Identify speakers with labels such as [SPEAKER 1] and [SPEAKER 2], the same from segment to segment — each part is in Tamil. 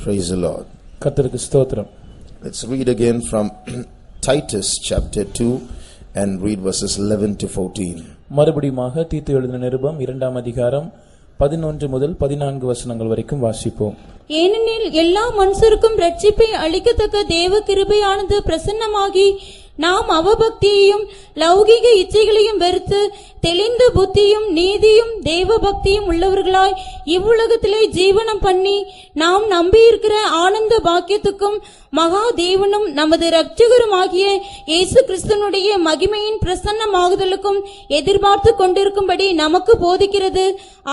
[SPEAKER 1] Praise the Lord.
[SPEAKER 2] கர்த்தருக்கு ஸ்தோத்திரம்.
[SPEAKER 1] Let's read again from Titus chapter 2 and read verses 11 to 14.
[SPEAKER 2] மறுபடியுமாக தீத்து எழுதின நிருபம் 2ஆம் அதிகாரம் 11 முதல் 14 வசனங்கள் வரைக்கும் வாசிப்போம்.
[SPEAKER 3] ஏனெனில் எல்லா மனுஷருக்கும் இரட்சிப்பை அளிக்கத்தக்க தேவ கிருபையானது பிரசன்னமாகி நாம் அவபக்தியையும் லௌகிக இச்சைகளையும் வெறுத்து தெளிந்த புத்தியும் நீதியும் தேவ பக்தியும் உள்ளவர்களாய் இவ்வுலகத்திலே ஜீவனம் பண்ணி நாம் நம்பியிருக்கிற ஆனந்த பாக்கியத்துக்கும் மகா தேவனும் நமது இரட்சகருமாகிய இயேசு கிறிஸ்துனுடைய மகிமையின் பிரசன்னமாகுதலுக்கும் எதிர்பார்த்து கொண்டிருக்கும்படி நமக்கு போதிக்கிறது.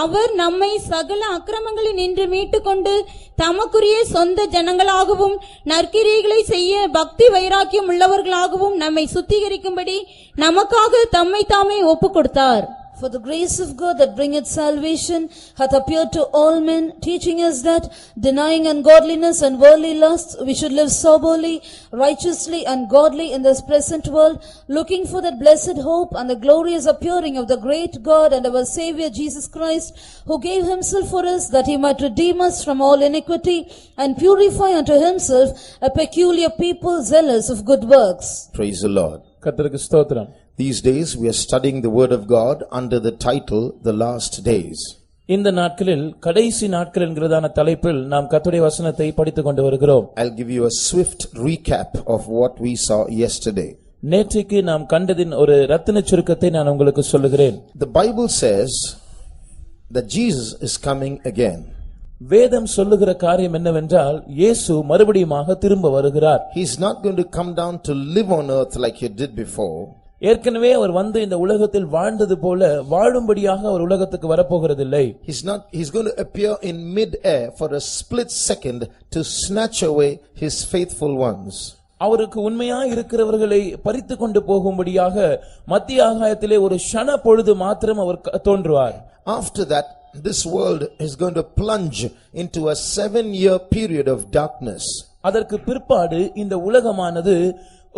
[SPEAKER 3] அவர் நம்மை சகல அக்கிரமங்களில் நின்று மீட்டுக்கொண்டு தமக்குரிய சொந்த ஜனங்களாகவும் நற்கிரியைகளை செய்ய பக்தி வைராக்கியம் உள்ளவர்களாகவும் நம்மை சுத்திகரிக்கும்படி நமக்காக தம்மை தாமே ஒப்புக் கொடுத்தார்.
[SPEAKER 4] For the grace of God that bringeth salvation hath appeared to all men, teaching us that, denying ungodliness and worldly lusts, we should live soberly, righteously and godly in this present world, looking for that blessed hope and the glorious appearing of the great God and our Saviour Jesus Christ, who gave himself for us, that he might redeem us from all iniquity and purify unto himself a peculiar people zealous of good works.
[SPEAKER 1] Praise the Lord.
[SPEAKER 2] கர்த்தருக்கு ஸ்தோத்திரம்.
[SPEAKER 1] These days we are studying the word of God under the title The Last Days.
[SPEAKER 2] இந்த நாட்களில் கடைசி நாட்கள் என்கிறதான தலைப்பில் நாம் கர்த்தருடைய வசனத்தை படித்துக் கொண்டு வருகிறோம்.
[SPEAKER 1] I'll give you a swift recap of what we saw yesterday.
[SPEAKER 2] நேற்றைக்கு நாம் கண்டதின் ஒரு ரத்தின சுருக்கத்தை நான் உங்களுக்கு சொல்லுகிறேன்.
[SPEAKER 1] The Bible says that Jesus is coming again.
[SPEAKER 2] வேதம் சொல்லுகிற காரியம் என்னவென்றால் இயேசு மறுபடியுமாக திரும்ப வருகிறார்.
[SPEAKER 1] He's not going to come down to live on earth like he did before.
[SPEAKER 2] ஏற்கனவே அவர் வந்து இந்த உலகத்தில் வாழ்ந்தது போல வாழும்படியாக அவர் உலகத்துக்கு வரப்போகிறதில்லை.
[SPEAKER 1] He's going to appear in mid-air for a split second to snatch away his faithful ones.
[SPEAKER 2] அவருக்கு உண்மையாய் இருக்கிறவர்களை பறித்து கொண்டு போகும்படியாக மத்திய ஆகாயத்திலே ஒரு க்ஷண பொழுது மாத்திரம் அவர் தோன்றுவார்.
[SPEAKER 1] After that, this world is going to plunge into a 7-year period of darkness.
[SPEAKER 2] அதற்கு பிற்பாடு இந்த உலகமானது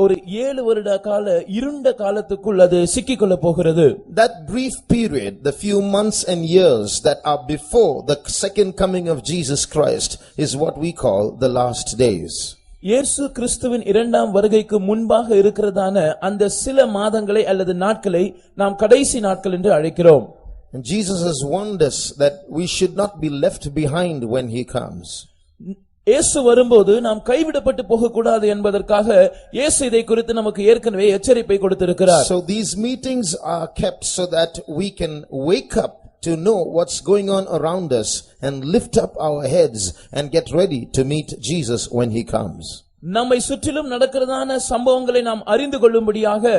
[SPEAKER 2] ஒரு 7 வருட கால இருண்ட காலத்துக்குள் அது சிக்கிக்கொள்ள போகிறது.
[SPEAKER 1] That brief period, the few months and years that are before the second coming of Jesus Christ, is what we call the last days.
[SPEAKER 2] இயேசு கிறிஸ்துவின் இரண்டாம் வருகைக்கு முன்பாக இருக்கிறதான அந்த சில மாதங்களை அல்லது நாட்களை நாம் கடைசி நாட்கள் என்று அழைக்கிறோம்.
[SPEAKER 1] And Jesus has warned us that we should not be left behind when he comes.
[SPEAKER 2] இயேசு வரும்போது நாம் கைவிடப்பட்டு போக கூடாது என்பதற்காக இயேசு இதை குறித்து நமக்கு ஏற்கனவே எச்சரிப்பை கொடுத்திருக்கிறார்.
[SPEAKER 1] So these meetings are kept so that we can wake up to know what's going on around us and lift up our heads and get ready to meet Jesus when he comes.
[SPEAKER 2] நம்மை சுற்றிலும் நடக்கிறதான சம்பவங்களை நாம் அறிந்து கொள்ளும்படியாக,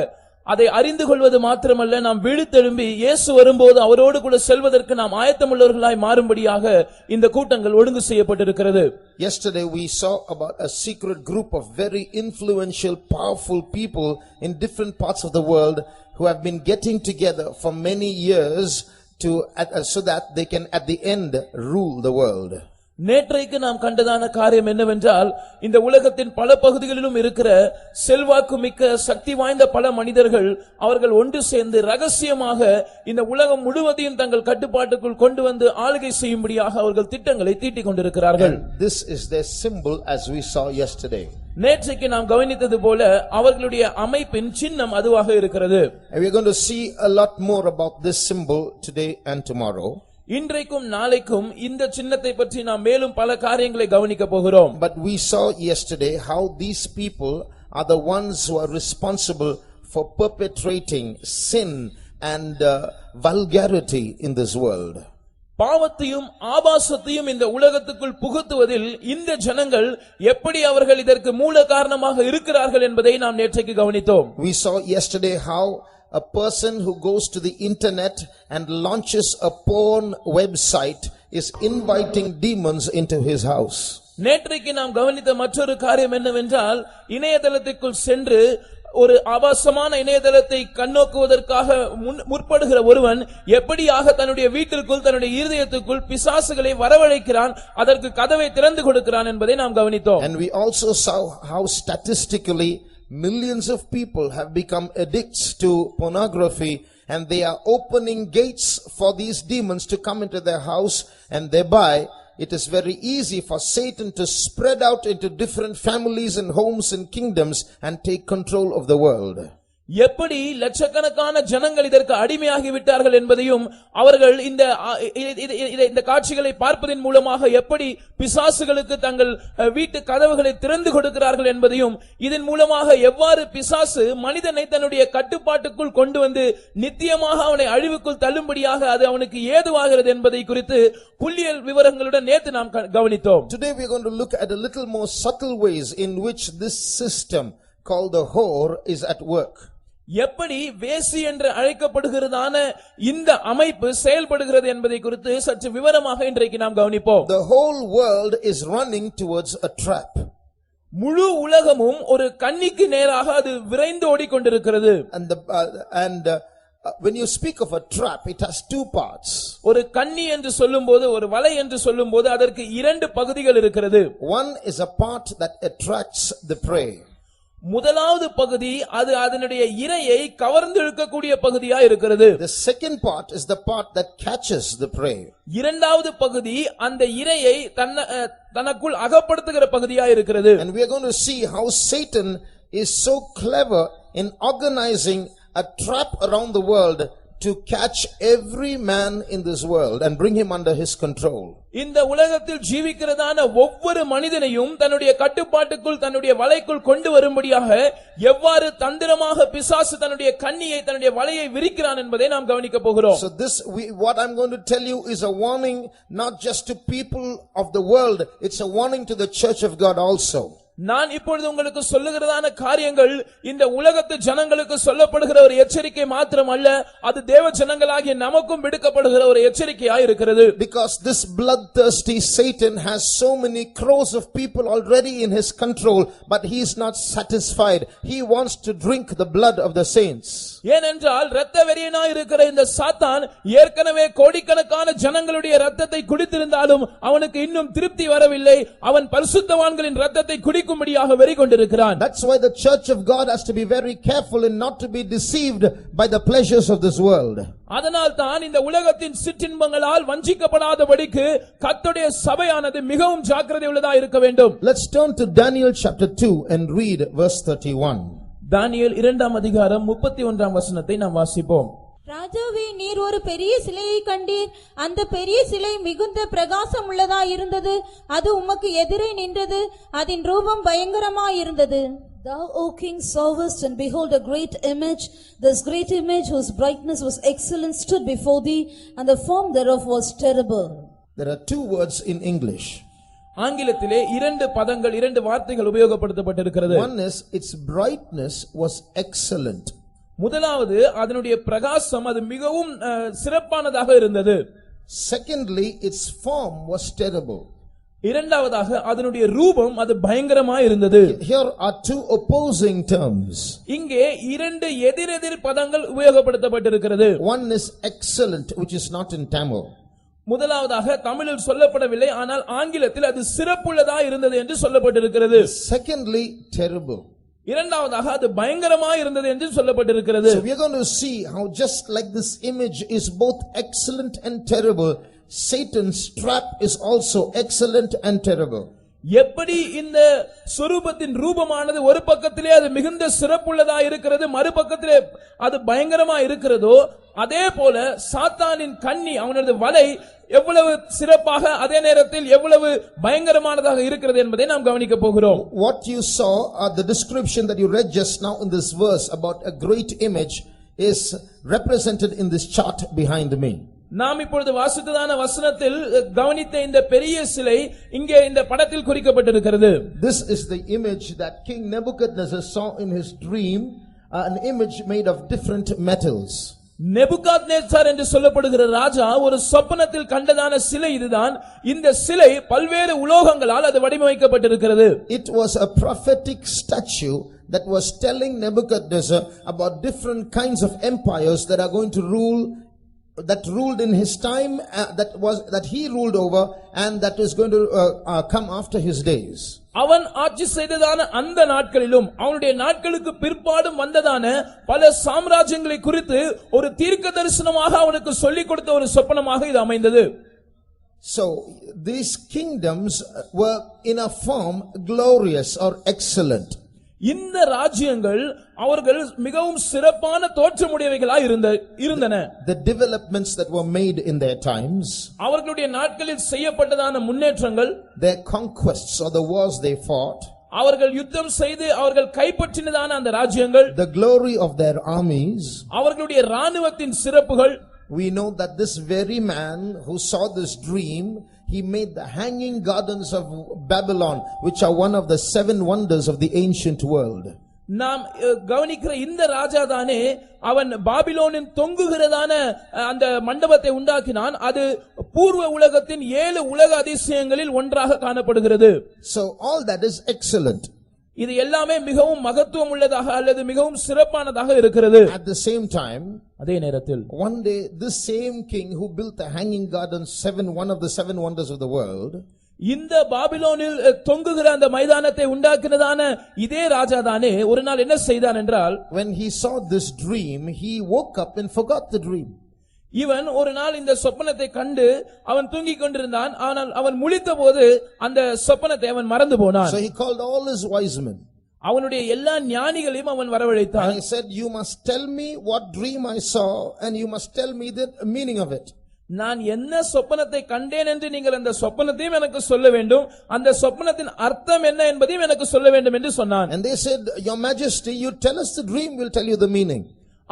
[SPEAKER 2] அதை அறிந்து கொள்வது மாத்திரமல்ல, நாம் விழித்தெழும்பி இயேசு வரும்போது அவரோடு கூட செல்வதற்கு நாம் ஆயத்தமுள்ளவர்களாய் மாறும்படியாக இந்த கூட்டங்கள் ஒழுங்கு செய்யப்பட்டிருக்கிறது.
[SPEAKER 1] Yesterday we saw about a secret group of very influential, powerful people in different parts of the world who have been getting together for many years so that they can at the end rule the world.
[SPEAKER 2] நேற்றைக்கு நாம் கண்டதான காரியம் என்னவென்றால், இந்த உலகத்தின் பல பகுதிகளிலும் இருக்கிற செல்வாக்கு மிக்க சக்தி வாய்ந்த பல மனிதர்கள் அவர்கள் ஒன்று சேர்ந்து ரகசியமாக இந்த உலகம் முழுவதையும் தங்கள் கட்டுப்பாட்டுக்குள் கொண்டு வந்து ஆளுகை செய்யும்படியாக அவர்கள் திட்டங்களை தீட்டிக் கொண்டிருக்கிறார்கள்.
[SPEAKER 1] This is their symbol as we saw yesterday.
[SPEAKER 2] நேற்றைக்கு நாம் கவனித்தது போல அவர்களுடைய அமைப்பின் சின்னம் அதுவாக இருக்கிறது.
[SPEAKER 1] And we are going to see a lot more about this symbol today and tomorrow.
[SPEAKER 2] இன்றைக்கும் நாளைக்கும் இந்த சின்னத்தை பற்றி நாம் மேலும் பல காரியங்களை கவனிக்க போகிறோம்.
[SPEAKER 1] But we saw yesterday how these people are the ones who are responsible for perpetrating sin and vulgarity in this world.
[SPEAKER 2] பாவத்தையும் ஆபாசத்தையும் இந்த உலகத்துக்குள் புகுத்துவதில் இந்த ஜனங்கள் எப்படி அவர்கள் இதற்கு மூல காரணமாக இருக்கிறார்கள் என்பதை நாம் நேற்றைக்கு கவனித்தோம்.
[SPEAKER 1] We saw yesterday how a person who goes to the internet and launches a porn website is inviting demons into his house.
[SPEAKER 2] நேற்றைக்கு நாம் கவனித்த மற்றொரு காரியம் என்னவென்றால், இணையதளத்திற்குள் சென்று ஒரு ஆபாசமான இணையதளத்தை கண்ணோக்குவதற்காக முற்படுகிற ஒருவன் எப்படியாக தன்னுடைய வீட்டிற்குள் தன்னுடைய இருதயத்துக்குள் பிசாசுகளை வரவழைக்கிறான், அதற்கு கதவை திறந்து கொடுக்கிறான் என்பதை நாம் கவனித்தோம்.
[SPEAKER 1] And we also saw how statistically millions of people have become addicts to pornography, and they are opening gates for these demons to come into their house and thereby it is very easy for Satan to spread out into different families and homes and kingdoms and take control of the world.
[SPEAKER 2] எப்படி லட்சக்கணக்கான ஜனங்கள் இதற்கு அடிமையாகி விட்டார்கள் என்பதையும் அவர்கள் இந்த காட்சிகளை பார்ப்பதன் மூலமாக எப்படி பிசாசுகளுக்கு தங்கள் வீட்டு கதவுகளை திறந்து கொடுக்கிறார்கள் என்பதையும் இதன் மூலமாக எவ்வாறு பிசாசு மனிதனை தன்னுடைய கட்டுப்பாட்டுக்குள் கொண்டு வந்து நித்தியமாக அவனை அழிவுக்குள் தள்ளும்படியாக அது அவனுக்கு ஏதுவாகிறது என்பதை குறித்து புள்ளியியல் விவரங்களுடன் நேற்று நாம் கவனித்தோம்.
[SPEAKER 1] Today we are going to look at a little more subtle ways in which this system called the whore is at work.
[SPEAKER 2] எப்படி வேசி என்று அழைக்கப்படுகிறதான இந்த அமைப்பு செயல்படுகிறது என்பதை குறித்து சற்று விவரமாக இன்றைக்கு நாம் கவனிப்போம்.
[SPEAKER 1] The whole world is running towards a trap.
[SPEAKER 2] முழு உலகமும் ஒரு கண்ணிக்கு நேராக அது விரைந்து ஓடிக்கொண்டிருக்கிறது.
[SPEAKER 1] And when you speak of a trap, it has two parts.
[SPEAKER 2] ஒரு கண்ணி என்று சொல்லும்போது, ஒரு வலை என்று சொல்லும்போது அதற்கு இரண்டு பகுதிகள் இருக்கிறது.
[SPEAKER 1] One is a part that attracts the prey.
[SPEAKER 2] முதலாவது பகுதி அது அதனுடைய இரையை கவர்ந்து இழுக்கக்கூடிய பகுதியா இருக்கிறது.
[SPEAKER 1] The second part is the part that catches the prey.
[SPEAKER 2] இரண்டாவது பகுதி அந்த இரையை தனக்குள் அகப்படுத்துகிற பகுதியா இருக்கிறது.
[SPEAKER 1] And we are going to see how Satan is so clever in organizing a trap around the world to catch every man in this world and bring him under his control.
[SPEAKER 2] இந்த உலகத்தில் ஜீவிக்கிறதான ஒவ்வொரு மனிதனையும் தன்னுடைய கட்டுப்பாட்டுக்குள் தன்னுடைய வலைக்குள் கொண்டு வரும்படியாக எவ்வாறு தந்திரமாக பிசாசு தன்னுடைய கண்ணியை தன்னுடைய வலையை விரிக்கிறான் என்பதை நாம் கவனிக்க போகிறோம்.
[SPEAKER 1] So what I'm going to tell you is a warning not just to people of the world, it's a warning to the church of God also.
[SPEAKER 2] நான் இப்பொழுது உங்களுக்கு சொல்லுகிறதான காரியங்கள் இந்த உலகத்து ஜனங்களுக்கு சொல்லப்படுகிற ஒரு எச்சரிக்கை மாத்திரம் அல்ல, அது தேவ ஜனங்களாகிய நமக்கும் விடுக்கப்படுகிற ஒரு எச்சரிக்கையாய் இருக்கிறது.
[SPEAKER 1] Because this bloodthirsty Satan has so many crores of people already in his control, but he is not satisfied. He wants to drink the blood of the saints.
[SPEAKER 2] ஏனென்றால் இரத்த வெறியனாய் இருக்கிற இந்த சாத்தான் ஏற்கனவே கோடிக்கணக்கான ஜனங்களுடைய இரத்தத்தை குடித்திருந்தாலும் அவனுக்கு இன்னும் திருப்தி வரவில்லை. அவன் பரிசுத்தவான்களின் இரத்தத்தை குடிக்கும்படியாக வெறி கொண்டிருக்கிறான்.
[SPEAKER 1] That's why the church of God has to be very careful and not to be deceived by the pleasures of this world.
[SPEAKER 2] அதனால் தான் இந்த உலகத்தின் சிற்றின்பங்களால் வஞ்சிக்கப்படாதபடிக்கு கர்த்தருடைய சபையானது மிகவும் ஜாக்கிரதை உள்ளதாக இருக்க வேண்டும்.
[SPEAKER 1] Let's turn to Daniel chapter 2 and read verse 31.
[SPEAKER 2] தானியேல் 2ஆம் அதிகாரம் 31ஆம் வசனத்தை நாம் வாசிப்போம்.
[SPEAKER 3] ராஜாவே, நீர் ஒரு பெரிய சிலையை கண்டீர். அந்த பெரிய சிலை மிகுந்த பிரகாசம் உள்ளதாய் இருந்தது. அது உமக்கு எதிரே நின்றது. அதன் ரூபம் பயங்கரமாய் இருந்தது.
[SPEAKER 4] Thou, O king, sawest, and behold, a great image. This great image, whose brightness was excellent, stood before thee, and the form thereof was terrible.
[SPEAKER 1] There are two words in English.
[SPEAKER 2] ஆங்கிலத்திலே இரண்டு வார்த்தைகள் உபயோகப்படுத்தப்பட்டிருக்கிறது.
[SPEAKER 1] One is its brightness was excellent.
[SPEAKER 2] முதலாவது அதனுடைய பிரகாசம் அது மிகவும் சிறப்பானதாக இருந்தது.
[SPEAKER 1] Secondly, its form was terrible.
[SPEAKER 2] இரண்டாவதாக அதனுடைய ரூபம் அது பயங்கரமாய் இருந்தது.
[SPEAKER 1] Here are two opposing terms.
[SPEAKER 2] இங்கே இரண்டு எதிரெதிர் பதங்கள் உபயோகப்படுத்தப்பட்டிருக்கிறது.
[SPEAKER 1] One is excellent, which is not in Tamil.
[SPEAKER 2] முதலாவதாக தமிழில் சொல்லப்படவில்லை, ஆனால் ஆங்கிலத்தில் அது சிறப்புள்ளதா இருந்தது என்று சொல்லப்பட்டிருக்கிறது.
[SPEAKER 1] Secondly, terrible.
[SPEAKER 2] இரண்டாவதாக அது பயங்கரமாய் இருந்தது என்று சொல்லப்பட்டிருக்கிறது.
[SPEAKER 1] So we are going to see how just like this image is both excellent and terrible, Satan's trap is also excellent and terrible.
[SPEAKER 2] எப்படி இந்த சொரூபத்தின் ரூபமானது ஒரு பக்கத்திலே அது மிகுந்த சிறப்புள்ளதா இருக்கிறது, மறுபக்கத்திலே அது பயங்கரமா இருக்கிறதோ, அதே போல சாத்தானின் கண்ணி, அவனது வலை எவ்வளவு சிறப்பாக அதே நேரத்தில் எவ்வளவு பயங்கரமானதாக இருக்கிறது என்பதை நாம் கவனிக்க போகிறோம்.
[SPEAKER 1] What you saw, the description that you read just now in this verse about a great image is represented in this chart behind me.
[SPEAKER 2] நாம் இப்பொழுது வாசித்ததான வசனத்தில் கவனித்த இந்த பெரிய சிலை இங்கே இந்த படத்தில் குறிக்கப்பட்டிருக்கிறது.
[SPEAKER 1] This is the image that King Nebuchadnezzar saw in his dream, an image made of different metals.
[SPEAKER 2] நெபுகாத்நேச்சார் என்று சொல்லப்படுகிற ராஜா ஒரு சொப்பனத்தில் கண்டதான சிலை இதுதான். இந்த சிலை பல்வேறு உலோகங்களால் அது வடிவமைக்கப்பட்டிருக்கிறது.
[SPEAKER 1] It was a prophetic statue that was telling Nebuchadnezzar about different kinds of empires that are going to ruled in his time, that he ruled over, and that is going to come after his days.
[SPEAKER 2] அவன் ஆட்சி செய்ததான அந்த நாட்களிலும் அவனுடைய நாட்களுக்கு பிற்பாடும் வந்ததான பல சாம்ராஜ்யங்களை குறித்து ஒரு தீர்க்க தரிசனமாக அவனுக்கு சொல்லிக் கொடுத்த ஒரு சொப்பனமாக இது அமைந்தது.
[SPEAKER 1] So these kingdoms were in a form glorious or excellent.
[SPEAKER 2] இந்த ராஜ்யங்கள் அவர்கள் மிகவும் சிறப்பான தோற்றமுடையவைகளாய் இருந்தன.
[SPEAKER 1] The developments that were made in their times,
[SPEAKER 2] அவர்களுடைய நாட்களில் செய்யப்பட்டதான முன்னேற்றங்கள்,
[SPEAKER 1] their conquests or the wars they fought,
[SPEAKER 2] அவர்கள் யுத்தம் செய்து அவர்கள் கைப்பற்றினதான அந்த ராஜ்யங்கள்,
[SPEAKER 1] the glory of their armies,
[SPEAKER 2] அவர்களுடைய ராணுவத்தின் சிறப்புகள்.
[SPEAKER 1] we know that this very man who saw this dream, he made the hanging gardens of Babylon, which are one of the 7 wonders of the ancient world.
[SPEAKER 2] நாம் கவனிக்கிற இந்த ராஜா தானே அவன் பாபிலோனின் தொங்குகிறதான அந்த மண்டபத்தை உண்டாக்கினான். அது பூர்வ உலகத்தின் 7 உலக அதிசயங்களில் ஒன்றாக காணப்படுகிறது.
[SPEAKER 1] So all that is excellent.
[SPEAKER 2] இது எல்லாமே மிகவும் மகத்துவம் உள்ளதாக அல்லது மிகவும் சிறப்பானதாக இருக்கிறது.
[SPEAKER 1] At the same time,
[SPEAKER 2] அதே நேரத்தில்
[SPEAKER 1] one day this same king who built the hanging gardens, one of the 7 wonders of the world,
[SPEAKER 2] இந்த பாபிலோனில் தொங்குகிற அந்த மைதானத்தை உண்டாக்கினதான இதே ராஜா தானே ஒரு நாள் என்ன செய்தான் என்றால்,
[SPEAKER 1] when he saw this dream, he woke up and forgot the dream.
[SPEAKER 2] இவன் ஒரு நாள் இந்த சொப்பனத்தை கண்டு அவன் தூங்கிக் கொண்டிருந்தான். ஆனால் அவன் முழித்த போது அந்த சொப்பனத்தை அவன் மறந்து போனான்.
[SPEAKER 1] So he called all his wise men.
[SPEAKER 2] அவனுடைய எல்லா ஞானிகளையும் அவன் வரவழைத்தான்.
[SPEAKER 1] And he said, you must tell me what dream I saw and you must tell me the meaning of it.
[SPEAKER 2] நான் என்ன சொப்பனத்தை கண்டேன் என்று நீங்கள் அந்த சொப்பனத்தையும் எனக்கு சொல்ல வேண்டும், அந்த சொப்பனத்தின் அர்த்தம் என்ன என்பதையும் எனக்கு சொல்ல வேண்டும் என்று சொன்னான்.
[SPEAKER 1] And they said, your majesty, you tell us the dream, we'll tell you the meaning.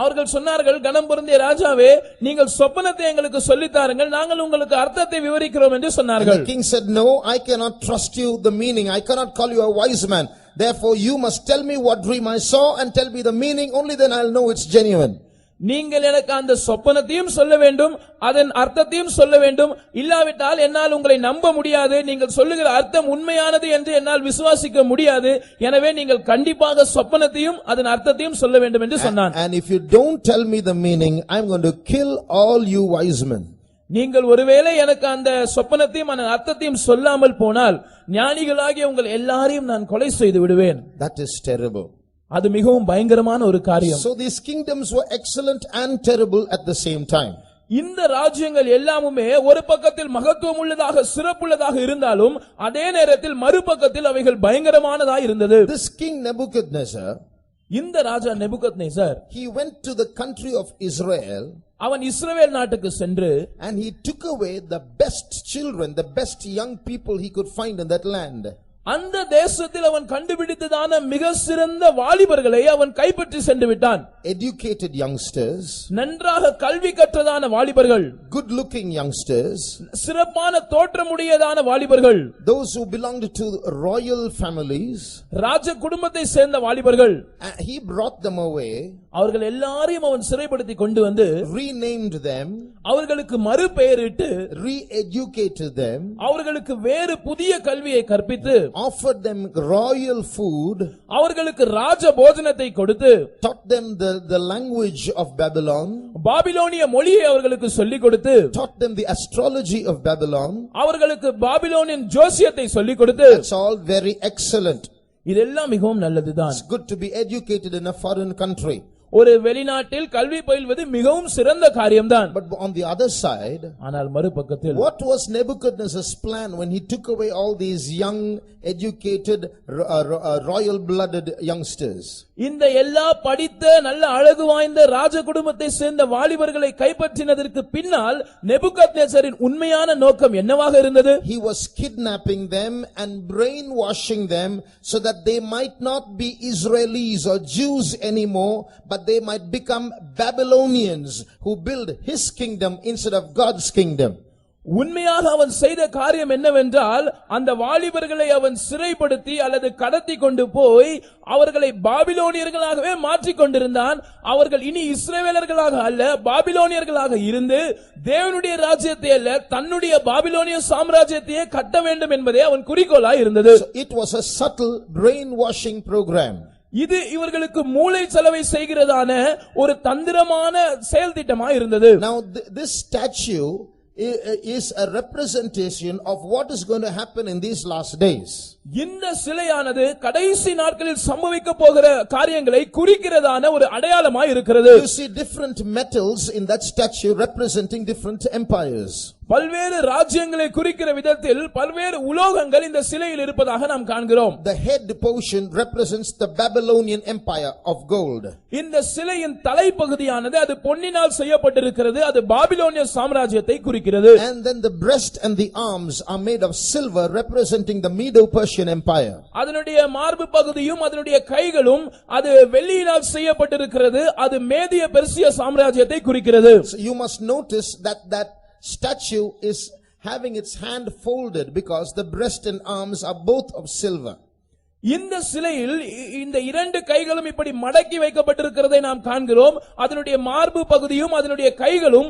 [SPEAKER 2] அவர்கள் சொன்னார்கள், கனம் பொருந்திய ராஜாவே, நீங்கள் சொப்பனத்தை எங்களுக்கு சொல்லித் தாருங்கள், நாங்கள் உங்களுக்கு அர்த்தத்தை விவரிக்கிறோம் என்று சொன்னார்கள்.
[SPEAKER 1] The king said, no, I cannot trust you the meaning. I cannot call you a wise man. Therefore you must tell me what dream I saw and tell me the meaning. Only then I'll know it's genuine.
[SPEAKER 2] நீங்கள் எனக்கு அந்த சொப்பனத்தையும் சொல்ல வேண்டும், அதன் அர்த்தத்தையும் சொல்ல வேண்டும். இல்லாவிட்டால் என்னால் உங்களை நம்ப முடியாது. நீங்கள் சொல்லுகிற அர்த்தம் உண்மையானது என்று என்னால் விசுவாசிக்க முடியாது. எனவே நீங்கள் கண்டிப்பாக சொப்பனத்தையும் அதன் அர்த்தத்தையும் சொல்ல வேண்டும் என்று சொன்னான்.
[SPEAKER 1] And if you don't tell me the meaning, I'm going to kill all you wise men.
[SPEAKER 2] நீங்கள் ஒருவேளை எனக்கு அந்த சொப்பனத்தையும் அந்த அர்த்தத்தையும் சொல்லாமல் போனால் ஞானிகளாகிய உங்கள் எல்லாரையும் நான் கொலை செய்து விடுவேன்.
[SPEAKER 1] That is terrible.
[SPEAKER 2] அது மிகவும் பயங்கரமான ஒரு காரியம்.
[SPEAKER 1] So these kingdoms were excellent and terrible at the same time.
[SPEAKER 2] இந்த ராஜ்யங்கள் எல்லாமுமே ஒரு பக்கத்தில் மகத்துவம் உள்ளதாக சிறப்புள்ளதாக இருந்தாலும் அதே நேரத்தில் மறுபக்கத்தில் அவைகள் பயங்கரமானதாக இருந்தது.
[SPEAKER 1] This king Nebuchadnezzar,
[SPEAKER 2] இந்த ராஜா Nebuchadnezzar,
[SPEAKER 1] he went to the country of Israel
[SPEAKER 2] அவன் இஸ்ரவேல் நாட்டுக்கு சென்று
[SPEAKER 1] and he took away the best children, the best young people he could find in that land.
[SPEAKER 2] அந்த தேசத்தில் அவன் கண்டுபிடித்ததான மிக சிறந்த வாலிபர்களை அவன் கைப்பற்றி சென்று விட்டான்.
[SPEAKER 1] Educated youngsters,
[SPEAKER 2] நன்றாக கல்வி கற்றதான வாலிபர்கள்,
[SPEAKER 1] good looking youngsters,
[SPEAKER 2] சிறப்பான தோற்றமுடையதான வாலிபர்கள்,
[SPEAKER 1] those who belonged to royal families,
[SPEAKER 2] ராஜ குடும்பத்தை சேர்ந்த வாலிபர்கள்.
[SPEAKER 1] he brought them away,
[SPEAKER 2] அவர்கள் எல்லாரையும் அவன் சிறைப்படுத்தி கொண்டு வந்து
[SPEAKER 1] renamed them,
[SPEAKER 2] அவர்களுக்கு மறுபெயரிட்டு
[SPEAKER 1] re-educated them,
[SPEAKER 2] அவர்களுக்கு வேறு புதிய கல்வியை கற்பித்து
[SPEAKER 1] offered them royal food,
[SPEAKER 2] அவர்களுக்கு ராஜ போஜனத்தை கொடுத்து
[SPEAKER 1] taught them the language of Babylon,
[SPEAKER 2] பாபிலோனிய மொழியை அவர்களுக்கு சொல்லிக் கொடுத்து
[SPEAKER 1] taught them the astrology of Babylon.
[SPEAKER 2] அவர்களுக்கு பாபிலோனின் ஜோசியத்தை சொல்லிக் கொடுத்து.
[SPEAKER 1] It's all very excellent.
[SPEAKER 2] இதெல்லாம் மிகவும் நல்லதுதான்.
[SPEAKER 1] It's good to be educated in a foreign country.
[SPEAKER 2] ஒரு வெளிநாட்டில் கல்வி பயில்வது மிகவும் சிறந்த காரியம்தான்.
[SPEAKER 1] But on the other side,
[SPEAKER 2] ஆனால் மறுபக்கத்தில்
[SPEAKER 1] what was Nebuchadnezzar's plan when he took away all these young, educated, royal blooded youngsters?
[SPEAKER 2] இந்த எல்லா படித்த நல்ல அழகு வாய்ந்த ராஜ குடும்பத்தை சேர்ந்த வாலிபர்களை கைப்பற்றினதற்கு பின்னால் நெபுகத்நேசரின் உண்மையான நோக்கம் என்னவாக இருந்தது?
[SPEAKER 1] He was kidnapping them and brainwashing them so that they might not be Israelis or Jews anymore, but they might become Babylonians who build his kingdom instead of God's kingdom.
[SPEAKER 2] உண்மையாக அவன் செய்த காரியம் என்னவென்றால் அந்த வாலிபர்களை அவன் சிறைப்படுத்தி அல்லது கடத்தி கொண்டு போய் அவர்களை பாபிலோனியர்களாகவே மாற்றிக் கொண்டிருந்தான். அவர்கள் இனி இஸ்ரவேலர்களாக அல்ல பாபிலோனியர்களாக இருந்து தேவனுடைய ராஜ்யத்தை அல்ல தன்னுடைய பாபிலோனிய சாம்ராஜ்யத்தையே கட்ட வேண்டும் என்பதே அவன் குறிக்கோளாய் இருந்தது.
[SPEAKER 1] It was a subtle brainwashing program.
[SPEAKER 2] இது இவர்களுக்கு மூளை செலவை செய்கிறதான ஒரு தந்திரமான செயல் திட்டமாய் இருந்தது.
[SPEAKER 1] Now this statue is a representation of what is going to happen in these last days.
[SPEAKER 2] இந்த சிலையானது கடைசி நாட்களில் சம்பவிக்க போகிற காரியங்களை குறிக்கிறதான ஒரு அடையாளமாய் இருக்கிறது.
[SPEAKER 1] You see different metals in that statue representing different empires.
[SPEAKER 2] பல்வேறு ராஜ்யங்களை குறிக்கிற விதத்தில் பல்வேறு உலோகங்கள் இந்த சிலையில் இருப்பதாக நாம் காண்கிறோம்.
[SPEAKER 1] The head portion represents the Babylonian empire of gold.
[SPEAKER 2] இந்த சிலையின் தலைப்பகுதியானது அது பொன்னினால் செய்யப்பட்டிருக்கிறது. அது பாபிலோனிய சாம்ராஜ்யத்தை குறிக்கிறது.
[SPEAKER 1] And then the breast and the arms are made of silver representing the Medo-Persian empire.
[SPEAKER 2] அதனுடைய மார்பு பகுதியும் அதனுடைய கைகளும் அது வெள்ளியினால் செய்யப்பட்டிருக்கிறது. அது மேதிய பெர்சிய சாம்ராஜ்யத்தை குறிக்கிறது.
[SPEAKER 1] So you must notice that statue is having its hand folded because the breast and arms are both of silver.
[SPEAKER 2] இந்த சிலையில் இந்த இரண்டு கைகளும் இப்படி மடக்கி வைக்கப்பட்டிருக்கிறதை நாம் காண்கிறோம். அதனுடைய மார்பு பகுதியும் அதனுடைய கைகளும்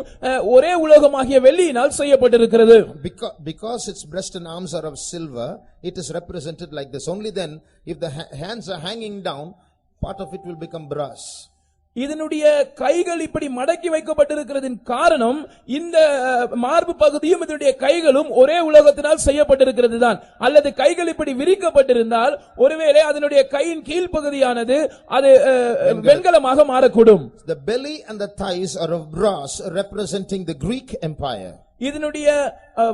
[SPEAKER 2] ஒரே உலோகமாகிய வெள்ளியினால் செய்யப்பட்டிருக்கிறது.
[SPEAKER 1] Because its breast and arms are of silver, it is represented like this. Only then, if the hands are hanging down, part of it will become brass.
[SPEAKER 2] இதனுடைய கைகள் இப்படி மடக்கி வைக்கப்பட்டிருக்கிறதின் காரணம் இந்த மார்பு பகுதியும் இதனுடைய கைகளும் ஒரே உலோகத்தினால் செய்யப்பட்டிருக்கிறது தான். அல்லது கைகள் இப்படி விரிக்கப்பட்டிருந்தால் ஒருவேளை அதனுடைய கையின் கீழ்ப்பகுதியானது அது வெண்கலமாக மாறக்கூடும்.
[SPEAKER 1] The belly and the thighs are of brass representing the Greek empire.
[SPEAKER 2] இதனுடைய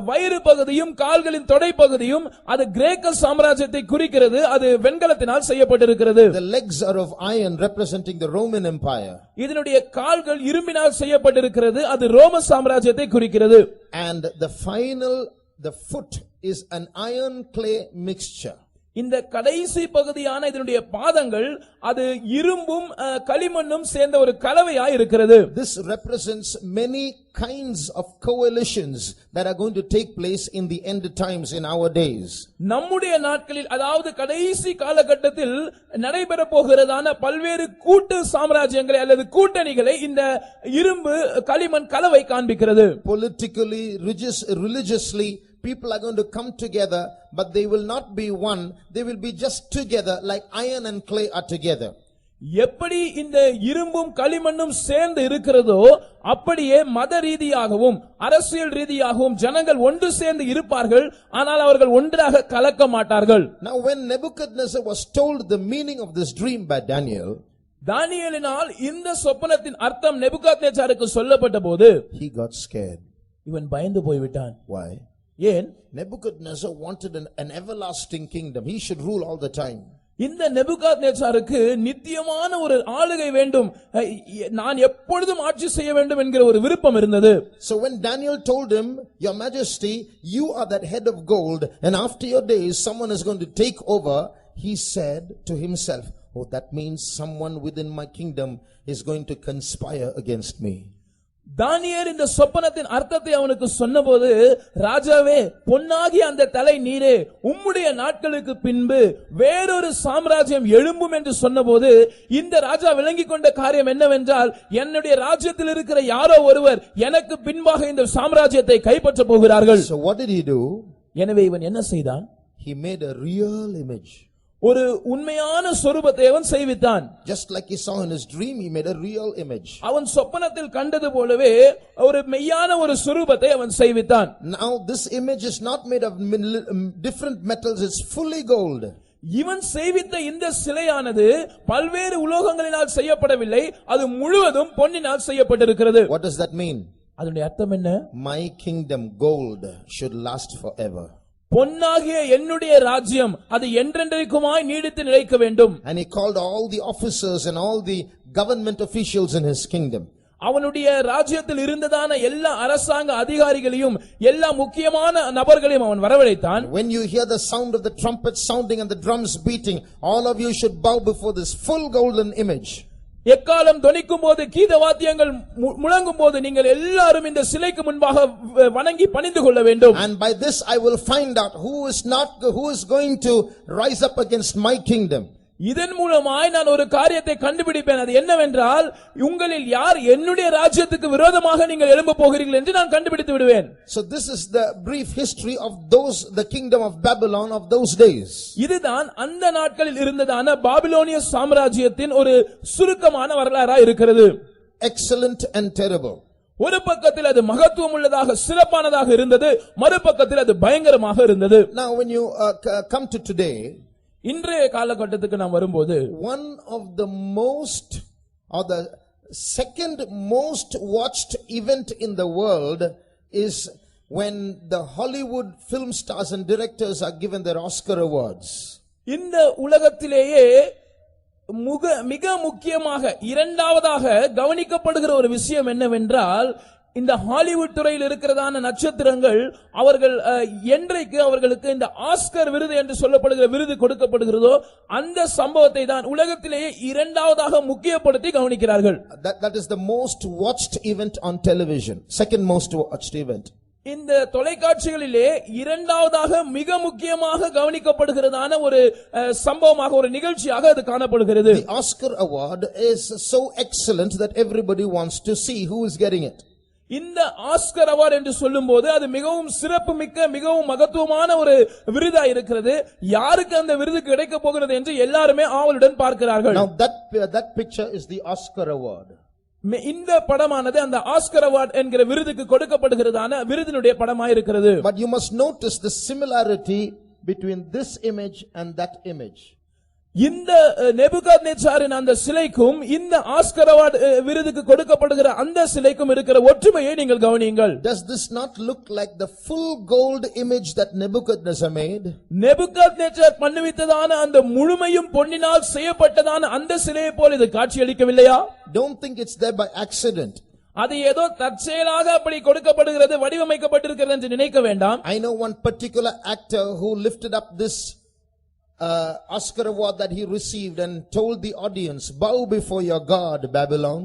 [SPEAKER 2] வயிறு பகுதியும் கால்களின் தொடை பகுதியும் அது கிரேக்க சாம்ராஜ்யத்தை குறிக்கிறது. அது வெண்கலத்தினால் செய்யப்பட்டிருக்கிறது.
[SPEAKER 1] The legs are of iron representing the Roman empire.
[SPEAKER 2] இதனுடைய கால்கள் இரும்பினால் செய்யப்பட்டிருக்கிறது. அது ரோம சாம்ராஜ்யத்தை குறிக்கிறது.
[SPEAKER 1] And the foot is an iron clay mixture.
[SPEAKER 2] இந்த கடைசி பகுதியான இதனுடைய பாதங்கள் அது இரும்பும் களிமண்ணும் சேர்ந்த ஒரு கலவையாய் இருக்கிறது.
[SPEAKER 1] This represents many kinds of coalitions that are going to take place in the end times in our days.
[SPEAKER 2] நம்முடைய நாட்களில் அதாவது கடைசி காலகட்டத்தில் நடைபெற போகிறதான பல்வேறு கூட்டு சாம்ராஜ்யங்களை அல்லது கூட்டணிகளை இந்த இரும்பு களிமண் கலவை காண்பிக்கிறது.
[SPEAKER 1] Politically, religiously, people are going to come together, but they will not be one. They will be just together like iron and clay are together.
[SPEAKER 2] எப்படி இந்த இரும்பும் களிமண்ணும் சேர்ந்து இருக்கிறதோ அப்படியே மத ரீதியாகவும் அரசியல் ரீதியாகவும் ஜனங்கள் ஒன்று சேர்ந்து இருப்பார்கள். ஆனால் அவர்கள் ஒன்றாக கலக்க மாட்டார்கள்.
[SPEAKER 1] Now when Nebuchadnezzar was told the meaning of this dream by Daniel,
[SPEAKER 2] தானியேலினால் இந்த சொப்பனத்தின் அர்த்தம் நேபுகாத்நேச்சாருக்கு சொல்லப்பட்ட போது
[SPEAKER 1] he got scared.
[SPEAKER 2] இவன் பயந்து போய்விட்டான்.
[SPEAKER 1] Why?
[SPEAKER 2] ஏன்?
[SPEAKER 1] Nebuchadnezzar wanted an everlasting kingdom. He should rule all the time.
[SPEAKER 2] இந்த நேபுகாத்நேச்சாருக்கு நித்தியமான ஒரு ஆளுகை வேண்டும், நான் எப்பொழுதும் ஆட்சி செய்ய வேண்டும் என்கிற ஒரு விருப்பம் இருந்தது.
[SPEAKER 1] So when Daniel told him, your majesty, you are that head of gold, and after your days someone is going to take over, he said to himself, oh, that means someone within my kingdom is going to conspire against me.
[SPEAKER 2] தானியேல் இந்த சொப்பனத்தின் அர்த்தத்தை அவனுக்கு சொன்னபோது, ராஜாவே, பொன்னாகிய அந்த தலை நீரே, உம்முடைய நாட்களுக்கு பின்பு வேறொரு சாம்ராஜ்யம் எழும்பும் என்று சொன்னபோது இந்த ராஜா விளங்கிக் கொண்ட காரியம் என்னவென்றால், என்னுடைய ராஜ்யத்தில் இருக்கிற யாரோ ஒருவர் எனக்கு பின்பாக இந்த சாம்ராஜ்யத்தை கைப்பற்ற போகிறார்கள்.
[SPEAKER 1] So what did he do?
[SPEAKER 2] எனவே இவன் என்ன செய்தான்?
[SPEAKER 1] He made a real image.
[SPEAKER 2] ஒரு உண்மையான சொரூபத்தை அவன் செய்வித்தான்.
[SPEAKER 1] Just like he saw in his dream, he made a real image.
[SPEAKER 2] அவன் சொப்பனத்தில் கண்டது போலவே ஒரு மெய்யான ஒரு சொரூபத்தை அவன் செய்வித்தான்.
[SPEAKER 1] Now this image is not made of different metals, it's fully gold.
[SPEAKER 2] இவன் செய்வித்த இந்த சிலையானது பல்வேறு உலோகங்களினால் செய்யப்படவில்லை, அது முழுவதும் பொன்னினால் செய்யப்பட்டிருக்கிறது.
[SPEAKER 1] What does that mean?
[SPEAKER 2] அதனுடைய அர்த்தம் என்ன?
[SPEAKER 1] My kingdom, gold, should last forever.
[SPEAKER 2] பொன்னாகிய என்னுடைய ராஜ்யம் அது என்றென்றைக்குமாய் நீடித்து நிலைக்க வேண்டும்.
[SPEAKER 1] And he called all the officers and all the government officials in his kingdom.
[SPEAKER 2] அவனுடைய ராஜ்யத்தில் இருந்ததான எல்லா அரசாங்க அதிகாரிகளையும் எல்லா முக்கியமான நபர்களையும் அவன் வரவழைத்தான்.
[SPEAKER 1] When you hear the sound of the trumpet sounding and the drums beating, all of you should bow before this full golden image.
[SPEAKER 2] எக்காலம் தொனிக்கும் போது, கீத வாத்தியங்கள் முழங்கும் போது நீங்கள் எல்லாரும் இந்த சிலைக்கு முன்பாக வணங்கி பணிந்து கொள்ள வேண்டும்.
[SPEAKER 1] And by this I will find out who is going to rise up against my kingdom.
[SPEAKER 2] இதன் மூலமாய் நான் ஒரு காரியத்தை கண்டுபிடிப்பேன். அது என்னவென்றால், உங்களில் யார் என்னுடைய ராஜ்யத்துக்கு விரோதமாக நீங்கள் எழும்ப போகிறீர்கள் என்று நான் கண்டுபிடித்து விடுவேன்.
[SPEAKER 1] So this is the brief history of the kingdom of Babylon of those days.
[SPEAKER 2] இதுதான் அந்த நாட்களில் இருந்ததான பாபிலோனிய சாம்ராஜ்யத்தின் ஒரு சுருக்கமான வரலாறாய் இருக்கிறது.
[SPEAKER 1] Excellent and terrible.
[SPEAKER 2] ஒரு பக்கத்தில் அது மகத்துவம் உள்ளதாக சிறப்பானதாக இருந்தது, மறுபக்கத்தில் அது பயங்கரமாக இருந்தது.
[SPEAKER 1] Now when you come to today,
[SPEAKER 2] இன்றைய காலகட்டத்துக்கு நாம் வரும்போது,
[SPEAKER 1] one of the most or the second most watched event in the world is when the Hollywood film stars and directors are given their Oscar awards.
[SPEAKER 2] இந்த உலகத்திலேயே மிக முக்கியமாக இரண்டாவதாக கவனிக்கப்படுகிற ஒரு விஷயம் என்னவென்றால், இந்த ஹாலிவுட் துறையில் இருக்கிறதான நட்சத்திரங்கள் அவர்கள் என்றைக்கு அவர்களுக்கு இந்த ஆஸ்கர் விருது என்று சொல்லப்படுகிற விருது கொடுக்கப்படுகிறதோ அந்த சம்பவத்தை தான் உலகத்திலேயே இரண்டாவதாக முக்கியப்படுத்தி கவனிக்கிறார்கள்.
[SPEAKER 1] That is the most watched event on television, second most watched event.
[SPEAKER 2] இந்த தொலைக்காட்சிகளிலே இரண்டாவதாக மிக முக்கியமாக கவனிக்கப்படுகிறதான ஒரு சம்பவமாக ஒரு நிகழ்ச்சியாக அது காணப்படுகிறது.
[SPEAKER 1] The Oscar award is so excellent that everybody wants to see who is getting it.
[SPEAKER 2] இந்த ஆஸ்கர் அவார்ட் என்று சொல்லும்போது அது மிகவும் சிறப்பு மிக்க மிகவும் மகத்துவமான ஒரு விருதா இருக்கிறது. யாருக்கு அந்த விருது கிடைக்க போகிறது என்று எல்லாருமே ஆவலுடன் பார்க்கிறார்கள்.
[SPEAKER 1] Now that picture is the Oscar award.
[SPEAKER 2] இந்த படமானது அந்த ஆஸ்கர் அவார்ட் என்கிற விருதுக்கு கொடுக்கப்படுகிறதான விருதினுடைய படமாய் இருக்கிறது.
[SPEAKER 1] But you must notice the similarity between this image and that image.
[SPEAKER 2] இந்த நேபுகாத்நேச்சாரின் அந்த சிலைக்கும் இந்த ஆஸ்கர் அவார்ட் விருதுக்கு கொடுக்கப்படுகிற அந்த சிலைக்கும் இருக்கிற ஒற்றுமையை நீங்கள் கவனியுங்கள்.
[SPEAKER 1] Does this not look like the full gold image that Nebuchadnezzar made?
[SPEAKER 2] Nebuchadnezzar பண்ணுவித்ததான அந்த முழுமையும் பொன்னினால் செய்யப்பட்டதான அந்த சிலையை போல இது காட்சியளிக்கவில்லையா?
[SPEAKER 1] Don't think it's there by accident.
[SPEAKER 2] அது ஏதோ தற்செயலாக அப்படி கொடுக்கப்படுகிறது வடிவமைக்கப்பட்டிருக்கிறது என்று நினைக்க வேண்டாம்.
[SPEAKER 1] I know one particular actor who lifted up this Oscar award that he received and told the audience, bow before your God, Babylon.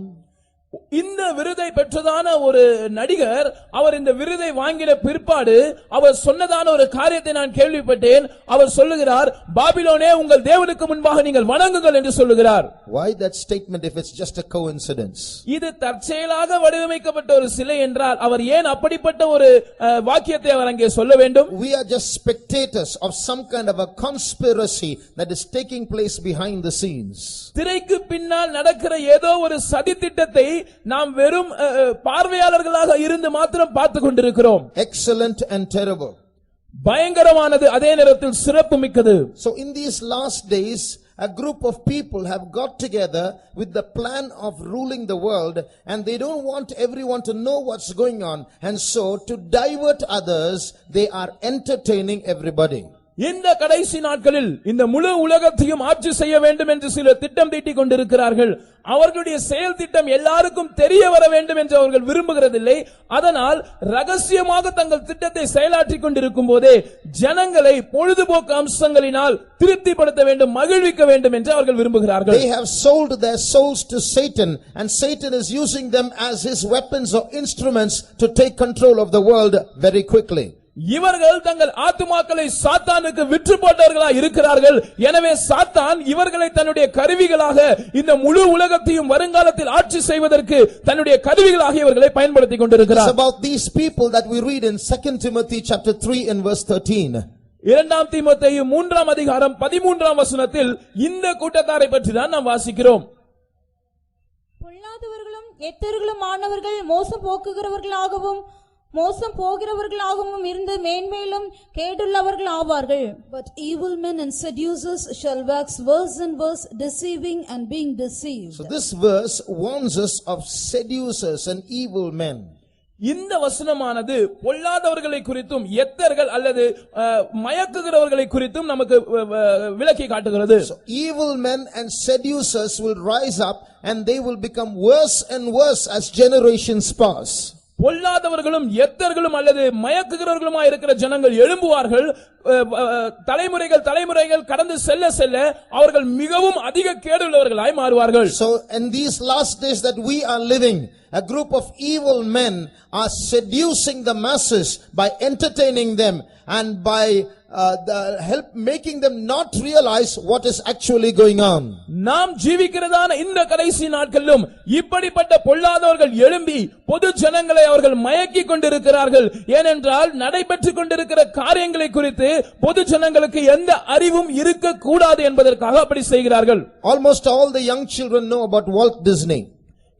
[SPEAKER 2] இந்த விருதை பெற்றதான ஒரு நடிகர் அவர் இந்த விருதை வாங்கின பிற்பாடு அவர் சொன்னதான ஒரு காரியத்தை நான் கேள்விப்பட்டேன். அவர் சொல்லுகிறார், பாபிலோனே உங்கள் தேவனுக்கு முன்பாக நீங்கள் வணங்குங்கள் என்று சொல்லுகிறார்.
[SPEAKER 1] Why that statement if it's just a coincidence?
[SPEAKER 2] இது தற்செயலாக வடிவமைக்கப்பட்ட ஒரு சிலை என்றால் அவர் ஏன் அப்படிப்பட்ட ஒரு வாக்கியத்தை அவர் அங்கே சொல்ல வேண்டும்?
[SPEAKER 1] We are just spectators of some kind of a conspiracy that is taking place behind the scenes.
[SPEAKER 2] திரைக்கு பின்னால் நடக்கிற ஏதோ ஒரு சதி திட்டத்தை நாம் வெறும் பார்வையாளர்களாக இருந்து மாத்திரம் பார்த்து கொண்டிருக்கிறோம்.
[SPEAKER 1] Excellent and terrible.
[SPEAKER 2] பயங்கரமானது அதே நேரத்தில் சிறப்பு மிக்கது.
[SPEAKER 1] So in these last days a group of people have got together with the plan of ruling the world, and they don't want everyone to know what's going on, and so to divert others they are entertaining everybody.
[SPEAKER 2] இந்த கடைசி நாட்களில் இந்த முழு உலகத்தையும் ஆட்சி செய்ய வேண்டும் என்று சிலர் திட்டம் தீட்டிக் கொண்டிருக்கிறார்கள். அவர்களுடைய செயல் திட்டம் எல்லாருக்கும் தெரிய வர வேண்டும் என்று அவர்கள் விரும்புகிறதில்லை. அதனால் ரகசியமாக தங்கள் திட்டத்தை செயலாற்றிக் கொண்டிருக்கும் போதே ஜனங்களை பொழுதுபோக்கு அம்சங்களினால் திருப்திப்படுத்த வேண்டும், மகிழ்விக்க வேண்டும் என்று அவர்கள் விரும்புகிறார்கள்.
[SPEAKER 1] They have sold their souls to Satan, and Satan is using them as his weapons or instruments to take control of the world very quickly.
[SPEAKER 2] இவர்கள் தங்கள் ஆத்துமாக்களை சாத்தானுக்கு விற்று போட்டவர்களாக இருக்கிறார்கள். எனவே சாத்தான் இவர்களை தன்னுடைய கருவிகளாக இந்த முழு உலகத்தையும் வருங்காலத்தில் ஆட்சி செய்வதற்கு தன்னுடைய கருவிகளாக இவர்களை பயன்படுத்திக் கொண்டிருக்கிறார்.
[SPEAKER 1] It's about these people that we read in 2 Timothy chapter 3 and verse 13.
[SPEAKER 2] 2 தீமோத்தேயு 3ஆம் அதிகாரம் 13ஆம் வசனத்தில் இந்த கூட்டத்தாரை பற்றி தான் நாம் வாசிக்கிறோம்.
[SPEAKER 3] பொல்லாதவர்களும் எத்தர்களும் ஆனவர்கள் மோசம் போக்குகிறவர்களாகவும் மோசம் போகிறவர்களாகவும் இருந்து மேன்மேலும் கேடுள்ளவர்கள் ஆவார்கள்.
[SPEAKER 4] But evil men and seducers shall wax worse and worse, deceiving and being deceived.
[SPEAKER 1] So this verse warns us of seducers and evil men.
[SPEAKER 2] இந்த வசனமானது பொல்லாதவர்களை குறித்தும் எத்தர்கள் அல்லது மயக்குகிறவர்களை குறித்தும் நமக்கு விளக்கி காட்டுகிறது.
[SPEAKER 1] So evil men and seducers will rise up and they will become worse and worse as generations pass.
[SPEAKER 2] பொல்லாதவர்களும் எத்தர்களும் அல்லது மயக்குகிறவர்களுமா இருக்கிற ஜனங்கள் எழும்புவார்கள். தலைமுறைகள் கடந்து செல்ல செல்ல அவர்கள் மிகவும் அதிக கேடுள்ளவர்களாய் மாறுவார்கள்.
[SPEAKER 1] So in these last days that we are living, a group of evil men are seducing the masses by entertaining them and by making them not realize what is actually going on.
[SPEAKER 2] நாம் ஜீவிக்கிறதான இந்த கடைசி நாட்களிலும் இப்படிப்பட்ட பொல்லாதவர்கள் எழும்பி பொது ஜனங்களை அவர்கள் மயக்கிக் கொண்டிருக்கிறார்கள். ஏனென்றால் நடைபெற்றுக் கொண்டிருக்கிற காரியங்களை குறித்து பொது ஜனங்களுக்கு எந்த அறிவும் இருக்க கூடாது என்பதற்காக அப்படி செய்கிறார்கள்.
[SPEAKER 1] Almost all the young children know about Walt Disney.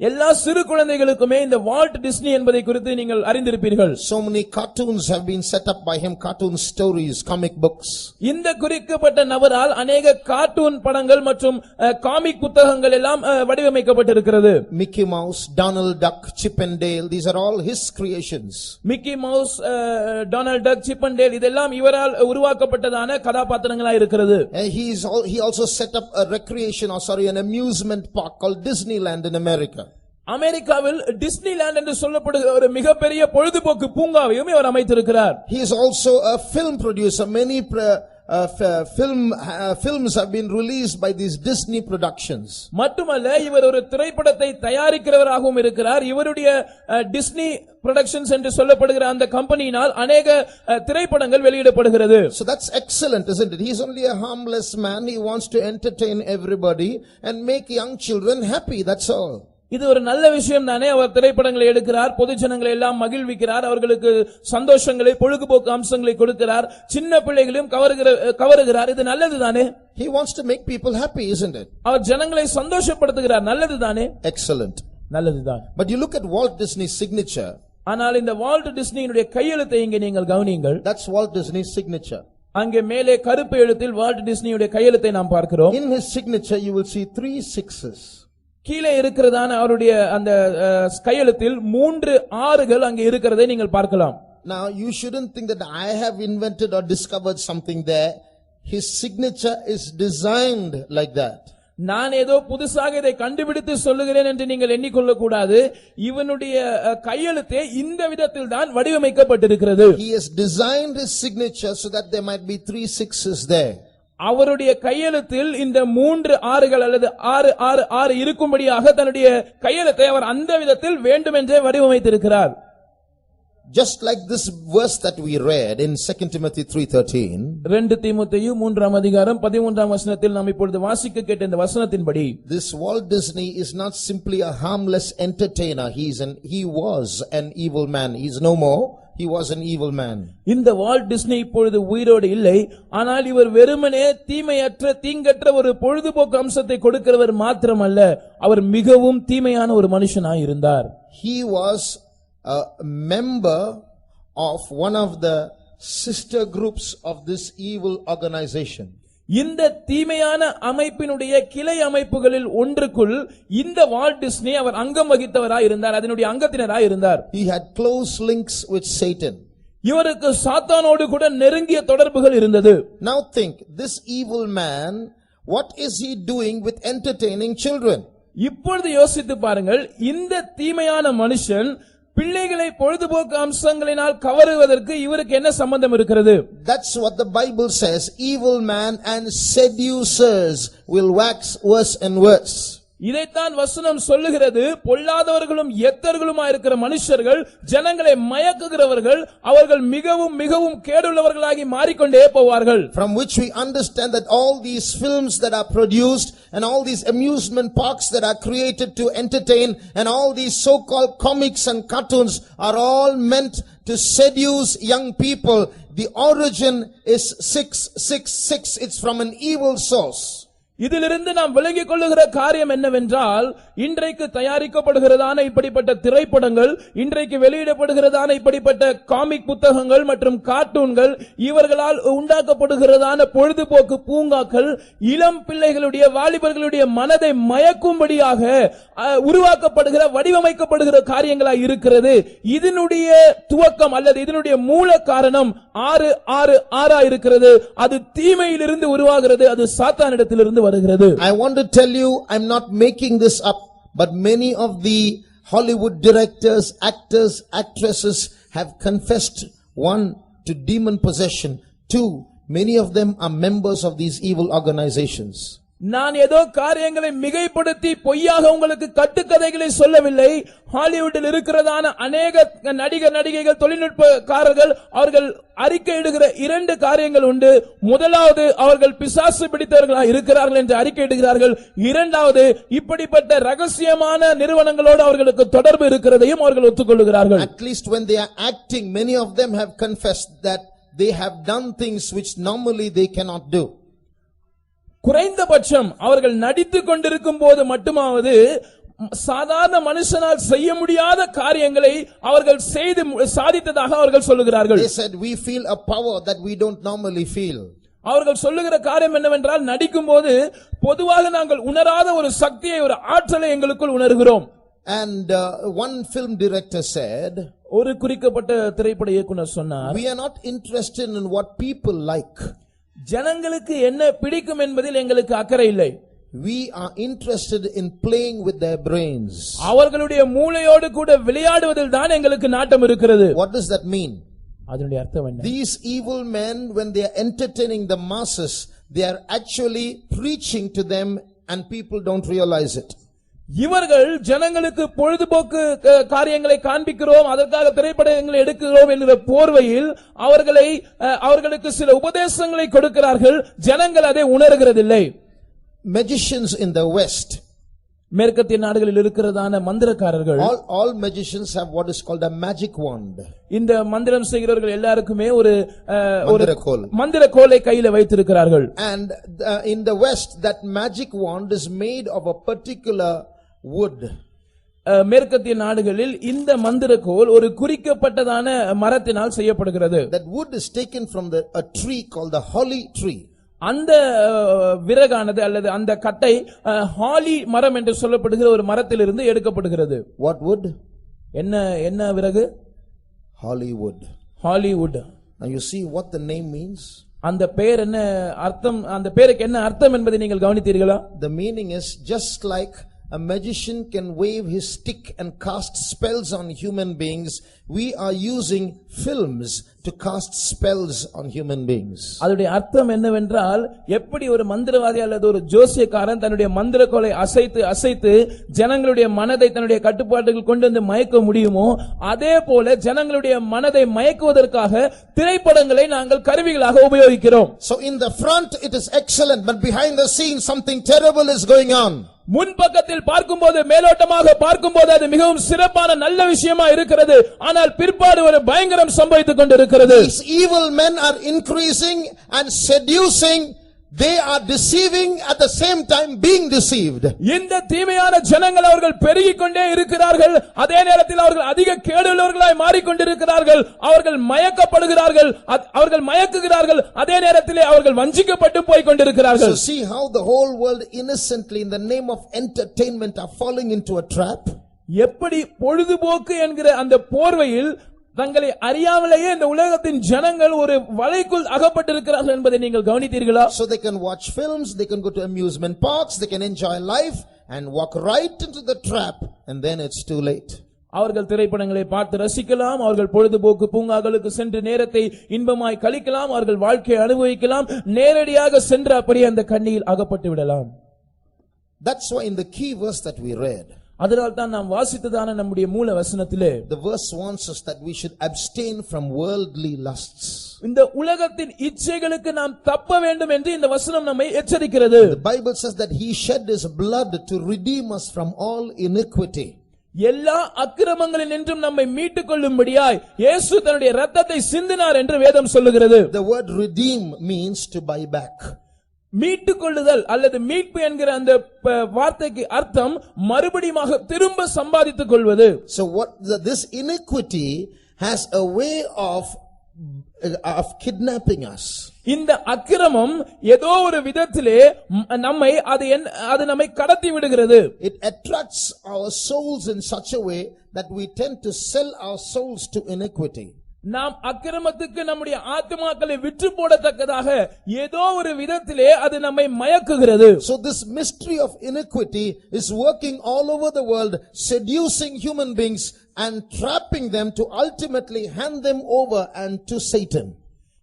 [SPEAKER 2] எல்லா சிறு குழந்தைகளுக்குமே இந்த வால்ட் டிஸ்னி என்பதை குறித்து நீங்கள் அறிந்திருப்பீர்கள்.
[SPEAKER 1] So many cartoons have been set up by him, cartoon stories, comic books.
[SPEAKER 2] இந்த குறிக்கப்பட்ட நபரால் अनेक கார்ட்டூன் படங்கள் மற்றும் காமிக் புத்தகங்கள் எல்லாம் வடிவமைக்கப்பட்டிருக்கிறது.
[SPEAKER 1] Mickey Mouse, Donald Duck, Chip and Dale, these are all his creations.
[SPEAKER 2] Mickey Mouse, Donald Duck, Chip and Dale இதெல்லாம் இவரால் உருவாக்கப்பட்டதான கதாபாத்திரங்களா இருக்கிறது.
[SPEAKER 1] He also set up an amusement park called Disneyland in America.
[SPEAKER 2] அமெரிக்காவில் டிஸ்னிலாண்ட் என்று சொல்லப்படுகிற ஒரு மிகப்பெரிய பொழுதுபோக்கு பூங்காவையும் இவர் அமைத்திருக்கிறார்.
[SPEAKER 1] He is also a film producer. Many films have been released by these Disney productions.
[SPEAKER 2] மட்டுமல்ல இவர் ஒரு திரைப்படத்தை தயாரிக்கிறவராகவும் இருக்கிறார். இவருடைய டிஸ்னி புரொடக்ஷன்ஸ் என்று சொல்லப்படுகிற அந்த கம்பெனியினால் अनेक திரைப்படங்கள் வெளியிடப்படுகிறது.
[SPEAKER 1] So that's excellent, isn't it? He is only a harmless man. He wants to entertain everybody and make young children happy. That's all.
[SPEAKER 2] இது ஒரு நல்ல விஷயம் தானே. அவர் திரைப்படங்களை எடுக்கிறார், பொதுஜனங்களை எல்லாம் மகிழ்விக்கிறார், அவர்களுக்கு சந்தோஷங்களை பொழுதுபோக்கு அம்சங்களை கொடுக்கிறார், சின்ன பிள்ளைகளையும் கவருகிறார். இது நல்லது தானே.
[SPEAKER 1] He wants to make people happy, isn't it?
[SPEAKER 2] அவர் ஜனங்களை சந்தோஷப்படுத்துகிறார். நல்லது தானே.
[SPEAKER 1] Excellent.
[SPEAKER 2] நல்லதுதான்.
[SPEAKER 1] But you look at Walt Disney's signature.
[SPEAKER 2] ஆனால் இந்த வால்ட் டிஸ்னியினுடைய கையெழுத்தை இங்கே நீங்கள் கவனியுங்கள்.
[SPEAKER 1] That's Walt Disney's signature.
[SPEAKER 2] அங்கே மேலே கருப்பு எழுத்தில் வால்ட் டிஸ்னியுடைய கையெழுத்தை நாம் பார்க்கிறோம்.
[SPEAKER 1] In his signature you will see 3 6s.
[SPEAKER 2] கீழே இருக்கிறதான அவருடைய அந்த கையெழுத்தில் 3 6கள் அங்கே இருக்கிறதை நீங்கள் பார்க்கலாம்.
[SPEAKER 1] Now you shouldn't think that I have invented or discovered something there. His signature is designed like that.
[SPEAKER 2] நான் ஏதோ புதுசாக இதை கண்டுபிடித்து சொல்லுகிறேன் என்று நீங்கள் எண்ணிக்கொள்ள கூடாது. இவனுடைய கையெழுத்தே இந்த விதத்தில் தான் வடிவமைக்கப்பட்டிருக்கிறது.
[SPEAKER 1] He has designed his signature so that there might be 3 6s there.
[SPEAKER 2] அவருடைய கையெழுத்தில் இந்த 3 6கள் அல்லது 6 6 6 இருக்கும்படியாக தன்னுடைய கையெழுத்தை அவர் அந்த விதத்தில் வேண்டுமென்றே வடிவமைத்திருக்கிறார்.
[SPEAKER 1] Just like this verse that we read in 2 Timothy 3:13. 2
[SPEAKER 2] தீமோத்தேயு 3ஆம் அதிகாரம் 13ஆம் வசனத்தில் நாம் இப்பொழுது வாசிக்க கேட்ட இந்த வசனத்தின்படி,
[SPEAKER 1] this Walt Disney is not simply a harmless entertainer. He was an evil man. He is no more. He was an evil man.
[SPEAKER 2] இந்த வால்ட் டிஸ்னி இப்பொழுது உயிரோடு இல்லை. ஆனால் இவர் வெறுமனே தீமையற்ற தீங்கற்ற ஒரு பொழுதுபோக்கு அம்சத்தை கொடுக்கிறவர் மாத்திரமல்ல, அவர் மிகவும் தீமையான ஒரு மனுஷனாய் இருந்தார்.
[SPEAKER 1] He was a member of one of the sister groups of this evil organization.
[SPEAKER 2] இந்த தீமையான அமைப்பினுடைய கிளை அமைப்புகளில் ஒன்றுக்குள் இந்த வால்ட் டிஸ்னி அவர் அங்கம் வகித்தவராய் இருந்தார், அதனுடைய அங்கத்தினராய் இருந்தார்.
[SPEAKER 1] He had close links with Satan.
[SPEAKER 2] இவருக்கு சாத்தானோடு கூட நெருங்கிய தொடர்புகள் இருந்தது.
[SPEAKER 1] Now think, this evil man, what is he doing with entertaining children?
[SPEAKER 2] இப்பொழுது யோசித்து பாருங்கள், இந்த தீமையான மனுஷன் பிள்ளைகளை பொழுதுபோக்கு அம்சங்களினால் கவருவதற்கு இவருக்கு என்ன சம்பந்தம் இருக்கிறது?
[SPEAKER 1] That's what the Bible says. Evil man and seducers will wax worse and worse.
[SPEAKER 2] இதைத்தான் வசனம் சொல்லுகிறது. பொல்லாதவர்களும் எத்தர்களுமாய் இருக்கிற மனுஷர்கள், ஜனங்களை மயக்குகிறவர்கள், அவர்கள் மிகவும் மிகவும் கேடுள்ளவர்களாகி மாறிக்கொண்டே போவார்கள்.
[SPEAKER 1] From which we understand that all these films that are produced and all these amusement parks that are created to entertain and all these so-called comics and cartoons are all meant to seduce young people. The origin is 666. It's from an evil source.
[SPEAKER 2] இதிலிருந்து நாம் விளங்கிக் கொள்ளுகிற காரியம் என்னவென்றால், இன்றைக்கு தயாரிக்கப்படுகிறதான இப்படிப்பட்ட திரைப்படங்கள், இன்றைக்கு வெளியிடப்படுகிறதான இப்படிப்பட்ட காமிக் புத்தகங்கள் மற்றும் கார்ட்டூன்கள், இவர்களால் உண்டாக்கப்படுகிறதான பொழுதுபோக்கு பூங்காக்கள் இளம் பிள்ளைகளுடைய வாலிபர்களுடைய மனதை மயக்கும்படியாக உருவாக்கப்படுகிற வடிவமைக்கப்படுகிற காரியங்களாய் இருக்கிறது. இதனுடைய துவக்கம் அல்லது இதனுடைய மூல காரணம் 6 6 6 இருக்கிறது. அது தீமையிலிருந்து உருவாகிறது, அது சாத்தானிடத்திலிருந்து வருகிறது.
[SPEAKER 1] I want to tell you, I'm not making this up, but many of the Hollywood directors, actors, actresses have confessed, 1, to demon possession, 2, many of them are members of these evil organizations.
[SPEAKER 2] நான் ஏதோ காரியங்களை மிகைப்படுத்தி பொய்யாக உங்களுக்கு கட்டுக்கதைகளை சொல்லவில்லை. ஹாலிவுட்டில் இருக்கிறதான அநேக நடிகர் நடிகைகள், தொழில்நுட்பக்காரர்கள், அவர்கள் அறிக்கையிடுகிற 2 காரியங்கள் உண்டு. முதலாவது, அவர்கள் பிசாசு பிடித்தவர்களாக இருக்கிறார்கள் என்று அறிக்கையிடுகிறார்கள். இரண்டாவது, இப்படிப்பட்ட ரகசியமான நிறுவனங்களோடு அவர்களுக்கு தொடர்பு இருக்கிறதையும் அவர்கள் ஒத்துக்கொள்கிறார்கள்.
[SPEAKER 1] At least when they are acting, many of them have confessed that they have done things which normally they cannot do.
[SPEAKER 2] குறைந்தபட்சம் அவர்கள் நடித்துக் கொண்டிருக்கும் போது மட்டுமாவது சாதாரண மனுஷனால் செய்ய முடியாத காரியங்களை அவர்கள் செய்து சாதித்ததாக அவர்கள் சொல்லுகிறார்கள்.
[SPEAKER 1] They said we feel a power that we don't normally feel.
[SPEAKER 2] அவர்கள் சொல்லுகிற காரியம் என்னவென்றால், நடிக்கும் போது பொதுவாக நாங்கள் உணராத ஒரு சக்தியை, ஒரு ஆற்றலை எங்களுக்குள் உணர்கிறோம்.
[SPEAKER 1] And one film director said,
[SPEAKER 2] ஒரு குறிக்கப்பட்ட திரைப்பட இயக்குனர் சொன்னார்,
[SPEAKER 1] we are not interested in what people like.
[SPEAKER 2] ஜனங்களுக்கு என்ன பிடிக்கும் என்பதில் எங்களுக்கு அக்கறை இல்லை.
[SPEAKER 1] We are interested in playing with their brains.
[SPEAKER 2] அவர்களுடைய மூளையோடு கூட விளையாடுவதில் தான் எங்களுக்கு நாட்டம் இருக்கிறது.
[SPEAKER 1] What does that mean?
[SPEAKER 2] அதனுடைய அர்த்தம் என்ன?
[SPEAKER 1] These evil men, when they are entertaining the masses, they are actually preaching to them and people don't realize it.
[SPEAKER 2] இவர்கள் ஜனங்களுக்கு பொழுதுபோக்கு காரியங்களை காண்பிக்கிறோம், அதற்காக திரைப்படங்களை எடுக்கிறோம் என்கிற போர்வையில் அவர்களுக்கு சில உபதேசங்களை கொடுக்கிறார்கள். ஜனங்கள் அதை உணர்கிறதில்லை.
[SPEAKER 1] Magicians in the West,
[SPEAKER 2] மேற்கத்திய நாடுகளில் இருக்கிறதான மந்திரக்காரர்கள்,
[SPEAKER 1] all magicians have what is called a magic wand.
[SPEAKER 2] இந்த மந்திரம் செய்கிறவர்கள் எல்லாருக்குமே ஒரு
[SPEAKER 1] மந்திரக்கோலை
[SPEAKER 2] கையில வைத்திருக்கிறார்கள்.
[SPEAKER 1] And in the West, that magic wand is made of a particular wood.
[SPEAKER 2] மேற்கத்திய நாடுகளில் இந்த மந்திரக்கோல் ஒரு குறிக்கப்பட்டதான மரத்தினால் செய்யப்படுகிறது.
[SPEAKER 1] That wood is taken from a tree called the holly tree.
[SPEAKER 2] அந்த விறகானது அல்லது அந்த கட்டை ஹாலி மரம் என்று சொல்லப்படுகிற ஒரு மரத்திலிருந்து எடுக்கப்படுகிறது.
[SPEAKER 1] What wood?
[SPEAKER 2] என்ன விறகு?
[SPEAKER 1] Hollywood.
[SPEAKER 2] Hollywood.
[SPEAKER 1] Now you see what the name means.
[SPEAKER 2] அந்த பெயர் என்ன அர்த்தம், அந்த பெயருக்கு என்ன அர்த்தம் என்பதை நீங்கள் கவனித்தீர்களா?
[SPEAKER 1] The meaning is just like a magician can wave his stick and cast spells on human beings, we are using films to cast spells on human beings.
[SPEAKER 2] அதோட அர்த்தம் என்னவென்றால், எப்படி ஒரு மந்திரவாதி அல்லது ஒரு ஜோசியக்காரன் தன்னுடைய மந்திரக்கோலை அசைத்து ஜனங்களுடைய மனதை தன்னுடைய கட்டுப்பாட்டுக்குள் கொண்டு வந்து மயக்க முடியுமோ, அதே போல ஜனங்களுடைய மனதை மயக்குவதற்காக திரைப்படங்களை நாங்கள் கருவிகளாக உபயோகிக்கிறோம்.
[SPEAKER 1] So in the front it is excellent, but behind the scenes something terrible is going on.
[SPEAKER 2] முன்பக்கத்தில் பார்க்கும்போது, மேலோட்டமாக பார்க்கும்போது அது மிகவும் சிறப்பான நல்ல விஷயமா இருக்கிறது. ஆனால் பிற்பாடு ஒரு பயங்கரம் சம்பவித்துக் கொண்டிருக்கிறது.
[SPEAKER 1] These evil men are increasing and seducing. They are deceiving at the same time being deceived.
[SPEAKER 2] இந்த தீமையான ஜனங்கள் அவர்கள் பெருகிக் கொண்டே இருக்கிறார்கள். அதே நேரத்தில் அவர்கள் அதிக கேடுள்ளவர்களாய் மாறிக்கொண்டிருக்கிறார்கள். அவர்கள் மயக்கப்படுகிறார்கள், அவர்கள் மயக்குகிறார்கள். அதே நேரத்தில் அவர்கள் வஞ்சிக்கப்பட்டு போய் கொண்டிருக்கிறார்கள்.
[SPEAKER 1] So see how the whole world innocently in the name of entertainment are falling into a trap.
[SPEAKER 2] எப்படி பொழுதுபோக்கு என்கிற அந்த போர்வையில் தங்களை அறியாமலேயே இந்த உலகத்தின் ஜனங்கள் ஒரு வலைக்குள் அகப்பட்டிருக்கிறார்கள் என்பதை நீங்கள் கவனித்தீர்களா?
[SPEAKER 1] So they can watch films, they can go to amusement parks, they can enjoy life and walk right into the trap, and then it's too late.
[SPEAKER 2] அவர்கள் திரைப்படங்களை பார்த்து ரசிக்கலாம், அவர்கள் பொழுதுபோக்கு பூங்காக்களுக்கு சென்று நேரத்தை இன்பமாய் கழிக்கலாம், அவர்கள் வாழ்க்கையை அனுபவிக்கலாம், நேரடியாக சென்று அப்படியே அந்த கண்ணியில் அகப்பட்டு விடலாம்.
[SPEAKER 1] That's why in the key verse that we read,
[SPEAKER 2] அதனால் தான் நாம் வாசித்ததான நம்முடைய மூல வசனத்திலே
[SPEAKER 1] the verse wants us that we should abstain from worldly lusts.
[SPEAKER 2] இந்த உலகத்தின் இச்சைகளுக்கு நாம் தப்ப வேண்டும் என்று இந்த வசனம் நம்மை எச்சரிக்கிறது.
[SPEAKER 1] The Bible says that he shed his blood to redeem us from all iniquity.
[SPEAKER 2] எல்லா அக்கிரமங்களினின்றும் நம்மை மீட்டுக் கொள்ளும்படியாய் இயேசு தன்னுடைய இரத்தத்தை சிந்தினார் என்று வேதம் சொல்லுகிறது.
[SPEAKER 1] The word redeem means to buy back.
[SPEAKER 2] மீட்டுக் கொள்ளுதல் அல்லது மீட்பு என்கிற அந்த வார்த்தைக்கு அர்த்தம் மறுபடியும் திரும்ப சம்பாதித்துக் கொள்வது.
[SPEAKER 1] So what this iniquity has a way of kidnapping us.
[SPEAKER 2] இந்த அக்கிரமம் ஏதோ ஒரு விதத்திலே அது நம்மை கடத்தி விடுகிறது.
[SPEAKER 1] It attracts our souls in such a way that we tend to sell our souls to iniquity.
[SPEAKER 2] நாம் அக்கிரமத்துக்கு நம்முடைய ஆத்துமாக்களை விற்று போடத்தக்கதாக ஏதோ ஒரு விதத்திலே அது நம்மை மயக்குகிறது.
[SPEAKER 1] So this mystery of iniquity is working all over the world, seducing human beings and trapping them to ultimately hand them over and to Satan.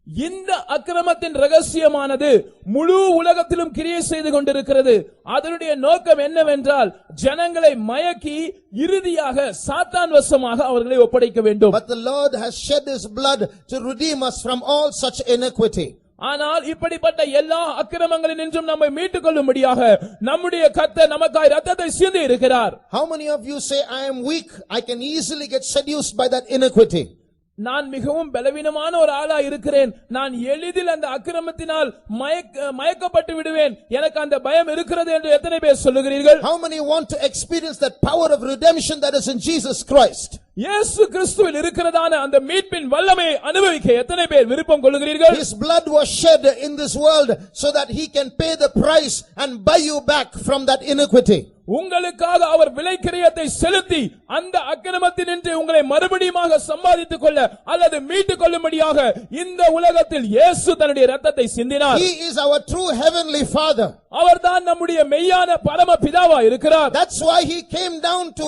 [SPEAKER 2] இந்த அக்கிரமத்தின் ரகசியமானது முழு உலகத்திலும் கிரியை செய்து கொண்டிருக்கிறது. அதனுடைய நோக்கம் என்னவென்றால் ஜனங்களை மயக்கி இறுதியாக சாத்தான் வசமாக அவர்களை ஒப்படைக்க வேண்டும்.
[SPEAKER 1] But the Lord has shed his blood to redeem us from all such iniquity.
[SPEAKER 2] ஆனால் இப்படிப்பட்ட எல்லா அக்கிரமங்களினின்றும் நம்மை மீட்டுக் கொள்ளும்படியாக நம்முடைய கர்த்தர் நமக்காய் இரத்தத்தை சிந்தி இருக்கிறார்.
[SPEAKER 1] How many of you say, I am weak, I can easily get seduced by that iniquity?
[SPEAKER 2] நான் மிகவும் பலவீனமான ஒரு ஆளா இருக்கிறேன், நான் எளிதில் அந்த அக்கிரமத்தினால் மயக்கப்பட்டு விடுவேன், எனக்கு அந்த பயம் இருக்கிறது என்று எத்தனை பேர் சொல்லுகிறீர்கள்?
[SPEAKER 1] How many want to experience that power of redemption that is in Jesus Christ?
[SPEAKER 2] இயேசு கிறிஸ்துவில் இருக்கிறதான அந்த மீட்பின் வல்லமையை அனுபவிக்க எத்தனை பேர் விருப்பம் கொள்ளுகிறீர்கள்?
[SPEAKER 1] His blood was shed in this world so that he can pay the price and buy you back from that iniquity.
[SPEAKER 2] உங்களுக்காக அவர் விலைக்கிரயத்தை செலுத்தி அந்த அக்கிரமத்தினின்று உங்களை மறுபடியுமாக சம்பாதித்துக் கொள்ள அல்லது மீட்டுக் கொள்ளும்படியாக இந்த உலகத்தில் இயேசு தன்னுடைய இரத்தத்தை சிந்தினார்.
[SPEAKER 1] He is our true heavenly Father.
[SPEAKER 2] அவர்தான் நம்முடைய மெய்யான பரம பிதாவா இருக்கிறார்.
[SPEAKER 1] That's why he came down to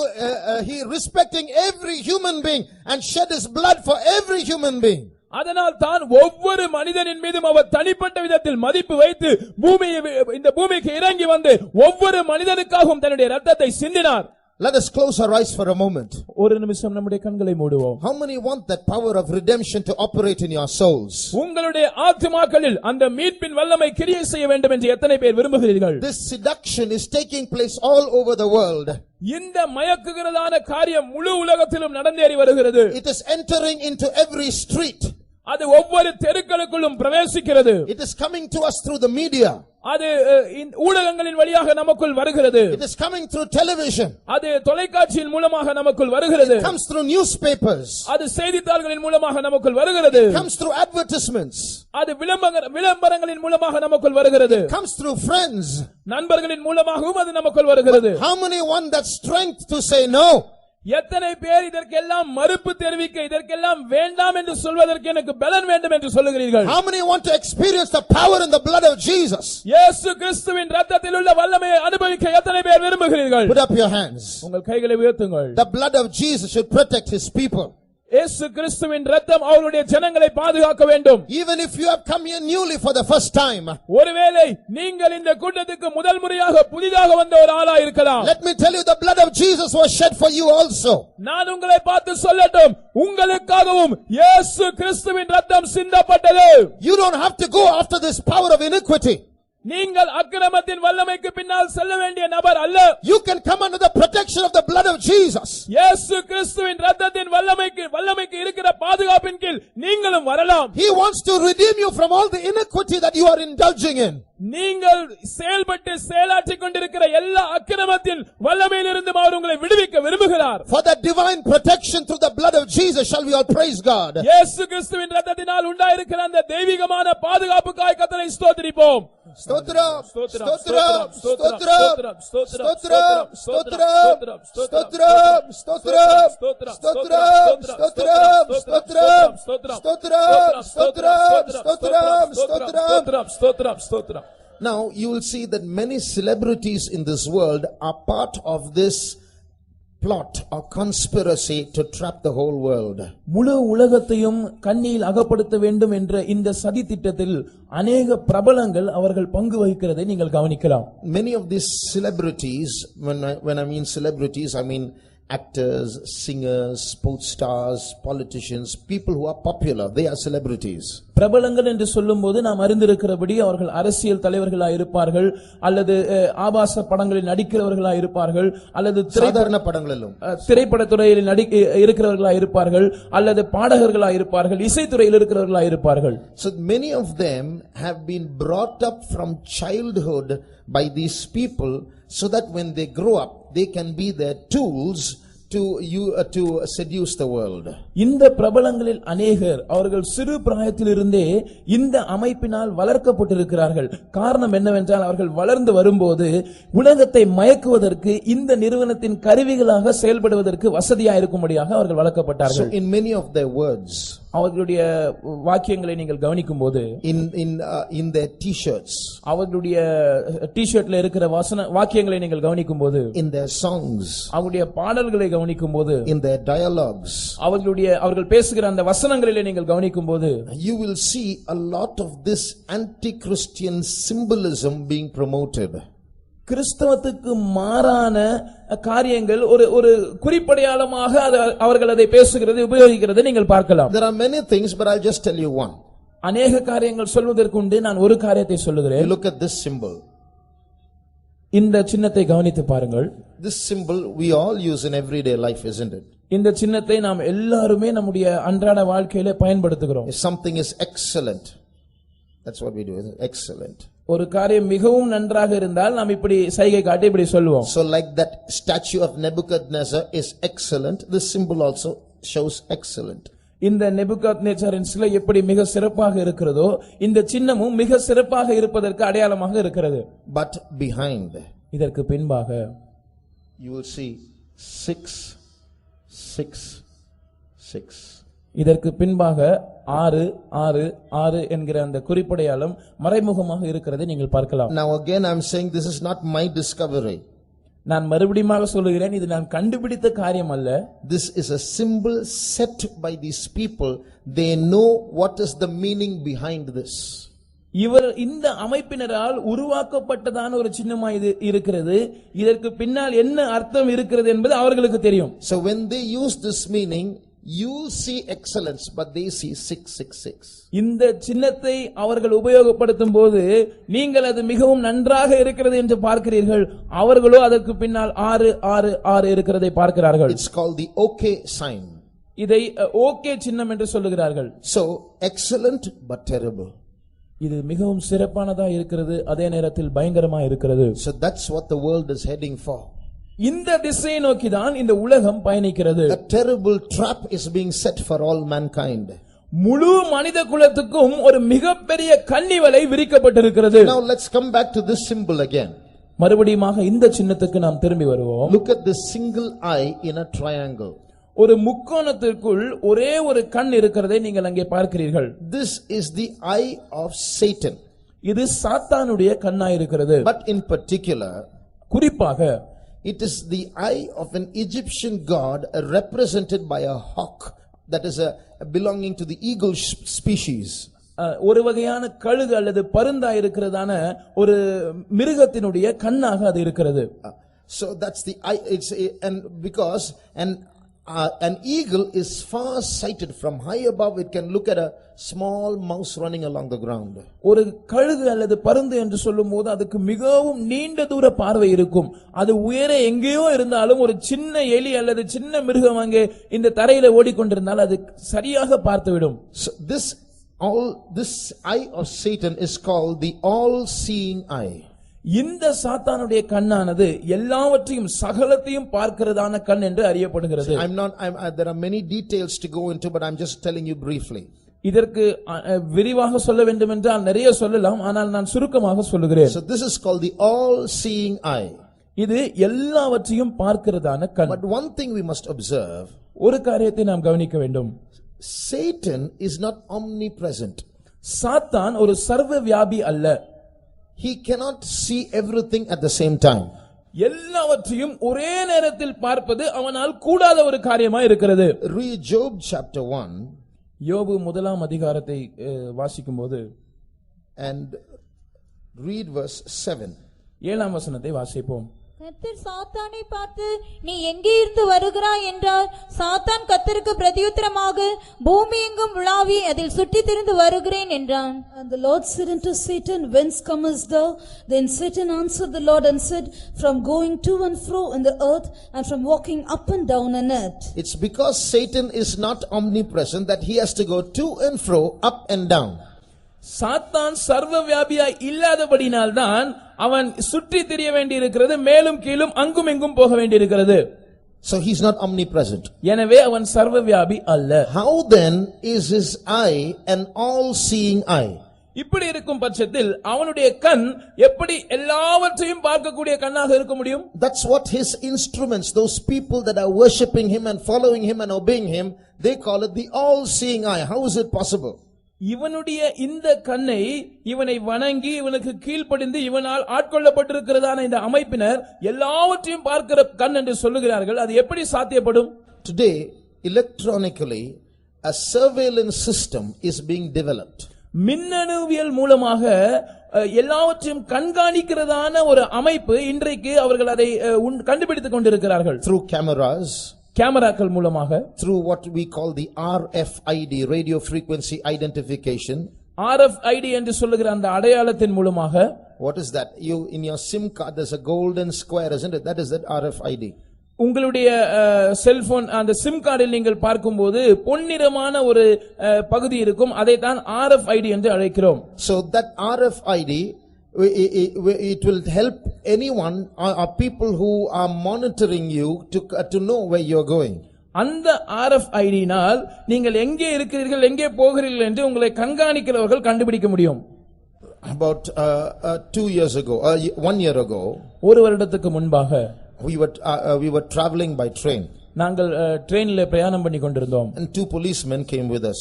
[SPEAKER 1] he respecting every human being and shed his blood for every human being.
[SPEAKER 2] அதனால் தான் ஒவ்வொரு மனிதனின் மீதும் அவர் தனிப்பட்ட விதத்தில் மதிப்பு வைத்து இந்த பூமிக்கு இறங்கி வந்து ஒவ்வொரு மனிதனுக்காகவும் தன்னுடைய இரத்தத்தை சிந்தினார்.
[SPEAKER 1] Let us close our eyes for a moment.
[SPEAKER 2] ஒரு நிமிஷம் நம்முடைய கண்களை மூடுவோம்.
[SPEAKER 1] How many want that power of redemption to operate in your souls?
[SPEAKER 2] உங்களுடைய ஆத்துமாக்களில் அந்த மீட்பின் வல்லமை கிரியை செய்ய வேண்டும் என்று எத்தனை பேர் விரும்புகிறீர்கள்?
[SPEAKER 1] This seduction is taking place all over the world.
[SPEAKER 2] இந்த மயக்குகிறதான காரியம் முழு உலகத்திலும் நடந்தேறி வருகிறது.
[SPEAKER 1] It is entering into every street.
[SPEAKER 2] அது ஒவ்வொரு தெருக்களுக்குள்ளும் பிரவேசிக்கிறது.
[SPEAKER 1] It is coming to us through the media.
[SPEAKER 2] அது ஊடகங்களின் வழியாக நமக்குள் வருகிறது.
[SPEAKER 1] It is coming through television.
[SPEAKER 2] அது தொலைக்காட்சியின் மூலமாக நமக்குள் வருகிறது.
[SPEAKER 1] It comes through newspapers.
[SPEAKER 2] அது செய்தித்தாள்களின் மூலமாக நமக்குள் வருகிறது.
[SPEAKER 1] It comes through advertisements.
[SPEAKER 2] அது விளம்பரங்களின் மூலமாக நமக்குள் வருகிறது.
[SPEAKER 1] It comes through friends.
[SPEAKER 2] நண்பர்களின் மூலமாகவும் அது நமக்குள் வருகிறது.
[SPEAKER 1] How many want that strength to say no?
[SPEAKER 2] எத்தனை பேர் இதற்கெல்லாம் மறுப்பு தெரிவிக்க, இதற்கெல்லாம் வேண்டாம் என்று சொல்வதற்கு எனக்கு பலன் வேண்டும் என்று சொல்லுகிறீர்கள்?
[SPEAKER 1] How many want to experience the power in the blood of Jesus?
[SPEAKER 2] இயேசு கிறிஸ்துவின் இரத்தத்தில் உள்ள வல்லமையை அனுபவிக்க எத்தனை பேர் விரும்புகிறீர்கள்?
[SPEAKER 1] Put up your hands.
[SPEAKER 2] உங்கள் கைகளை உயர்த்துங்கள்.
[SPEAKER 1] The blood of Jesus should protect his people.
[SPEAKER 2] இயேசு கிறிஸ்துவின் இரத்தம் அவருடைய ஜனங்களை பாதுகாக்க வேண்டும்.
[SPEAKER 1] Even if you have come here newly for the first time.
[SPEAKER 2] ஒருவேளை நீங்கள் இந்த கூட்டத்துக்கு முதல் முறையாக புதிதாக வந்த ஒரு ஆளா இருக்கலாம்.
[SPEAKER 1] Let me tell you, the blood of Jesus was shed for you also.
[SPEAKER 2] நான் உங்களை பார்த்து சொல்லட்டும், உங்களுக்காகவும் இயேசு கிறிஸ்துவின் இரத்தம் சிந்தப்பட்டது.
[SPEAKER 1] You don't have to go after this power of iniquity.
[SPEAKER 2] நீங்கள் அக்கிரமத்தின் வல்லமைக்கு பின்னால் செல்ல வேண்டிய நபர் அல்ல.
[SPEAKER 1] You can come under the protection of the blood of Jesus.
[SPEAKER 2] இயேசு கிறிஸ்துவின் இரத்தத்தின் வல்லமைக்கு இருக்கிற பாதுகாப்பின் கீழ் நீங்களும் வரலாம்.
[SPEAKER 1] He wants to redeem you from all the iniquity that you are indulging in.
[SPEAKER 2] நீங்கள் செயல்பட்டு செயலாற்றிக் கொண்டிருக்கிற எல்லா அக்கிரமத்தின் வல்லமையிலிருந்து அவர் உங்களை விடுவிக்க விரும்புகிறார்.
[SPEAKER 1] For that divine protection through the blood of Jesus shall we all praise God.
[SPEAKER 2] இயேசு கிறிஸ்துவின் இரத்தத்தினால் உண்டாயிருக்கிற அந்த தெய்வீகமான பாதுகாப்புக்காய் கர்த்தரை ஸ்தோத்திரிப்போம்.
[SPEAKER 1] ஸ்தோத்திரம் ஸ்தோத்திரம் ஸ்தோத்திரம் ஸ்தோத்திரம் ஸ்தோத்திரம் ஸ்தோத்திரம் ஸ்தோத்திரம் ஸ்தோத்திரம் ஸ்தோத்திரம் ஸ்தோத்திரம். Now you will see that many celebrities in this world are part of this plot or conspiracy to trap the whole world.
[SPEAKER 2] முழு உலகத்தையும் கண்ணியில் அகப்படுத்த வேண்டும் என்ற இந்த சதி திட்டத்தில் அநேக பிரபலங்கள் அவர்கள் பங்கு வகிக்கிறதை நீங்கள் கவனிக்கலாம்.
[SPEAKER 1] Many of these celebrities, when I mean celebrities, I mean actors, singers, sports stars, politicians, people who are popular, they are celebrities.
[SPEAKER 2] பிரபலங்கள் என்று சொல்லும்போது நாம் அறிந்திருக்கிறபடி அவர்கள் அரசியல் தலைவர்களாக இருப்பார்கள், அல்லது ஆபாச படங்களில் நடிக்கிறவர்களாக இருப்பார்கள், அல்லது
[SPEAKER 1] சாதாரண படங்களிலும்
[SPEAKER 2] திரைப்படத்துறையில் இருக்கிறவர்களாக இருப்பார்கள், அல்லது பாடகர்களாக இருப்பார்கள், இசைத்துறையில் இருக்கிறவர்களாக இருப்பார்கள்.
[SPEAKER 1] So many of them have been brought up from childhood by these people so that when they grow up they can be their tools to seduce the world.
[SPEAKER 2] இந்த பிரபலங்களில் அநேகர் அவர்கள் சிறு பிராயத்திலிருந்தே இந்த அமைப்பினால் வளர்க்கப்பட்டிருக்கிறார்கள். காரணம் என்னவென்றால் அவர்கள் வளர்ந்து வரும்போது உலகத்தை மயக்குவதற்கு இந்த நிறுவனத்தின் கருவிகளாக செயல்படுவதற்கு வசதியாக இருக்கும்படியாக அவர்கள் வளர்க்கப்பட்டார்கள்.
[SPEAKER 1] So in many of their words,
[SPEAKER 2] அவர்களுடைய வாக்கியங்களை நீங்கள் கவனிக்கும்போது,
[SPEAKER 1] in their t-shirts,
[SPEAKER 2] அவர்களுடைய டி-ஷர்ட்ல இருக்கிற வாக்கியங்களை நீங்கள் கவனிக்கும்போது,
[SPEAKER 1] in their songs,
[SPEAKER 2] அவங்களுடைய பாடல்களை கவனிக்கும்போது,
[SPEAKER 1] in their dialogues,
[SPEAKER 2] அவர்கள் பேசுகிற அந்த வசனங்களிலே நீங்கள் கவனிக்கும்போது,
[SPEAKER 1] you will see a lot of this anti-Christian symbolism being promoted.
[SPEAKER 2] கிறிஸ்தவத்துக்கு மாறான காரியங்கள் ஒரு குறிப்படையாளமாக அவர்கள் அதை பேசுகிறது, உபயோகிக்கிறதை நீங்கள் பார்க்கலாம்.
[SPEAKER 1] There are many things, but I'll just tell you one.
[SPEAKER 2] அநேக காரியங்கள் சொல்வதற்கு உண்டு, நான் ஒரு காரியத்தை சொல்லுகிறேன்.
[SPEAKER 1] You look at this symbol.
[SPEAKER 2] இந்த சின்னத்தை கவனித்து பாருங்கள்.
[SPEAKER 1] This symbol we all use in everyday life, isn't it?
[SPEAKER 2] இந்த சின்னத்தை நாம் எல்லாருமே நம்முடைய அன்றாட வாழ்க்கையில பயன்படுத்துகிறோம்.
[SPEAKER 1] If something is excellent, that's what we do, excellent.
[SPEAKER 2] ஒரு காரியம் மிகவும் நன்றாக இருந்தால் நாம் இப்படி சைகை காட்டி இப்படி சொல்லுவோம்.
[SPEAKER 1] So like that statue of Nebuchadnezzar is excellent, this symbol also shows excellent.
[SPEAKER 2] இந்த நேபுகாத்நேச்சாரின் சிலை எப்படி மிக சிறப்பாக இருக்கிறதோ இந்த சின்னமும் மிக சிறப்பாக இருப்பதற்கு அடையாளமாக இருக்கிறது.
[SPEAKER 1] But behind,
[SPEAKER 2] இதற்கு பின்பாக
[SPEAKER 1] you will see 666.
[SPEAKER 2] இதற்கு பின்பாக 666 என்கிற அந்த குறிப்படையாளம் மறைமுகமாக இருக்கிறதை நீங்கள் பார்க்கலாம்.
[SPEAKER 1] Now again I am saying this is not my discovery.
[SPEAKER 2] நான் மறுபடியும் சொல்லுகிறேன், இது நான் கண்டுபிடித்த காரியம் அல்ல.
[SPEAKER 1] This is a symbol set by these people. They know what is the meaning behind this.
[SPEAKER 2] இவர் இந்த அமைப்பினரால் உருவாக்கப்பட்டதான ஒரு சின்னமா இது இருக்கிறது. இதற்கு பின்னால் என்ன அர்த்தம் இருக்கிறது என்பது அவர்களுக்கு தெரியும்.
[SPEAKER 1] So when they use this meaning, you see excellence, but they see 666.
[SPEAKER 2] இந்த சின்னத்தை அவர்கள் உபயோகப்படுத்தும் போது நீங்கள் அது மிகவும் நன்றாக இருக்கிறது என்று பார்க்கிறீர்கள், அவர்களோ அதற்கு பின்னால் 666 இருக்கிறதை பார்க்கிறார்கள்.
[SPEAKER 1] It's called the OK sign.
[SPEAKER 2] இதை ஓகே சின்னம் என்று சொல்லுகிறார்கள்.
[SPEAKER 1] So excellent but terrible.
[SPEAKER 2] இது மிகவும் சிறப்பானதா இருக்கிறது, அதே நேரத்தில் பயங்கரமா இருக்கிறது.
[SPEAKER 1] So that's what the world is heading for.
[SPEAKER 2] இந்த திசையை நோக்கி தான் இந்த உலகம் பயணிக்கிறது.
[SPEAKER 1] A terrible trap is being set for all mankind.
[SPEAKER 2] முழு மனித குலத்துக்கும் ஒரு மிகப்பெரிய கண்ணிவலை விரிக்கப்பட்டிருக்கிறது.
[SPEAKER 1] Now let's come back to this symbol again.
[SPEAKER 2] மறுபடியும் இந்த சின்னத்துக்கு நாம் திரும்பி வருவோம்.
[SPEAKER 1] Look at this single eye in a triangle.
[SPEAKER 2] ஒரு முக்கோணத்திற்குள் ஒரே ஒரு கண் இருக்கிறதை நீங்கள் அங்கே பார்க்கிறீர்கள்.
[SPEAKER 1] This is the eye of Satan.
[SPEAKER 2] இது சாத்தானுடைய கண்ணாய் இருக்கிறது.
[SPEAKER 1] But in particular,
[SPEAKER 2] குறிப்பாக
[SPEAKER 1] it is the eye of an Egyptian god represented by a hawk, that is belonging to the eagle species.
[SPEAKER 2] ஒரு வகையான கழுகு அல்லது பருந்தாய் இருக்கிறதான ஒரு மிருகத்தினுடைய கண்ணாக அது இருக்கிறது.
[SPEAKER 1] So that's the eye. It's and because an eagle is far sighted from high above. It can look at a small mouse running along the ground.
[SPEAKER 2] ஒரு கழுகு அல்லது பருந்து என்று சொல்லும்போது அதுக்கு மிகவும் நீண்ட தூர பார்வை இருக்கும். அது உயரே எங்கேயோ இருந்தாலும் ஒரு சின்ன எலி அல்லது சின்ன மிருகம் அங்கே இந்த தரையில ஓடிக்கொண்டிருந்தால் அது சரியாக பார்த்துவிடும்.
[SPEAKER 1] So this eye of Satan is called the all-seeing eye.
[SPEAKER 2] இந்த சாத்தானுடைய கண்ணானது எல்லாவற்றையும் சகலத்தையும் பார்க்கிறதான கண் என்று அறியப்படுகிறது.
[SPEAKER 1] There are many details to go into, but I'm just telling you briefly.
[SPEAKER 2] இதற்கு விரிவாக சொல்ல வேண்டும் என்றால் நிறைய சொல்லலாம், ஆனால் நான் சுருக்கமாக சொல்லுகிறேன்.
[SPEAKER 1] So this is called the all-seeing eye.
[SPEAKER 2] இது எல்லாவற்றையும் பார்க்கிறதான கண்.
[SPEAKER 1] But one thing we must observe.
[SPEAKER 2] ஒரு காரியத்தை நாம் கவனிக்க வேண்டும்.
[SPEAKER 1] Satan is not omnipresent.
[SPEAKER 2] சாத்தான் ஒரு சர்வ வியாபி அல்ல.
[SPEAKER 1] He cannot see everything at the same time.
[SPEAKER 2] எல்லாவற்றையும் ஒரே நேரத்தில் பார்ப்பது அவனால் கூடாத ஒரு காரியமா இருக்கிறது.
[SPEAKER 1] Read Job chapter 1.
[SPEAKER 2] யோபு முதலாம் அதிகாரத்தை வாசிக்கும்போது
[SPEAKER 1] and read verse 7.
[SPEAKER 2] 7ஆம் வசனத்தை வாசிப்போம்.
[SPEAKER 3] கர்த்தர் சாத்தானை பார்த்து நீ எங்கே இருந்து வருகிறாய் என்றார். சாத்தான் கர்த்தருக்கு பிரதியுத்தரமாக பூமி எங்கும் உலாவி அதில் சுற்றித் திரிந்து வருகிறேன் என்றான்.
[SPEAKER 4] And the Lord said unto Satan, Whence comest thou? Then Satan answered the Lord and said, From going to and fro in the earth, and from walking up and down in it.
[SPEAKER 1] It's because Satan is not omnipresent that he has to go to and fro, up and down.
[SPEAKER 2] சாத்தான் சர்வ வியாபியாய் இல்லாதபடினால் தான் அவன் சுற்றி திரிய வேண்டியிருக்கிறது, மேலும் கீழும் அங்கும் எங்கும் போக வேண்டியிருக்கிறது.
[SPEAKER 1] So he's not omnipresent.
[SPEAKER 2] எனவே அவன் சர்வ வியாபி அல்ல.
[SPEAKER 1] How then is his eye an all-seeing eye?
[SPEAKER 2] இப்படி இருக்கும் பட்சத்தில் அவனுடைய கண் எப்படி எல்லாவற்றையும் பார்க்கக்கூடிய கண்ணாக இருக்க முடியும்?
[SPEAKER 1] That's what his instruments, those people that are worshipping him and following him and obeying him, they call it the all-seeing eye. How is it possible?
[SPEAKER 2] இவனுடைய இந்த கண்ணை இவனை வணங்கி இவனுக்கு கீழ்ப்படிந்து இவனால் ஆட்கொள்ளப்பட்டிருக்கிறதான இந்த அமைப்பினர் எல்லாவற்றையும் பார்க்கிற கண் என்று சொல்லுகிறார்கள். அது எப்படி சாத்தியப்படும்?
[SPEAKER 1] Today, electronically, a surveillance system is being developed.
[SPEAKER 2] மின்னணுவியல் மூலமாக எல்லாவற்றையும் கண்காணிக்கிறதான ஒரு அமைப்பு இன்றைக்கு அவர்கள் அதை கண்டுபிடித்துக் கொண்டிருக்கிறார்கள்.
[SPEAKER 1] Through cameras,
[SPEAKER 2] கேமராக்கள் மூலமாக,
[SPEAKER 1] through what we call the RFID, radio frequency identification.
[SPEAKER 2] RFID என்று சொல்லுகிற அந்த அடையாளத்தின் மூலமாக.
[SPEAKER 1] What is that? You in your SIM card there's a golden square, isn't it? That is that RFID.
[SPEAKER 2] உங்களுடைய செல்போன் அந்த சிம் கார்டில் நீங்கள் பார்க்கும்போது பொன்னிறமான ஒரு பகுதி இருக்கும், அதை தான் RFID என்று அழைக்கிறோம்.
[SPEAKER 1] So that RFID, it will help anyone or people who are monitoring you to know where you are going.
[SPEAKER 2] அந்த RFID-னால் நீங்கள் எங்கே இருக்கிறீர்கள், எங்கே போகிறீர்கள் என்று உங்களை கண்காணிக்கிறவர்கள் கண்டுபிடிக்க முடியும்.
[SPEAKER 1] About 2 years ago, 1 year ago,
[SPEAKER 2] ஒரு வருடத்துக்கு முன்பாக
[SPEAKER 1] we were traveling by train.
[SPEAKER 2] நாங்கள் ட்ரெயினில் பிரயாணம் பண்ணி கொண்டிருந்தோம்.
[SPEAKER 1] And 2 policemen came with us.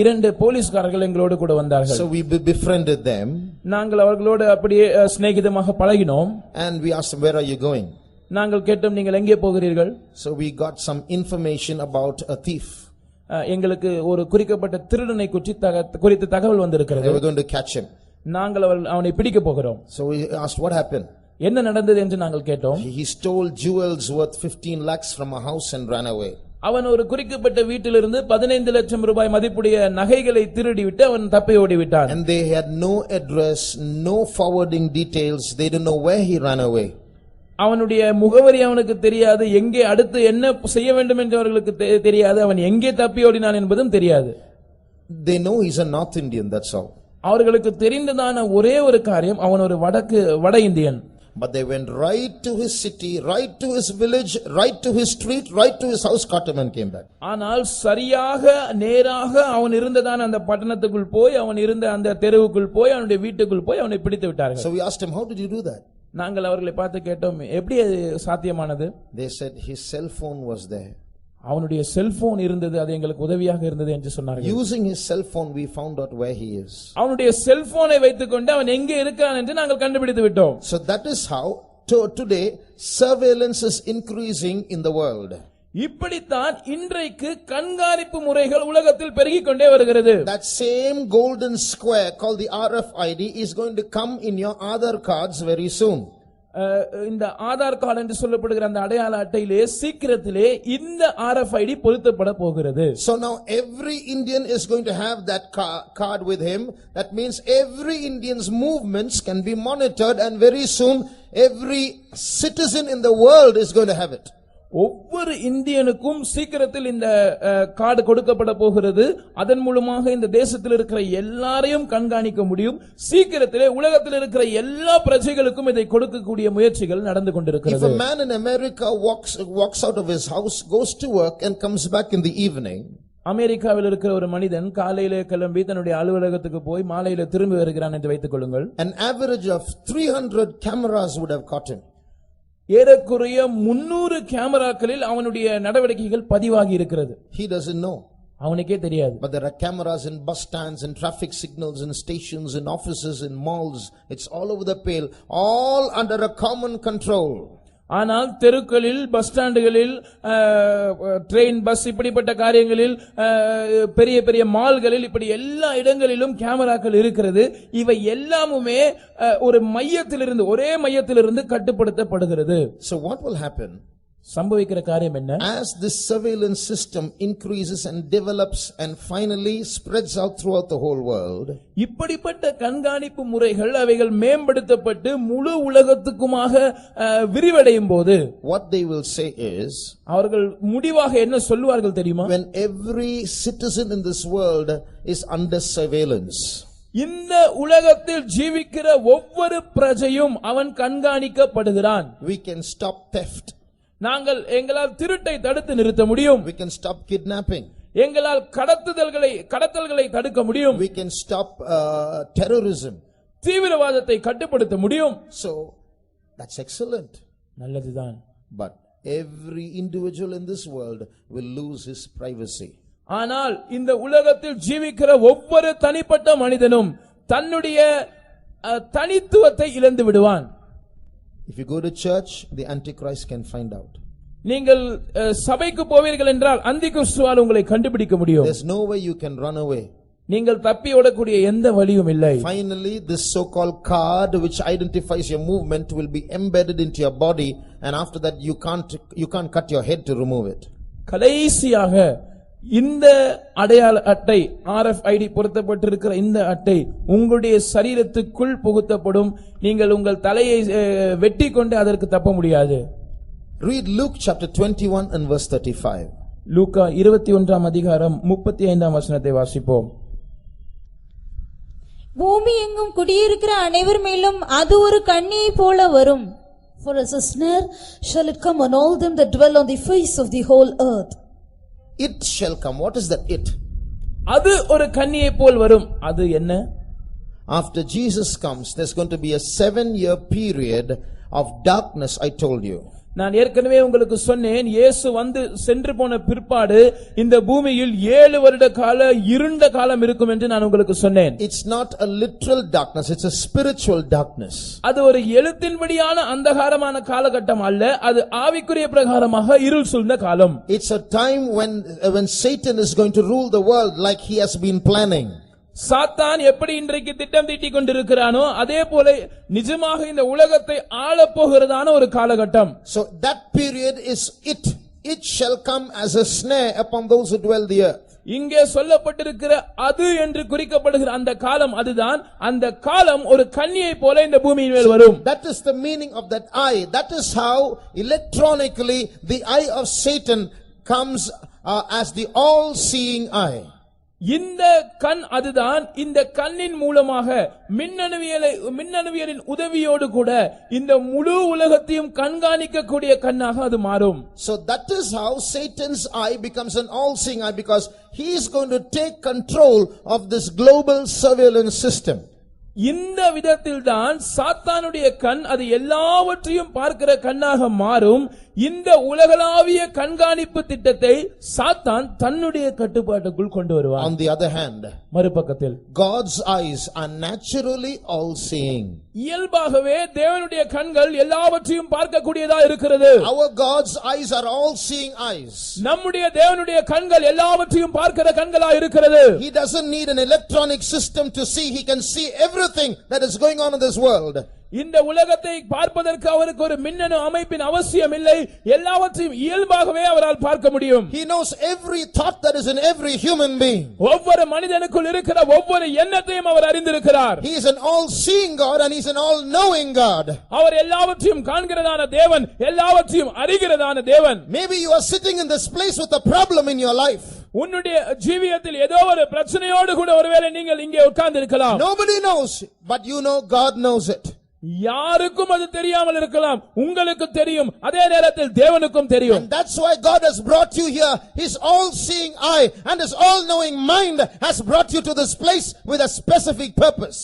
[SPEAKER 2] 2 போலீஸ்காரர்கள் எங்களோடு கூட வந்தார்கள்.
[SPEAKER 1] So we befriended them.
[SPEAKER 2] நாங்கள் அவர்களோடு அப்படியே சிநேகிதமாக பழகினோம்.
[SPEAKER 1] And we asked them, where are you going?
[SPEAKER 2] நாங்கள் கேட்டோம், நீங்கள் எங்கே போகிறீர்கள்?
[SPEAKER 1] So we got some information about a thief.
[SPEAKER 2] எங்களுக்கு ஒரு குறிக்கப்பட்ட திருடனை குறித்து தகவல் வந்திருக்கிறது.
[SPEAKER 1] They were going to catch him.
[SPEAKER 2] நாங்கள் அவனை பிடிக்க போகிறோம்.
[SPEAKER 1] So we asked, what happened?
[SPEAKER 2] என்ன நடந்தது என்று நாங்கள் கேட்டோம்.
[SPEAKER 1] He stole jewels worth 15 lakhs from a house and ran away.
[SPEAKER 2] அவன் ஒரு குறிக்கப்பட்ட வீட்டிலிருந்து 15 லட்சம் ரூபாய் மதிப்புடைய நகைகளை திருடிவிட்டு அவன் தப்பி ஓடிவிட்டான்.
[SPEAKER 1] And they had no address, no forwarding details. They didn't know where he ran away.
[SPEAKER 2] அவனுடைய முகவரி அவனுக்கு தெரியாது, எங்கே அடுத்து என்ன செய்ய வேண்டும் என்று அவர்களுக்கு தெரியாது, அவன் எங்கே தப்பி ஓடினான் என்பதும் தெரியாது.
[SPEAKER 1] They know he's a North Indian, that's all.
[SPEAKER 2] அவர்களுக்கு தெரிந்ததான ஒரே ஒரு காரியம், அவன் ஒரு வட Indian.
[SPEAKER 1] But they went right to his city, right to his village, right to his street, right to his house, caught him and came back.
[SPEAKER 2] ஆனால் சரியாக நேராக அவன் இருந்ததான அந்த பட்டணத்துக்குள் போய், அவன் இருந்த அந்த தெருவுக்குள் போய், அவனுடைய வீட்டுக்குள் போய் அவனை பிடித்து விட்டார்கள்.
[SPEAKER 1] So we asked him, how did you do that?
[SPEAKER 2] நாங்கள் அவர்களை பார்த்து கேட்டோம், எப்படி அது சாத்தியமானது?
[SPEAKER 1] They said his cell phone was there.
[SPEAKER 2] அவனுடைய செல்போன் இருந்தது, அது எங்களுக்கு உதவியாக இருந்தது என்று சொன்னார்கள்.
[SPEAKER 1] Using his cell phone we found out where he is.
[SPEAKER 2] அவனுடைய செல்போனை வைத்துக்கொண்டு அவன் எங்கே இருக்கிறான் என்று நாங்கள் கண்டுபிடித்து விட்டோம்.
[SPEAKER 1] So that is how today surveillance is increasing in the world.
[SPEAKER 2] இப்படித்தான் இன்றைக்கு கண்காணிப்பு முறைகள் உலகத்தில் பெருகிக் கொண்டே வருகிறது.
[SPEAKER 1] That same golden square called the RFID is going to come in your Aadhaar cards very soon.
[SPEAKER 2] இந்த ஆதார் கார்டு என்று சொல்லப்படுகிற அந்த அடையாள அட்டையிலே சீக்கிரத்திலே இந்த RFID பொருத்தப்பட போகிறது.
[SPEAKER 1] So now every Indian is going to have that card with him. That means every Indian's movements can be monitored, and very soon every citizen in the world is going to have it.
[SPEAKER 2] ஒவ்வொரு இந்தியனுக்கும் சீக்கிரத்தில் இந்த கார்டு கொடுக்கப்பட போகிறது. அதன் மூலமாக இந்த தேசத்தில் இருக்கிற எல்லாரையும் கண்காணிக்க முடியும். சீக்கிரத்திலே உலகத்தில் இருக்கிற எல்லா பிரஜைகளுக்கும் இதை கொடுக்கக்கூடிய முயற்சிகள் நடந்து கொண்டிருக்கிறது.
[SPEAKER 1] If a man in America walks out of his house, goes to work and comes back in the evening,
[SPEAKER 2] அமெரிக்காவில் இருக்கிற ஒரு மனிதன் காலையிலே கிளம்பி தன்னுடைய அலுவலகத்துக்கு போய் மாலையில திரும்பி வருகிறான் என்று வைத்துக் கொள்ளுங்கள்.
[SPEAKER 1] an average of 300 cameras would have caught him.
[SPEAKER 2] ஏறக்குறைய 300 கேமராக்களில் அவனுடைய நடவடிக்கைகள் பதிவாகி இருக்கிறது.
[SPEAKER 1] He doesn't know.
[SPEAKER 2] அவனுக்கே தெரியாது.
[SPEAKER 1] But there are cameras in bus stands, in traffic signals, in stations, in offices, in malls. It's all over the place, all under a common control.
[SPEAKER 2] ஆனால் தெருக்களில், பஸ் ஸ்டாண்டுகளில், ட்ரெயின், பஸ், இப்படிப்பட்ட காரியங்களில், பெரிய பெரிய மால்களில், இப்படி எல்லா இடங்களிலும் கேமராக்கள் இருக்கிறது. இவை எல்லாமுமே ஒரு மையத்திலிருந்து, ஒரே மையத்திலிருந்து கட்டுப்படுத்தப்படுகிறது.
[SPEAKER 1] So what will happen?
[SPEAKER 2] சம்பவிக்கிற காரியம் என்ன?
[SPEAKER 1] As this surveillance system increases and develops and finally spreads out throughout the whole world,
[SPEAKER 2] இப்படிப்பட்ட கண்காணிப்பு முறைகள் அவைகள் மேம்படுத்தப்பட்டு முழு உலகத்துக்குமாக விரிவடையும் போது
[SPEAKER 1] what they will say is,
[SPEAKER 2] அவர்கள் முடிவாக என்ன சொல்வார்கள் தெரியுமா?
[SPEAKER 1] when every citizen in this world is under surveillance,
[SPEAKER 2] இந்த உலகத்தில் ஜீவிக்கிற ஒவ்வொரு பிரஜையும் அவன் கண்காணிக்கப்படுகிறான்.
[SPEAKER 1] we can stop theft.
[SPEAKER 2] நாங்கள் எங்களால் திருட்டை தடுத்து நிறுத்த முடியும்.
[SPEAKER 1] We can stop kidnapping.
[SPEAKER 2] எங்களால் கடத்தல்களை தடுக்க முடியும்.
[SPEAKER 1] We can stop terrorism.
[SPEAKER 2] தீவிரவாதத்தை கட்டுப்படுத்த முடியும்.
[SPEAKER 1] So that's excellent.
[SPEAKER 2] நல்லதுதான்.
[SPEAKER 1] But every individual in this world will lose his privacy.
[SPEAKER 2] ஆனால் இந்த உலகத்தில் ஜீவிக்கிற ஒவ்வொரு தனிப்பட்ட மனிதனும் தன்னுடைய தனித்துவத்தை இழந்து விடுவான்.
[SPEAKER 1] If you go to church, the Antichrist can find out.
[SPEAKER 2] நீங்கள் சபைக்கு போவீர்கள் என்றால் அந்திகிறிஸ்துவால் உங்களை கண்டுபிடிக்க முடியும்.
[SPEAKER 1] There's no way you can run away.
[SPEAKER 2] நீங்கள் தப்பி ஓடக்கூடிய எந்த வழியும் இல்லை.
[SPEAKER 1] Finally, this so-called card which identifies your movement will be embedded into your body, and after that you can't cut your head to remove it.
[SPEAKER 2] கடைசியாக இந்த அடையாள அட்டை, RFID பொருத்தப்பட்டிருக்கிற இந்த அட்டை உங்களுடைய சரீரத்துக்குள் புகுத்தப்படும். நீங்கள் உங்கள் தலையை வெட்டி கொண்டு அதற்கு தப்ப முடியாது.
[SPEAKER 1] Read Luke chapter 21 and verse 35.
[SPEAKER 2] லூக்கா 21ஆம் அதிகாரம் 35ஆம் வசனத்தை வாசிப்போம்.
[SPEAKER 3] பூமி எங்கும் குடியிருக்கிற அனைவர் மேலும் அது ஒரு கண்ணியை போல வரும்.
[SPEAKER 4] For as a snare shall it come on all them that dwell on the face of the whole earth.
[SPEAKER 1] It shall come. What is that it?
[SPEAKER 2] அது ஒரு கண்ணியை போல் வரும். அது என்ன?
[SPEAKER 1] After Jesus comes, there's going to be a 7-year period of darkness, I told you.
[SPEAKER 2] நான் ஏற்கனவே உங்களுக்கு சொன்னேன், இயேசு வந்து சென்று போன பிற்பாடு இந்த பூமியில் 7 வருட கால இருண்ட காலம் இருக்கும் என்று நான் உங்களுக்கு சொன்னேன்.
[SPEAKER 1] It's not a literal darkness, it's a spiritual darkness.
[SPEAKER 2] அது ஒரு எழுத்தின்படியான அந்தகாரமான காலகட்டம் அல்ல, அது ஆவிக்குரிய பிரகாரமாக இருள் சூழ்ந்த காலம்.
[SPEAKER 1] It's a time when Satan is going to rule the world like he has been planning.
[SPEAKER 2] சாத்தான் எப்படி இன்றைக்கு திட்டம் தீட்டிக் கொண்டிருக்கிறானோ அதே போல நிஜமாக இந்த உலகத்தை ஆளப் போகிறதான ஒரு காலகட்டம்.
[SPEAKER 1] So that period is it shall come as a snare upon those who dwell the earth.
[SPEAKER 2] இங்கே சொல்லப்பட்டிருக்கிற அது என்று குறிக்கப்படுகிற அந்த காலம் அதுதான். அந்த காலம் ஒரு கண்ணியை போல இந்த பூமியின் மேல் வரும்.
[SPEAKER 1] That is the meaning of that eye. That is how electronically the eye of Satan comes as the all-seeing eye.
[SPEAKER 2] இந்த கண் அதுதான். இந்த கண்ணின் மூலமாக மின்னணுவியலின் உதவியோடு கூட இந்த முழு உலகத்தையும் கண்காணிக்கக்கூடிய கண்ணாக அது மாறும்.
[SPEAKER 1] So that is how Satan's eye becomes an all-seeing eye, because he is going to take control of this global surveillance system.
[SPEAKER 2] இந்த விதத்தில் தான் சாத்தானுடைய கண் அது எல்லாவற்றையும் பார்க்கிற கண்ணாக மாறும். இந்த உலகளாவிய கண்காணிப்பு திட்டத்தை சாத்தான் தன்னுடைய கட்டுப்பாட்டுக்குள் கொண்டு வருவான்.
[SPEAKER 1] On the other hand,
[SPEAKER 2] மறுபக்கத்தில்
[SPEAKER 1] God's eyes are naturally all-seeing.
[SPEAKER 2] இயல்பாகவே தேவனுடைய கண்கள் எல்லாவற்றையும் பார்க்கக்கூடியதா இருக்கிறது.
[SPEAKER 1] Our God's eyes are all-seeing eyes.
[SPEAKER 2] நம்முடைய தேவனுடைய கண்கள் எல்லாவற்றையும் பார்க்கிற கண்களா இருக்கிறது.
[SPEAKER 1] He doesn't need an electronic system to see. He can see everything that is going on in this world.
[SPEAKER 2] இந்த உலகத்தை பார்ப்பதற்கு அவருக்கு ஒரு மின்னணு அமைப்பின் அவசியம் இல்லை. எல்லாவற்றையும் இயல்பாகவே அவரால் பார்க்க முடியும்.
[SPEAKER 1] He knows every thought that is in every human being.
[SPEAKER 2] ஒவ்வொரு மனிதனுக்குள் இருக்கிற ஒவ்வொரு எண்ணத்தையும் அவர் அறிந்திருக்கிறார்.
[SPEAKER 1] He is an all-seeing God and he is an all-knowing God.
[SPEAKER 2] அவர் எல்லாவற்றையும் காண்கிறதான தேவன், எல்லாவற்றையும் அறிகிறதான தேவன்.
[SPEAKER 1] Maybe you are sitting in this place with a problem in your life.
[SPEAKER 2] உன்னுடைய ஜீவியத்தில் ஏதோ ஒரு பிரச்சனையோடு கூட ஒருவேளை நீங்கள் இங்கே உட்கார்ந்து இருக்கலாம்.
[SPEAKER 1] Nobody knows, but you know God knows it.
[SPEAKER 2] யாருக்கும் அது தெரியாமல் இருக்கலாம், உங்களுக்கு தெரியும். அதே நேரத்தில் தேவனுக்கும் தெரியும்.
[SPEAKER 1] And that's why God has brought you here. His all-seeing eye and his all-knowing mind has brought you to this place with a specific purpose.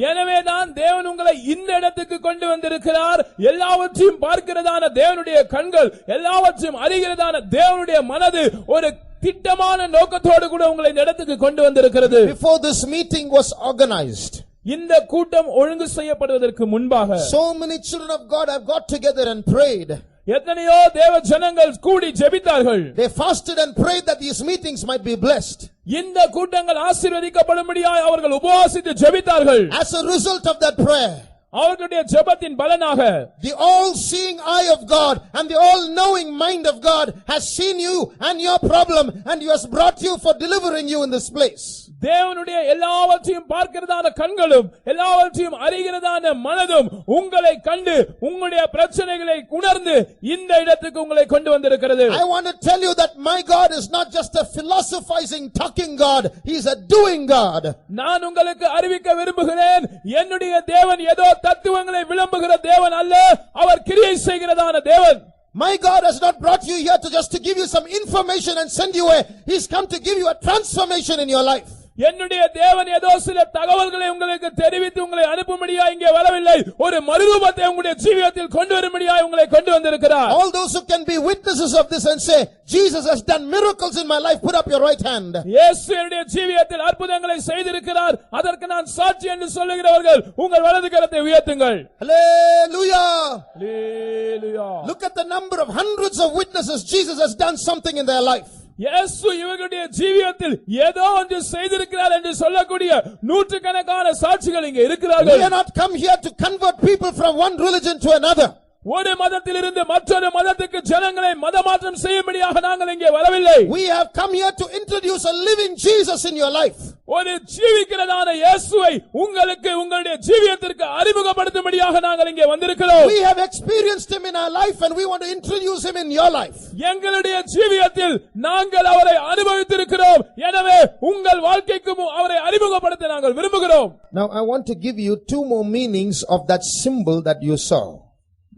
[SPEAKER 2] எனவேதான் தேவன் உங்களை இந்த இடத்துக்கு கொண்டு வந்திருக்கிறார். எல்லாவற்றையும் பார்க்கிறதான தேவனுடைய கண்கள், எல்லாவற்றையும் அறிகிறதான தேவனுடைய மனது ஒரு திட்டமான நோக்கத்தோடு கூட உங்களை இந்த இடத்துக்கு கொண்டு வந்திருக்கிறது.
[SPEAKER 1] Before this meeting was organized,
[SPEAKER 2] இந்த கூட்டம் ஒழுங்கு செய்யப்படுவதற்கு முன்பாக
[SPEAKER 1] so many children of God have got together and prayed.
[SPEAKER 2] எத்தனையோ தேவ ஜனங்கள் கூடி ஜெபித்தார்கள்.
[SPEAKER 1] They fasted and prayed that these meetings might be blessed.
[SPEAKER 2] இந்த கூட்டங்கள் ஆசீர்வதிக்கப்படும்படியாய் அவர்கள் உபவாசித்து ஜெபித்தார்கள்.
[SPEAKER 1] As a result of that prayer,
[SPEAKER 2] அவர்களுடைய ஜெபத்தின் பலனாக
[SPEAKER 1] the all-seeing eye of God and the all-knowing mind of God has seen you and your problem, and he has brought you for delivering you in this place.
[SPEAKER 2] தேவனுடைய எல்லாவற்றையும் பார்க்கிறதான கண்களும் எல்லாவற்றையும் அறிகிறதான மனதும் உங்களை கண்டு உங்களுடைய பிரச்சனைகளை உணர்ந்து இந்த இடத்துக்கு உங்களை கொண்டு வந்திருக்கிறது.
[SPEAKER 1] I want to tell you that my God is not just a philosophizing talking God, he is a doing God.
[SPEAKER 2] நான் உங்களுக்கு அறிவிக்க விரும்புகிறேன், என்னுடைய தேவன் ஏதோ தத்துவங்களை விளம்புகிற தேவன் அல்ல, அவர் கிரியை செய்கிறதான தேவன்.
[SPEAKER 1] My God has not brought you here to give you some information and send you away. He's come to give you a transformation in your life.
[SPEAKER 2] என்னுடைய தேவன் ஏதோ சில தகவல்களை உங்களுக்கு தெரிவித்து உங்களை அனுப்பும்படியா இங்கே வரவில்லை, ஒரு மறுரூபத்தை உங்களுடைய ஜீவியத்தில் கொண்டு வரும்படியா உங்களை கொண்டு வந்திருக்கிறார்.
[SPEAKER 1] All those who can be witnesses of this and say, Jesus has done miracles in my life, put up your right hand.
[SPEAKER 2] இயேசு என்னுடைய ஜீவியத்தில் அற்புதங்களை செய்திருக்கிறார், அதற்கு நான் சாட்சி என்று சொல்லுகிறவர்கள் உங்கள் வலது கரத்தை உயர்த்துங்கள்.
[SPEAKER 1] Hallelujah.
[SPEAKER 2] Hallelujah.
[SPEAKER 1] Look at the number of hundreds of witnesses. Jesus has done something in their life.
[SPEAKER 2] இயேசு இவர்களுடைய ஜீவியத்தில் ஏதோ ஒன்று செய்திருக்கிறார் என்று சொல்லக்கூடிய நூற்றுக்கணக்கான சாட்சிகள் இங்கே இருக்கிறார்கள்.
[SPEAKER 1] We are not come here to convert people from one religion to another.
[SPEAKER 2] ஒரு மதத்திலிருந்து மற்றொரு மதத்துக்கு ஜனங்களை மதமாற்றம் செய்யும்படியாக நாங்கள் இங்கே வரவில்லை.
[SPEAKER 1] We have come here to introduce a living Jesus in your life.
[SPEAKER 2] ஒரு ஜீவிக்கிறதான இயேசுவை உங்களுக்கு உங்களுடைய ஜீவியத்திற்கு அறிமுகப்படுத்தும்படியாக நாங்கள் இங்கே வந்திருக்கிறோம்.
[SPEAKER 1] We have experienced him in our life and we want to introduce him in your life.
[SPEAKER 2] எங்களுடைய ஜீவியத்தில் நாங்கள் அவரை அனுபவித்திருக்கிறோம். எனவே உங்கள் வாழ்க்கைக்கு அவரை அறிமுகப்படுத்த நாங்கள் விரும்புகிறோம்.
[SPEAKER 1] Now I want to give you two more meanings of that symbol that you saw.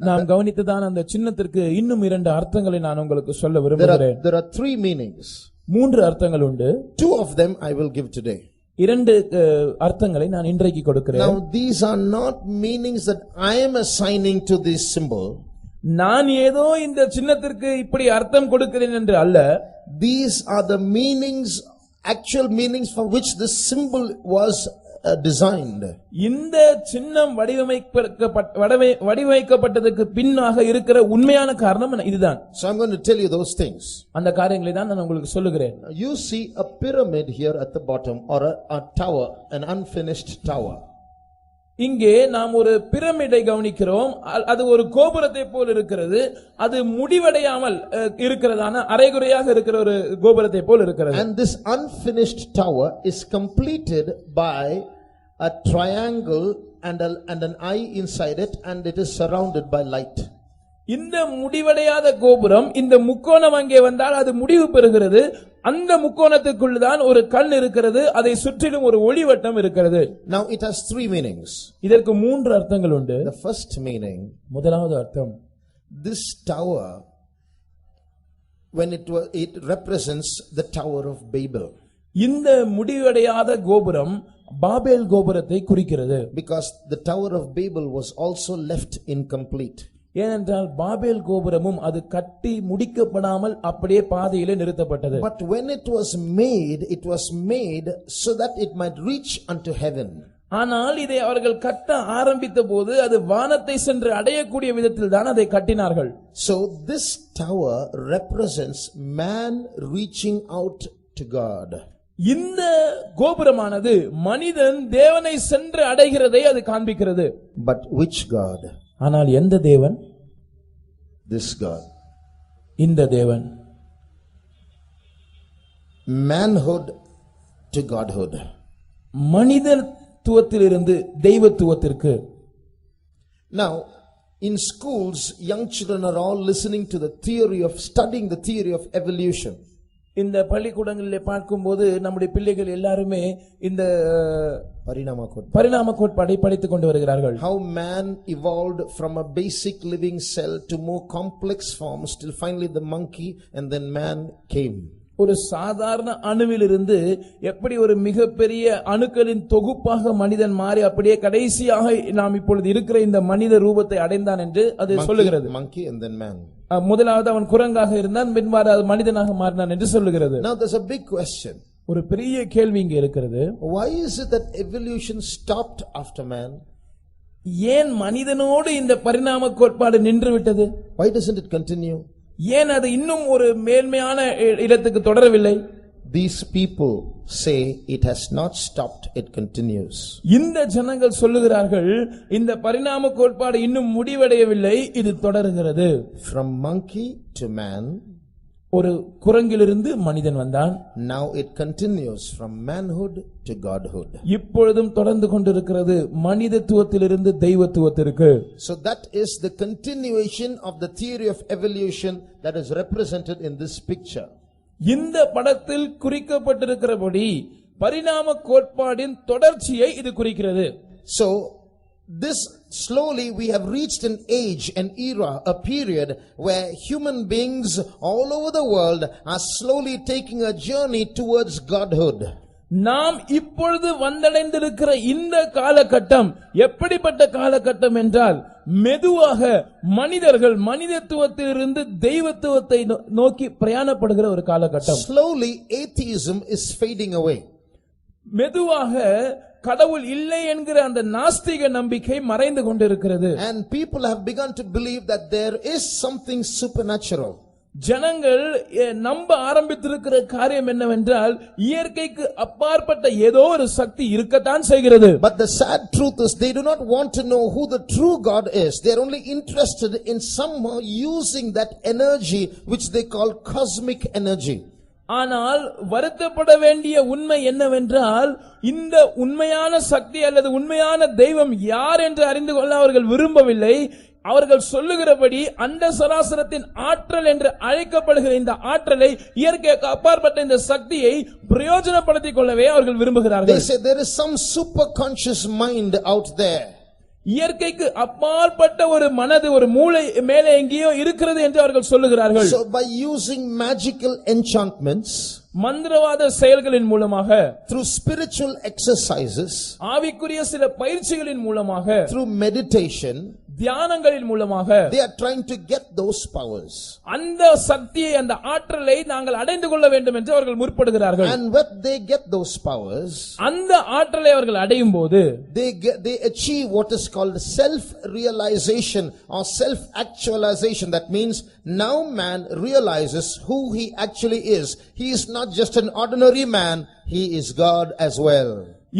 [SPEAKER 2] நாம் கவனித்ததான அந்த சின்னத்திற்கு இன்னும் இரண்டு அர்த்தங்களை நான் உங்களுக்கு சொல்ல விரும்புகிறேன்.
[SPEAKER 1] There are three meanings.
[SPEAKER 2] மூன்று அர்த்தங்கள் உண்டு.
[SPEAKER 1] Two of them I will give today.
[SPEAKER 2] இரண்டு அர்த்தங்களை நான் இன்றைக்கு கொடுக்கிறேன்.
[SPEAKER 1] Now these are not meanings that I am assigning to this symbol.
[SPEAKER 2] நான் ஏதோ இந்த சின்னத்திற்கு இப்படி அர்த்தம் கொடுக்கிறேன் என்று அல்ல.
[SPEAKER 1] These are the meanings, actual meanings for which this symbol was designed.
[SPEAKER 2] இந்த சின்னம் வடிவமைக்கப்பட்டதற்கு பின்னாக இருக்கிற உண்மையான காரணம் இதுதான்.
[SPEAKER 1] So I'm going to tell you those things.
[SPEAKER 2] அந்த காரியங்களை தான் நான் உங்களுக்கு சொல்லுகிறேன்.
[SPEAKER 1] You see a pyramid here at the bottom, or a tower, an unfinished tower.
[SPEAKER 2] இங்கே நாம் ஒரு பிரமிடை கவனிக்கிறோம். அது ஒரு கோபுரத்தை போல் இருக்கிறது. அது முடிவடையாமல் இருக்கிறதான அரைகுறையாக இருக்கிற ஒரு கோபுரத்தை போல் இருக்கிறது.
[SPEAKER 1] And this unfinished tower is completed by a triangle and an eye inside it, and it is surrounded by light.
[SPEAKER 2] இந்த முடிவடையாத கோபுரம், இந்த முக்கோணம் அங்கே வந்தால் அது முடிவு பெறுகிறது. அந்த முக்கோணத்துக்குள்தான் ஒரு கல் இருக்கிறது. அதை சுற்றிலும் ஒரு ஒளிவட்டம் இருக்கிறது.
[SPEAKER 1] Now it has three meanings.
[SPEAKER 2] இதற்கு மூன்று அர்த்தங்கள் உண்டு.
[SPEAKER 1] The first meaning,
[SPEAKER 2] முதலாவது அர்த்தம்,
[SPEAKER 1] this tower, when it represents the Tower of Babel.
[SPEAKER 2] இந்த முடிவடையாத கோபுரம் பாபேல் கோபுரத்தை குறிக்கிறது.
[SPEAKER 1] Because the Tower of Babel was also left incomplete.
[SPEAKER 2] ஏனென்றால் பாபேல் கோபுரமும் அது கட்டி முடிக்கப்படாமல் அப்படியே பாதையிலே நிறுத்தப்பட்டது.
[SPEAKER 1] But when it was made so that it might reach unto heaven.
[SPEAKER 2] ஆனால் இதை அவர்கள் கட்ட ஆரம்பித்த போது அது வானத்தை சென்று அடையக்கூடிய விதத்தில் தான் அதை கட்டினார்கள்.
[SPEAKER 1] So this tower represents man reaching out to God.
[SPEAKER 2] இந்த கோபுரமானது மனிதன் தேவனை சென்று அடைகிறதை அது காண்பிக்கிறது.
[SPEAKER 1] But which God?
[SPEAKER 2] ஆனால் எந்த தேவன்?
[SPEAKER 1] This God.
[SPEAKER 2] இந்த தேவன்.
[SPEAKER 1] Manhood to Godhood.
[SPEAKER 2] மனிதத்துவத்திலிருந்து தெய்வத்துவத்திற்கு.
[SPEAKER 1] Now in schools, young children are all listening to studying the theory of evolution.
[SPEAKER 2] இந்த பள்ளிக்கூடங்களிலே பார்க்கும்போது நம்முடைய பிள்ளைகள் எல்லாருமே இந்த பரிணாம கோட்பாடை படித்துக் கொண்டு வருகிறார்கள்.
[SPEAKER 1] How man evolved from a basic living cell to more complex forms till finally the monkey and then man came.
[SPEAKER 2] ஒரு சாதாரண அணுவிலிருந்து எப்படி ஒரு மிகப்பெரிய அணுக்களின் தொகுப்பாக மனிதன் மாறி அப்படியே கடைசியாக நாம் இப்பொழுது இருக்கிற இந்த மனித ரூபத்தை அடைந்தான் என்று அது சொல்லுகிறது.
[SPEAKER 1] Monkey and then man.
[SPEAKER 2] முதலாவது அவன் குரங்காக இருந்தான், பின்பாடு மனிதனாக மாறினான் என்று சொல்லுகிறது.
[SPEAKER 1] Now there's a big question.
[SPEAKER 2] ஒரு பெரிய கேள்வி இங்கே இருக்கிறது.
[SPEAKER 1] Why is it that evolution stopped after man?
[SPEAKER 2] ஏன் மனிதனோடு இந்த பரிணாம கோட்பாடு நின்று விட்டது?
[SPEAKER 1] Why doesn't it continue?
[SPEAKER 2] ஏன் அது இன்னும் ஒரு மேன்மையான இடத்துக்கு தொடரவில்லை?
[SPEAKER 1] These people say it has not stopped, it continues.
[SPEAKER 2] இந்த ஜனங்கள் சொல்லுகிறார்கள் இந்த பரிணாம கோட்பாடு இன்னும் முடிவடையவில்லை, இது தொடர்கிறது.
[SPEAKER 1] From monkey to man.
[SPEAKER 2] ஒரு குரங்கிலிருந்து மனிதன் வந்தான்.
[SPEAKER 1] Now it continues from manhood to godhood.
[SPEAKER 2] இப்பொழுதும் தொடர்ந்து கொண்டிருக்கிறது மனிதத்துவத்திலிருந்து தெய்வத்துவத்திற்கு.
[SPEAKER 1] So that is the continuation of the theory of evolution that is represented in this picture.
[SPEAKER 2] இந்த படத்தில் குறிக்கப்பட்டிருக்கிறபடி பரிணாம கோட்பாடின் தொடர்ச்சியை இது குறிக்கிறது.
[SPEAKER 1] So this slowly we have reached an age, an era, a period where human beings all over the world are slowly taking a journey towards godhood.
[SPEAKER 2] நாம் இப்பொழுது வந்தடைந்திருக்கிற இந்த காலகட்டம் எப்படிப்பட்ட காலகட்டம் என்றால் மெதுவாக மனிதர்கள் மனிதத்துவத்திலிருந்து தெய்வத்துவத்தை நோக்கி பிரயாணப்படுகிற ஒரு காலகட்டம்.
[SPEAKER 1] Slowly atheism is fading away.
[SPEAKER 2] மெதுவாக கடவுள் இல்லை என்கிற அந்த நாஸ்திக நம்பிக்கை மறைந்து கொண்டிருக்கிறது.
[SPEAKER 1] And people have begun to believe that there is something supernatural.
[SPEAKER 2] ஜனங்கள் நம்ப ஆரம்பித்திருக்கிற காரியம் என்னவென்றால் இயற்கைக்கு அப்பாற்பட்ட ஏதோ ஒரு சக்தி இருக்கத்தான் செய்கிறது.
[SPEAKER 1] But the sad truth is they do not want to know who the true God is. They are only interested in somehow using that energy which they call cosmic energy.
[SPEAKER 2] ஆனால் வருத்தப்பட வேண்டிய உண்மை என்னவென்றால் இந்த உண்மையான சக்தி அல்லது உண்மையான தெய்வம் யார் என்று அறிந்து கொள்ள அவர்கள் விரும்பவில்லை. அவர்கள் சொல்லுகிறபடி அந்த சராசரத்தின் ஆற்றல் என்று அழைக்கப்படுகிற இந்த ஆற்றலை இயற்கைக்கு அப்பாற்பட்ட இந்த சக்தியை பிரயோஜனப்படுத்திக் கொள்ளவே அவர்கள் விரும்புகிறார்கள்.
[SPEAKER 1] They say there is some super conscious mind out there.
[SPEAKER 2] இயற்கைக்கு அப்பாற்பட்ட ஒரு மனது ஒரு மூளை மேலே எங்கேயோ இருக்கிறது என்று அவர்கள் சொல்லுகிறார்கள்.
[SPEAKER 1] So by using magical enchantments,
[SPEAKER 2] மந்திரவாத செயல்களின் மூலமாக,
[SPEAKER 1] through spiritual exercises,
[SPEAKER 2] ஆவிக்குரிய சில பயிற்சிகளின் மூலமாக,
[SPEAKER 1] through meditation,
[SPEAKER 2] தியானங்களின் மூலமாக
[SPEAKER 1] they are trying to get those powers.
[SPEAKER 2] அந்த சக்தியை அந்த ஆற்றலை நாங்கள் அடைந்து கொள்ள வேண்டும் என்று அவர்கள் முற்படுகிறார்கள்.
[SPEAKER 1] And when they get those powers,
[SPEAKER 2] அந்த ஆற்றலை அவர்கள் அடையும் போது
[SPEAKER 1] they achieve what is called self realization or self actualization. That means now man realizes who he actually is. He is not just an ordinary man, he is God as well.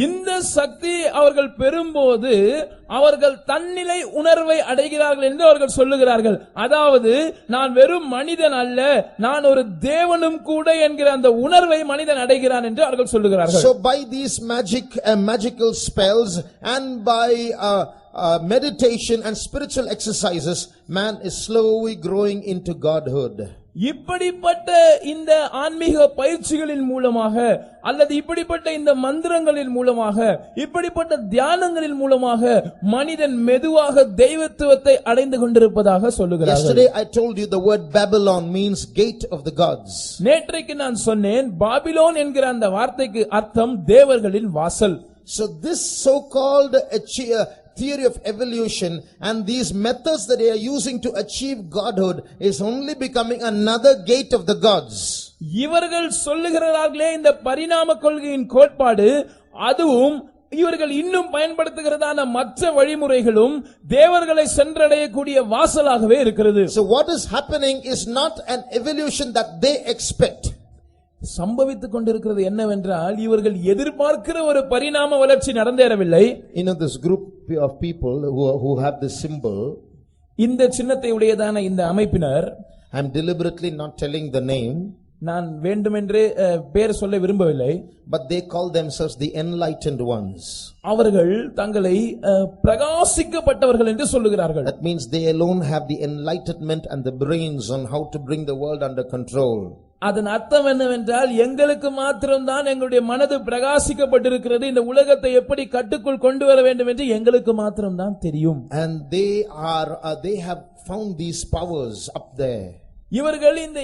[SPEAKER 2] இந்த சக்தி அவர்கள் பெறும்போது அவர்கள் தன்னிலை உணர்வை அடைகிறார்கள் என்று அவர்கள் சொல்லுகிறார்கள். அதாவது நான் வெறும் மனிதன் அல்ல, நான் ஒரு தேவனும் கூட என்கிற அந்த உணர்வை மனிதன் அடைகிறான் என்று அவர்கள் சொல்லுகிறார்கள்.
[SPEAKER 1] So by these magical spells and by meditation and spiritual exercises, man is slowly growing into godhood.
[SPEAKER 2] இப்படிப்பட்ட இந்த ஆன்மீக பயிற்சிகளின் மூலமாக அல்லது இப்படிப்பட்ட இந்த மந்திரங்களின் மூலமாக இப்படிப்பட்ட தியானங்களின் மூலமாக மனிதன் மெதுவாக தெய்வத்துவத்தை அடைந்து கொண்டிருப்பதாக சொல்லுகிறார்கள்.
[SPEAKER 1] Yesterday I told you the word Babylon means gate of the gods.
[SPEAKER 2] நேற்றைக்கு நான் சொன்னேன் பாபிலோன் என்கிற அந்த வார்த்தைக்கு அர்த்தம் தேவர்களின் வாசல்.
[SPEAKER 1] So this so called theory of evolution and these methods that they are using to achieve godhood is only becoming another gate of the gods.
[SPEAKER 2] இவர்கள் சொல்லுகிறார்களே இந்த பரிணாம கொள்கையின் கோட்பாடு, அதுவும் இவர்கள் இன்னும் பயன்படுத்துகிறதான மற்ற வழிமுறைகளும் தேவர்களை சென்றடையக்கூடிய வாசலாகவே இருக்கிறது.
[SPEAKER 1] So what is happening is not an evolution that they expect.
[SPEAKER 2] சம்பவித்துக் கொண்டிருக்கிறது என்னவென்றால் இவர்கள் எதிர்பார்க்கிற ஒரு பரிணாம வளர்ச்சி நடந்தேறவில்லை.
[SPEAKER 1] This group of people who have this symbol,
[SPEAKER 2] இந்த சின்னத்தை உடையதான இந்த அமைப்பினர்,
[SPEAKER 1] I am deliberately not telling the name,
[SPEAKER 2] நான் வேண்டுமென்றே பேர் சொல்ல விரும்பவில்லை,
[SPEAKER 1] but they call themselves the enlightened ones.
[SPEAKER 2] அவர்கள் தங்களை பிரகாசிக்கப்பட்டவர்கள் என்று சொல்லுகிறார்கள்.
[SPEAKER 1] That means they alone have the enlightenment and the brains on how to bring the world under control.
[SPEAKER 2] அதன் அர்த்தம் என்னவென்றால் எங்களுக்கு மாத்திரம்தான் எங்களுடைய மனது பிரகாசிக்கப்பட்டிருக்கிறது, இந்த உலகத்தை எப்படி கட்டுக்குள் கொண்டு வர வேண்டும் என்று எங்களுக்கு மாத்திரம்தான் தெரியும்.
[SPEAKER 1] And they have found these powers up there.
[SPEAKER 2] இவர்கள் இந்த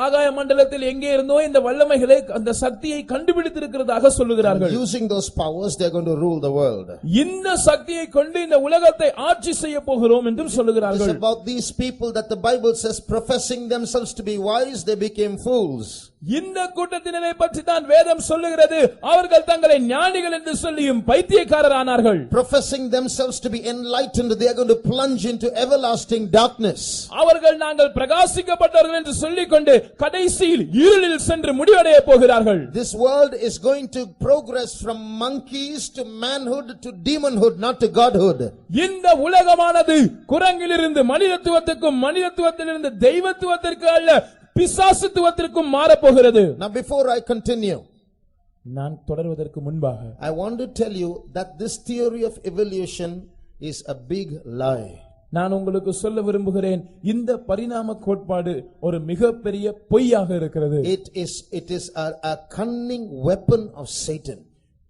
[SPEAKER 2] ஆகாய மண்டலத்தில் எங்கே இருந்தோ இந்த வல்லமைகளை அந்த சக்தியை கண்டுபிடித்திருக்கிறதாக சொல்லுகிறார்கள்.
[SPEAKER 1] Using those powers they are going to rule the world.
[SPEAKER 2] இந்த சக்தியை கொண்டு இந்த உலகத்தை ஆட்சி செய்ய போகிறோம் என்று சொல்லுகிறார்கள்.
[SPEAKER 1] It's about these people that the Bible says professing themselves to be wise they became fools.
[SPEAKER 2] இந்த கூட்டத்தினரை பற்றி தான் வேதம் சொல்லுகிறது, அவர்கள் தங்களை ஞானிகள் என்று சொல்லியும் பைத்தியக்காரரானார்கள்.
[SPEAKER 1] Professing themselves to be enlightened they are going to plunge into everlasting darkness.
[SPEAKER 2] அவர்கள் நாங்கள் பிரகாசிக்கப்பட்டவர்கள் என்று சொல்லிக்கொண்டு கடைசியில் இருளில் சென்று முடிவடைய போகிறார்கள்.
[SPEAKER 1] This world is going to progress from monkeys to manhood to demonhood, not to godhood.
[SPEAKER 2] இந்த உலகமானது குரங்கிலிருந்து மனிதத்துவத்துக்கும் மனிதத்துவத்திலிருந்து தெய்வத்துவத்திற்கு அல்ல பிசாசுத்துவத்திற்கும் மாறப்போகிறது.
[SPEAKER 1] Now before I continue,
[SPEAKER 2] நான் தொடர்வதற்கு முன்பாக
[SPEAKER 1] I want to tell you that this theory of evolution is a big lie.
[SPEAKER 2] நான் உங்களுக்கு சொல்ல விரும்புகிறேன், இந்த பரிணாம கோட்பாடு ஒரு மிகப்பெரிய பொய்யாக இருக்கிறது.
[SPEAKER 1] It is a cunning weapon of Satan.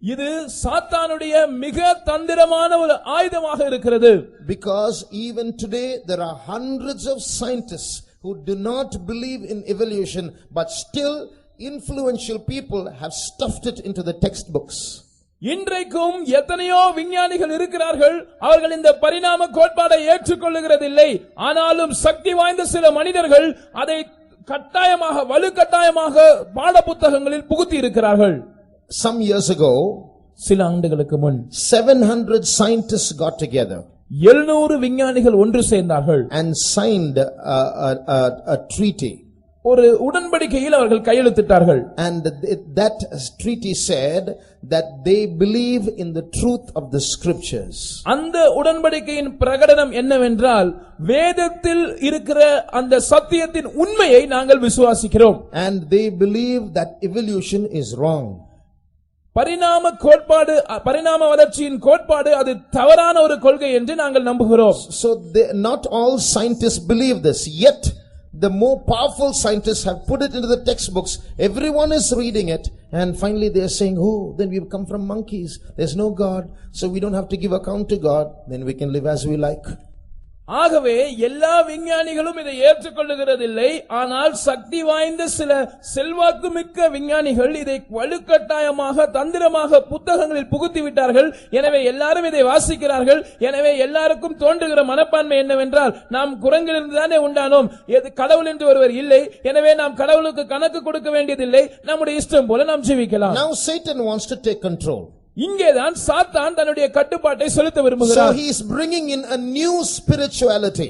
[SPEAKER 2] இது சாத்தானுடைய மிக தந்திரமான ஒரு ஆயுதமாக இருக்கிறது.
[SPEAKER 1] Because even today there are hundreds of scientists who do not believe in evolution, but still influential people have stuffed it into the textbooks.
[SPEAKER 2] இன்றைக்கும் எத்தனையோ விஞ்ஞானிகள் இருக்கிறார்கள், அவர்கள் இந்த பரிணாம கோட்பாடை ஏற்றுக்கொள்ளுகிறதில்லை. ஆனாலும் சக்தி வாய்ந்த சில மனிதர்கள் அதை கட்டாயமாக வலுக்கட்டாயமாக பாட புத்தகங்களில் புகுத்தி இருக்கிறார்கள்.
[SPEAKER 1] Some years ago,
[SPEAKER 2] சில ஆண்டுகளுக்கு முன்
[SPEAKER 1] 700 scientists got together.
[SPEAKER 2] 700 விஞ்ஞானிகள் ஒன்று சேர்ந்தார்கள்
[SPEAKER 1] and signed a treaty.
[SPEAKER 2] ஒரு உடன்படிக்கையில் அவர்கள் கையெழுத்திட்டார்கள்.
[SPEAKER 1] And that treaty said that they believe in the truth of the scriptures.
[SPEAKER 2] அந்த உடன்படிக்கையின் பிரகடனம் என்னவென்றால் வேதத்தில் இருக்கிற அந்த சத்தியத்தின் உண்மையை நாங்கள் விசுவாசிக்கிறோம்.
[SPEAKER 1] And they believe that evolution is wrong.
[SPEAKER 2] பரிணாம வளர்ச்சியின் கோட்பாடு அது தவறான ஒரு கொள்கை என்று நாங்கள் நம்புகிறோம்.
[SPEAKER 1] So not all scientists believe this, yet the more powerful scientists have put it into the textbooks. Everyone is reading it, and finally they are saying, oh, then we've come from monkeys. There's no God, so we don't have to give account to God. Then we can live as we like.
[SPEAKER 2] ஆகவே எல்லா விஞ்ஞானிகளும் இதை ஏற்றுக்கொள்ளுகிறதில்லை. ஆனால் சக்தி வாய்ந்த சில செல்வாக்கு மிக்க விஞ்ஞானிகள் இதை வலுக்கட்டாயமாக தந்திரமாக புத்தகங்களில் புகுத்தி விட்டார்கள். எனவே எல்லாரும் இதை வாசிக்கிறார்கள். எனவே எல்லாருக்கும் தோன்றுகிற மனப்பான்மை என்னவென்றால், நாம் குரங்கிலிருந்து தானே உண்டானோம், கடவுள் என்று ஒருவர் இல்லை, எனவே நாம் கடவுளுக்கு கணக்கு கொடுக்க வேண்டியதில்லை, நம்முடைய இஷ்டம் போல நாம் ஜீவிக்கலாம்.
[SPEAKER 1] Now Satan wants to take control.
[SPEAKER 2] இங்கேதான் சாத்தான் தன்னுடைய கட்டுப்பாட்டை செலுத்த விரும்புகிறார்.
[SPEAKER 1] So he is bringing in a new spirituality.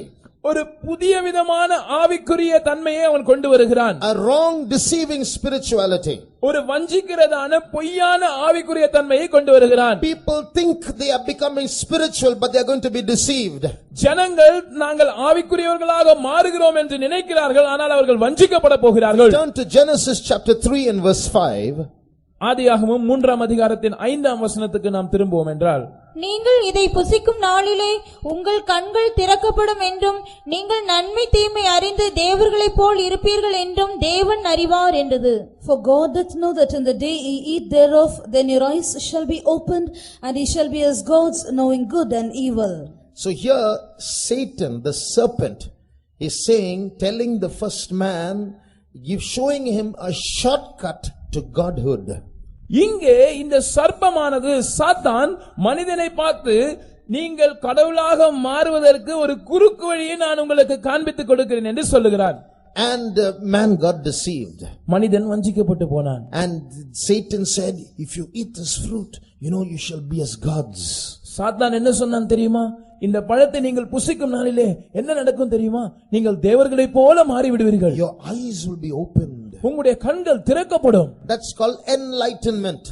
[SPEAKER 2] ஒரு புதிய விதமான ஆவிக்குரிய தன்மையை அவன் கொண்டு வருகிறான்.
[SPEAKER 1] A wrong deceiving spirituality.
[SPEAKER 2] ஒரு வஞ்சிக்கிறதான பொய்யான ஆவிக்குரிய தன்மையை கொண்டு வருகிறான்.
[SPEAKER 1] People think they are becoming spiritual, but they are going to be deceived.
[SPEAKER 2] ஜனங்கள் நாங்கள் ஆவிக்குரியவர்களாக மாறுகிறோம் என்று நினைக்கிறார்கள், ஆனால் அவர்கள் வஞ்சிக்கப்பட போகிறார்கள்.
[SPEAKER 1] Turn to Genesis chapter 3 and verse 5.
[SPEAKER 2] ஆதியாகமம் 3ஆம் அதிகாரத்தின் 5ஆம் வசனத்துக்கு நாம் திரும்புவோம் என்றால்,
[SPEAKER 3] நீங்கள் இதை புசிக்கும் நாளிலே உங்கள் கண்கள் திறக்கப்படும் என்றும் நீங்கள் நன்மை தீமை அறிந்து தேவர்களைப் போல் இருப்பீர்கள் என்றும் தேவன் அறிவார் என்றது.
[SPEAKER 4] For God doth know that in the day ye eat thereof, then your eyes shall be opened, and ye shall be as gods, knowing good and evil.
[SPEAKER 1] So here Satan, the serpent, is saying, telling the first man, showing him a shortcut to godhood.
[SPEAKER 2] இங்கே இந்த சர்ப்பமானது சாத்தான் மனிதனை பார்த்து, நீங்கள் கடவுளாக மாறுவதற்கு ஒரு குறுக்கு வழியை நான் உங்களுக்கு காண்பித்துக் கொடுக்கிறேன் என்று சொல்லுகிறார்.
[SPEAKER 1] And man got deceived.
[SPEAKER 2] மனிதன் வஞ்சிக்கப்பட்டு போனான்.
[SPEAKER 1] And Satan said, if you eat this fruit, you shall be as gods.
[SPEAKER 2] சாத்தான் என்ன சொன்னான் தெரியுமா? இந்த பழத்தை நீங்கள் புசிக்கும் நாளிலே என்ன நடக்கும் தெரியுமா? நீங்கள் தேவர்களைப் போல மாறி விடுவீர்கள்.
[SPEAKER 1] Your eyes will be opened.
[SPEAKER 2] உங்களுடைய கண்கள் திறக்கப்படும்.
[SPEAKER 1] That's called enlightenment.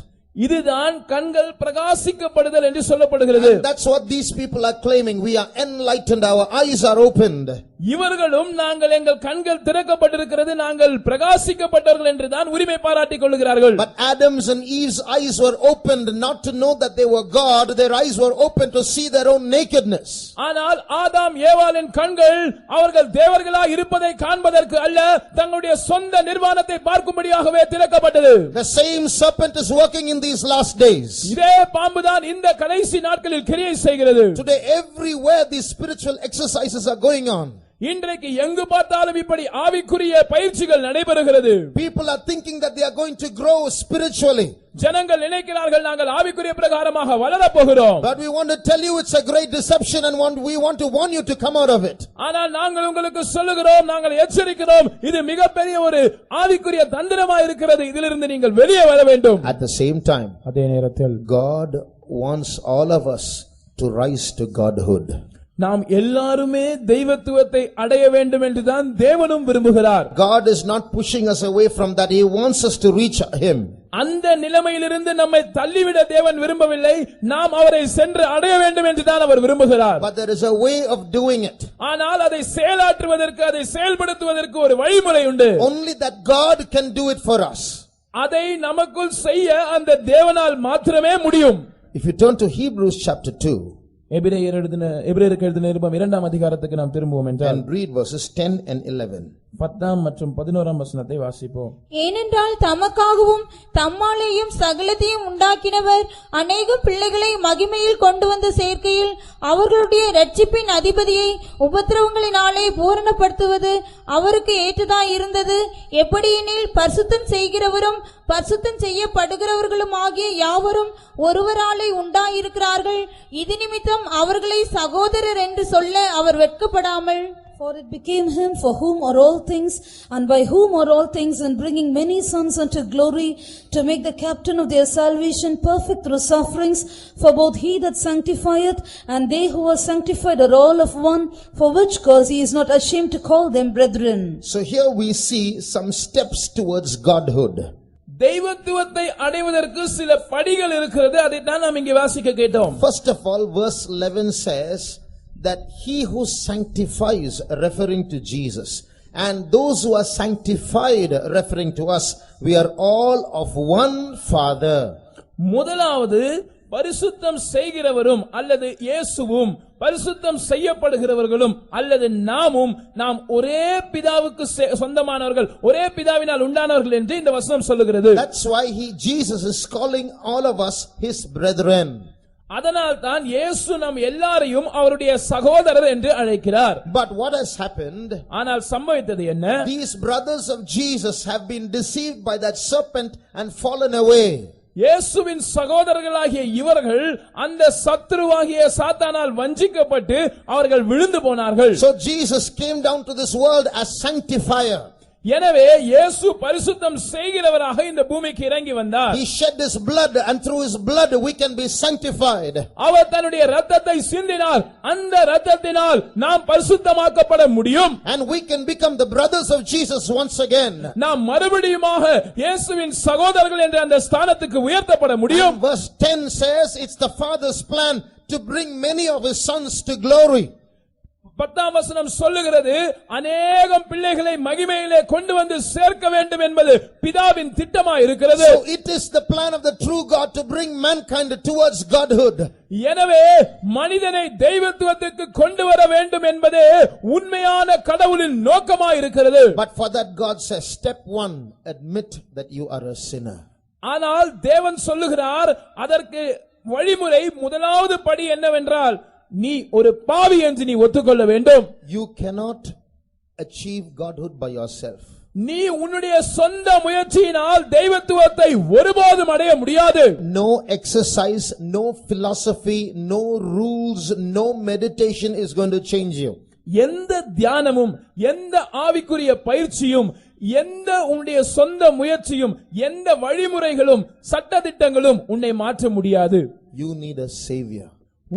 [SPEAKER 2] இதுதான் கண்கள் பிரகாசிக்கப்படுதல் என்று சொல்லப்படுகிறது.
[SPEAKER 1] And that's what these people are claiming. We are enlightened, our eyes are opened.
[SPEAKER 2] இவர்களும் நாங்கள் எங்கள் கண்கள் திறக்கப்பட்டிருக்கிறது, நாங்கள் பிரகாசிக்கப்பட்டவர்கள் என்று தான் உரிமை பாராட்டிக் கொள்கிறார்கள்.
[SPEAKER 1] But Adam's and Eve's eyes were opened not to know that they were God. Their eyes were opened to see their own nakedness.
[SPEAKER 2] ஆனால் ஆதாம் ஏவாளின் கண்கள் அவர்கள் தேவர்களாய் இருப்பதை காண்பதற்கு அல்ல, தங்களுடைய சொந்த நிர்வாணத்தை பார்க்கும்படியாகவே திறக்கப்பட்டது.
[SPEAKER 1] The same serpent is working in these last days.
[SPEAKER 2] இதே பாம்புதான் இந்த கடைசி நாட்களில் கிரியை செய்கிறது.
[SPEAKER 1] Today everywhere these spiritual exercises are going on.
[SPEAKER 2] இன்றைக்கு எங்கு பார்த்தாலும் இப்படி ஆவிக்குரிய பயிற்சிகள் நடைபெறுகிறது.
[SPEAKER 1] People are thinking that they are going to grow spiritually.
[SPEAKER 2] ஜனங்கள் நினைக்கிறார்கள் நாங்கள் ஆவிக்குரிய பிரகாரமாக வளரப் போகிறோம்.
[SPEAKER 1] But we want to tell you it's a great deception, and we want to warn you to come out of it.
[SPEAKER 2] ஆனால் நாங்கள் உங்களுக்கு சொல்லுகிறோம், நாங்கள் எச்சரிக்கிறோம், இது மிகப்பெரிய ஒரு ஆவிக்குரிய தந்திரமாக இருக்கிறது, இதிலிருந்து நீங்கள் வெளியே வர வேண்டும்.
[SPEAKER 1] At the same time,
[SPEAKER 2] அதே நேரத்தில்
[SPEAKER 1] God wants all of us to rise to godhood.
[SPEAKER 2] நாம் எல்லாருமே தெய்வத்துவத்தை அடைய வேண்டும் என்றுதான் தேவனும் விரும்புகிறார்.
[SPEAKER 1] God is not pushing us away from that. He wants us to reach him.
[SPEAKER 2] அந்த நிலைமையிலிருந்து நம்மை தள்ளிவிட தேவன் விரும்பவில்லை, நாம் அவரை சென்று அடைய வேண்டும் என்றுதான் அவர் விரும்புகிறார்.
[SPEAKER 1] But there is a way of doing it.
[SPEAKER 2] ஆனால் அதை செயலாற்றுவதற்கு, அதை செயல்படுத்துவதற்கு ஒரு வழிமுறை உண்டு.
[SPEAKER 1] Only that God can do it for us.
[SPEAKER 2] அதை நமக்குள் செய்ய அந்த தேவனால் மாத்திரமே முடியும்.
[SPEAKER 1] If you turn to Hebrews chapter 2
[SPEAKER 2] எபிரேயருக்கு எழுதின நிருபம் 2ஆம் அதிகாரத்துக்கு நாம் திரும்புவோம் என்றால்,
[SPEAKER 1] and read verses 10 and 11.
[SPEAKER 2] 10 மற்றும் 11 வசனத்தை வாசிப்போம்.
[SPEAKER 3] ஏனென்றால் தமக்காகவும் தம்மாலேயும் சகலத்தையும் உண்டாக்கினவர் அநேக பிள்ளைகளை மகிமையில் கொண்டு வந்து சேர்க்கையில் அவர்களுடைய இரட்சிப்பின் அதிபதியை உபத்திரவங்களினாலே பூரணப்படுத்துவது அவருக்கு ஏற்றதாய் இருந்தது. எப்படியெனில் பரிசுத்தம் செய்கிறவரும் பரிசுத்தம் செய்யப்படுகிறவர்களும் ஆகிய யாவரும் ஒருவராலே உண்டாயிருக்கிறார்கள். இது நிமித்தம் அவர்களை சகோதரர் என்று சொல்ல அவர் வெட்கப்படாமல்,
[SPEAKER 4] For it became him for whom are all things, and by whom are all things, and bringing many sons unto glory, to make the captain of their salvation perfect through sufferings. For both he that sanctifieth and they who are sanctified are all of one, for which cause he is not ashamed to call them brethren.
[SPEAKER 1] So here we see some steps towards godhood.
[SPEAKER 2] தெய்வத்துவத்தை அடைவதற்கு சில படிகள் இருக்கிறது. அதை தான் நாம் இங்கே வாசிக்க கேட்டோம்.
[SPEAKER 1] First of all, verse 11 says that he who sanctifies, referring to Jesus, and those who are sanctified, referring to us, we are all of one Father.
[SPEAKER 2] முதலாவது பரிசுத்தம் செய்கிறவரும் அல்லது இயேசுவும் பரிசுத்தம் செய்யப்படுகிறவர்களும் அல்லது நாம் ஒரே பிதாவுக்கு சொந்தமானவர்கள், ஒரே பிதாவினால் உண்டானவர்கள் என்று இந்த வசனம் சொல்லுகிறது.
[SPEAKER 1] That's why Jesus is calling all of us his brethren.
[SPEAKER 2] அதனால் தான் இயேசு நம் எல்லாரையும் அவருடைய சகோதரர் என்று அழைக்கிறார்.
[SPEAKER 1] But what has happened?
[SPEAKER 2] ஆனால் சம்பவித்தது என்ன?
[SPEAKER 1] These brothers of Jesus have been deceived by that serpent and fallen away.
[SPEAKER 2] இயேசுவின் சகோதரர்களாகிய இவர்கள் அந்த சத்துருவாகிய சாத்தானால் வஞ்சிக்கப்பட்டு அவர்கள் விழுந்து போனார்கள்.
[SPEAKER 1] So Jesus came down to this world as sanctifier.
[SPEAKER 2] எனவே இயேசு பரிசுத்தம் செய்கிறவராக இந்த பூமிக்கு இறங்கி வந்தார்.
[SPEAKER 1] He shed his blood, and through his blood we can be sanctified.
[SPEAKER 2] அவர் தன்னுடைய இரத்தத்தை சிந்தினார், அந்த இரத்தத்தினால் நாம் பரிசுத்தமாக்கப்பட முடியும்.
[SPEAKER 1] And we can become the brothers of Jesus once again.
[SPEAKER 2] நாம் மறுபடியுமாக இயேசுவின் சகோதரர்கள் என்ற அந்த ஸ்தானத்துக்கு உயர்த்தப்பட முடியும்.
[SPEAKER 1] And verse 10 says it's the Father's plan to bring many of his sons to glory.
[SPEAKER 2] 10ஆம் வசனம் சொல்லுகிறது, அநேகம் பிள்ளைகளை மகிமையிலே கொண்டு வந்து சேர்க்க வேண்டும் என்பது பிதாவின் திட்டமாய் இருக்கிறது.
[SPEAKER 1] So it is the plan of the true God to bring mankind towards godhood.
[SPEAKER 2] எனவே மனிதனை தெய்வத்துவத்துக்கு கொண்டு வர வேண்டும் என்பதே உண்மையான கடவுளின் நோக்கமாய் இருக்கிறது.
[SPEAKER 1] But for that God says, step 1, admit that you are a sinner.
[SPEAKER 2] ஆனால் தேவன் சொல்லுகிறார், அதற்கு வழிமுறை முதலாவது படி என்னவென்றால், நீ ஒரு பாவி என்று நீ ஒத்துக்கொள்ள வேண்டும்.
[SPEAKER 1] You cannot achieve godhood by yourself.
[SPEAKER 2] நீ உன்னுடைய சொந்த முயற்சியினால் தெய்வத்துவத்தை ஒருபோதும் அடைய முடியாது.
[SPEAKER 1] No exercise, no philosophy, no rules, no meditation is going to change you.
[SPEAKER 2] எந்த தியானமும், எந்த ஆவிக்குரிய பயிற்சியும், எந்த உன்னுடைய சொந்த முயற்சியும், எந்த வழிமுறைகளும் சட்டதிட்டங்களும் உன்னை மாற்ற முடியாது.
[SPEAKER 1] You need a savior.